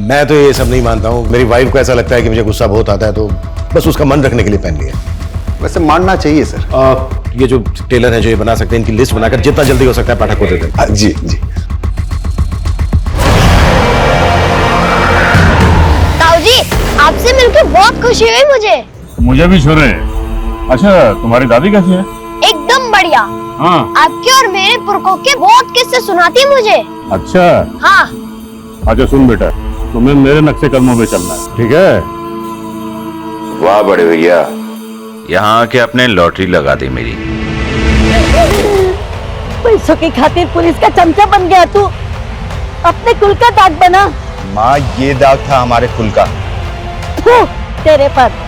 मैं तो ये सब नहीं मानता हूँ। मेरी वाइफ को ऐसा लगता है कि मुझे गुस्सा बहुत आता है, तो बस उसका मन रखने के लिए पहन लिया। वैसे मानना चाहिए सर। ये जो टेलर हैं जो ये बना सकते हैं, इनकी लिस्ट बनाकर जितना जल्दी हो सकता है पाठक को दे दें। जी। ताऊ जी, आपसे मिलकर बहुत खुशी हुई मुझे भी छोरे। अच्छा, तुम्हारी दादी कैसी है? एकदम बढ़िया। हाँ। आपके और मेरे पुरखों के बहुत किस्से सुनाती है मुझे। अच्छा। हाँ। अच्छा सुन बेटा, तुम्हें मेरे नक्शे कदमों पे चलना है, ठीक है? वाह बड़े भैया, यहाँ आके अपने लॉटरी लगा दी मेरी। पैसों की खातिर पुलिस का चमचा बन गया तू, अपने कुल का दाग बना। माँ, ये दाग था हमारे कुल का। तेरे पर।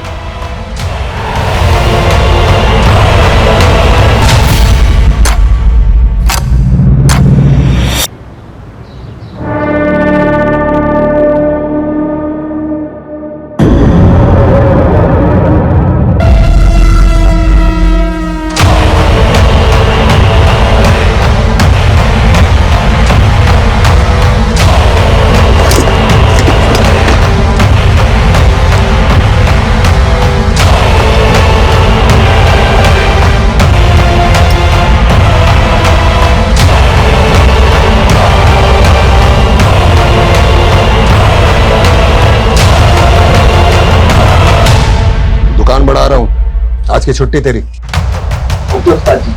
बढ़ा रहा हूं, आज की छुट्टी तेरी। उस्ताद जी।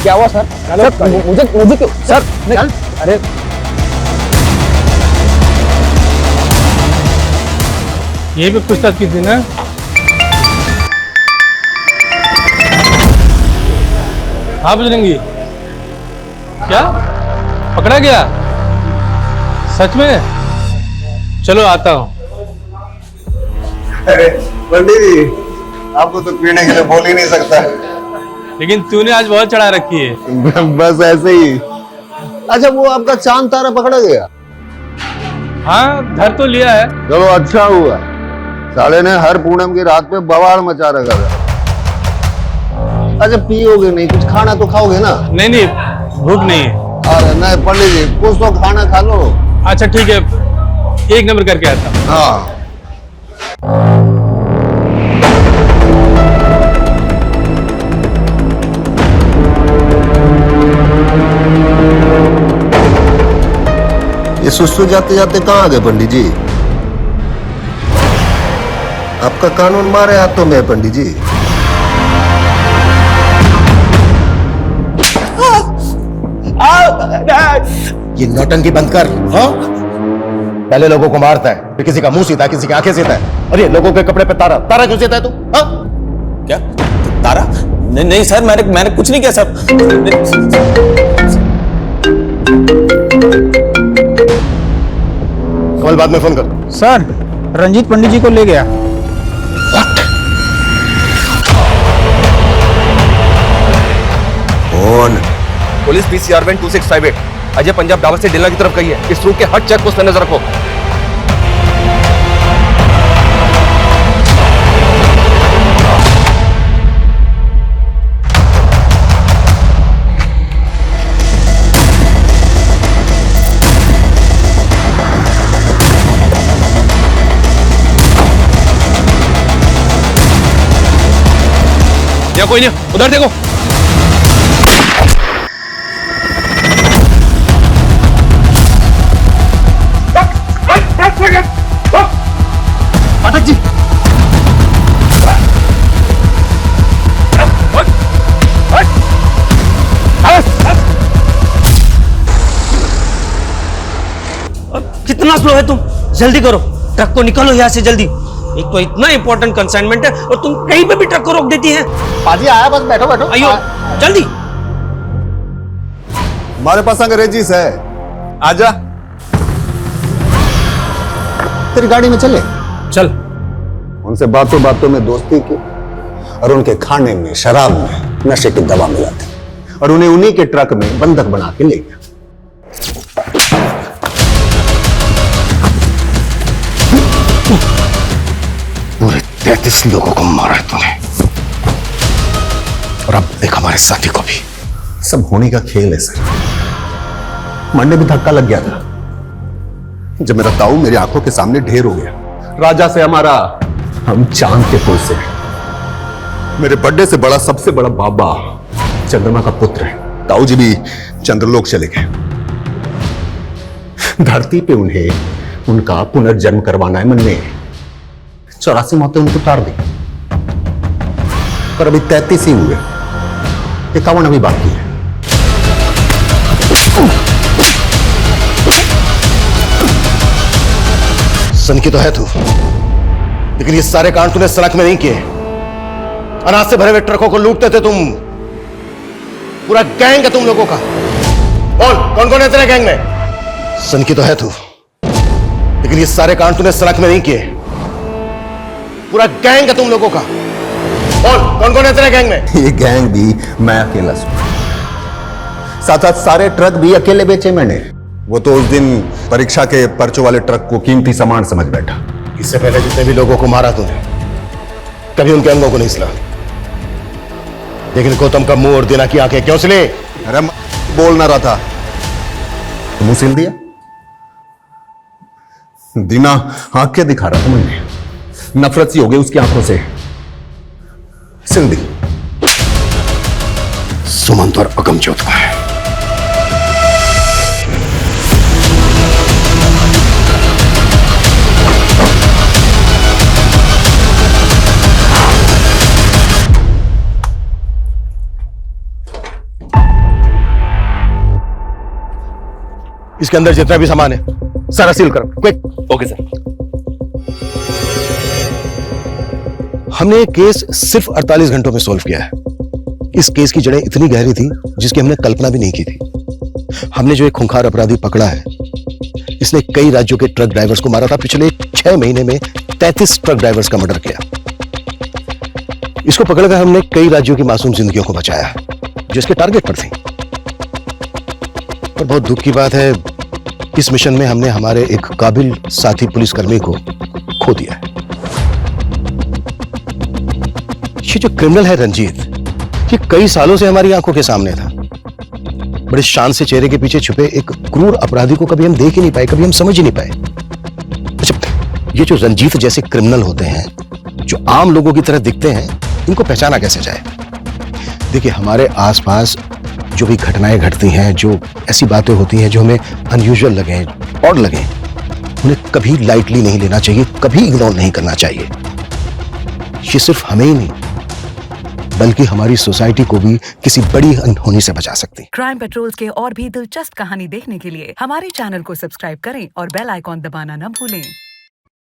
क्या हुआ सर? मुझे क्यों सर? अरे यही पे पूछताछ की थी ना? हाँ बजरंगी, क्या पकड़ा गया? सच में? चलो आता हूँ। अरे पंडित जी, आपको तो पीने के लिए बोल ही नहीं सकता। लेकिन तूने आज बहुत चढ़ा रखी है। बस ऐसे ही। अच्छा, वो आपका चांद तारा पकड़ा गया? हाँ, धर तो लिया है। चलो अच्छा हुआ, साले ने हर पूनम की रात पे बवाल मचा रखा था। अच्छा, पियोगे नहीं, कुछ खाना तो खाओगे ना? नहीं, भूख नहीं है। अरे नहीं पंडित जी, कुछ तो खाना खा लो। अच्छा ठीक है, एक नंबर करके आता हूँ। हाँ। ये सुस्तु जाते जाते कहाँ आ गए पंडित जी? आपका कानून मारे हाथों में है पंडित जी। ये नौटंकी बंद कर। हाँ? पहले लोगों को मारता है, फिर किसी का मुंह सीता है, किसी की आंखें सीता है, और ये लोगों के कपड़े पे तारा तारा क्यों सीता है तू? हाँ? क्या तारा? नहीं सर, मैंने कुछ नहीं किया सर। बाद में फोन कर। सर रंजीत पंडित जी को ले गया। कौन? Police PCR van 2658 Ajay Punjab Dhaba से डेला की तरफ गई है। इस रूट के हर चेक पोस्ट पर नजर रखो। यहाँ कोई नहीं, उधर देखो। पाठक जी, कितना स्लो है तुम? जल्दी करो, ट्रक को निकालो यहाँ से जल्दी। एक तो इतना इंपॉर्टेंट कंसाइनमेंट है और तुम कहीं पे भी ट्रक को रोक देती हैं। पाजी आया, बस बैठो बैठो। आइयो जल्दी। हमारे पास अंग्रेजीस है, आजा। तेरी गाड़ी में चले चल। उनसे बातों बातों में दोस्ती की और उनके खाने में, शराब में नशे की दवा मिलाते और उन्हें उन्हीं के ट्रक में बंधक बना के ले गया। पूरे 33 लोगों को मारा है तूने, और अब एक हमारे साथी को भी। सब होने का खेल है सर। मन में भी धक्का लग गया था जब मेरा ताऊ मेरी आंखों के सामने ढेर हो गया। राजा से हमारा, हम चांद के पुल से। मेरे बर्थडे से बड़ा, सबसे बड़ा बाबा चंद्रमा का पुत्र है। ताऊ जी भी चंद्रलोक चले गए। धरती पे उन्हें उनका पुनर्जन्म करवाना है। मन ने 84 मौतें उनको उतार दी, पर अभी 33 ही हुए। 51 अभी बाकी है। सन की तो है तू, लेकिन ये सारे कांड तूने सड़क में नहीं किए। अनाज से भरे हुए ट्रकों को लूटते थे तुम। पूरा गैंग है तुम लोगों का। बोल, कौन कौन है तेरे गैंग में? सन की तो है तू, लेकिन ये सारे कांड तूने सड़क में नहीं किए। पूरा गैंग है तुम लोगों का। बोल, कौन कौन है तेरे गैंग में? ये गैंग भी मैं अकेला हूं। साथ साथ सारे ट्रक भी अकेले बेचे मैंने। वो तो उस दिन परीक्षा के पर्चों वाले ट्रक को कीमती सामान समझ बैठा। इससे पहले जितने भी लोगों को मारा तूने, कभी उनके अंगों को नहीं सिला, लेकिन गौतम का मुंह और दिना की आंखें क्यों सिले? अरे बोल ना रहा था, मुंह सिल दिया। दीना आंखें दिखा रहा था, मैंने नफरत सी हो गई उसकी आंखों से, सिल दी। सुमंत और अगमजोत का है। इसके अंदर जितना भी सामान है सारा सील करो, क्विक। Okay sir. हमने ये केस सिर्फ 48 घंटों में सॉल्व किया है। इस केस की जड़ें इतनी गहरी थी जिसकी हमने कल्पना भी नहीं की थी। हमने जो एक खूंखार अपराधी पकड़ा है, इसने कई राज्यों के ट्रक ड्राइवर्स को मारा था। पिछले 6 महीने में 33 ट्रक ड्राइवर्स का मर्डर किया। इसको पकड़कर हमने कई राज्यों की मासूम जिंदगियों को बचाया जो इसके टारगेट पर थी। पर बहुत दुख की बात है, इस मिशन में हमने हमारे एक काबिल साथी पुलिसकर्मी को खो दिया है। ये जो क्रिमिनल है रंजीत, ये कई सालों से हमारी आंखों के सामने था। बड़े शान से चेहरे के पीछे छुपे एक क्रूर अपराधी को कभी हम देख ही नहीं पाए, कभी हम समझ ही नहीं पाए। अच्छा, ये जो रंजीत जैसे क्रिमिनल होते हैं, जो आम लोगों की तरह दिखते हैं, इनको पहचाना कैसे जाए? देखिए, हमारे आसपास जो भी घटनाएं घटती हैं, जो ऐसी बातें होती हैं जो हमें अनयूजुअल लगे, ऑड लगे, उन्हें कभी लाइटली नहीं लेना चाहिए, कभी इग्नोर नहीं करना चाहिए। ये सिर्फ हमें ही नहीं बल्कि हमारी सोसाइटी को भी किसी बड़ी अनहोनी से बचा सकती है। क्राइम पेट्रोल्स के और भी दिलचस्प कहानी देखने के लिए हमारे चैनल को सब्सक्राइब करें और बेल आइकॉन दबाना न भूलें।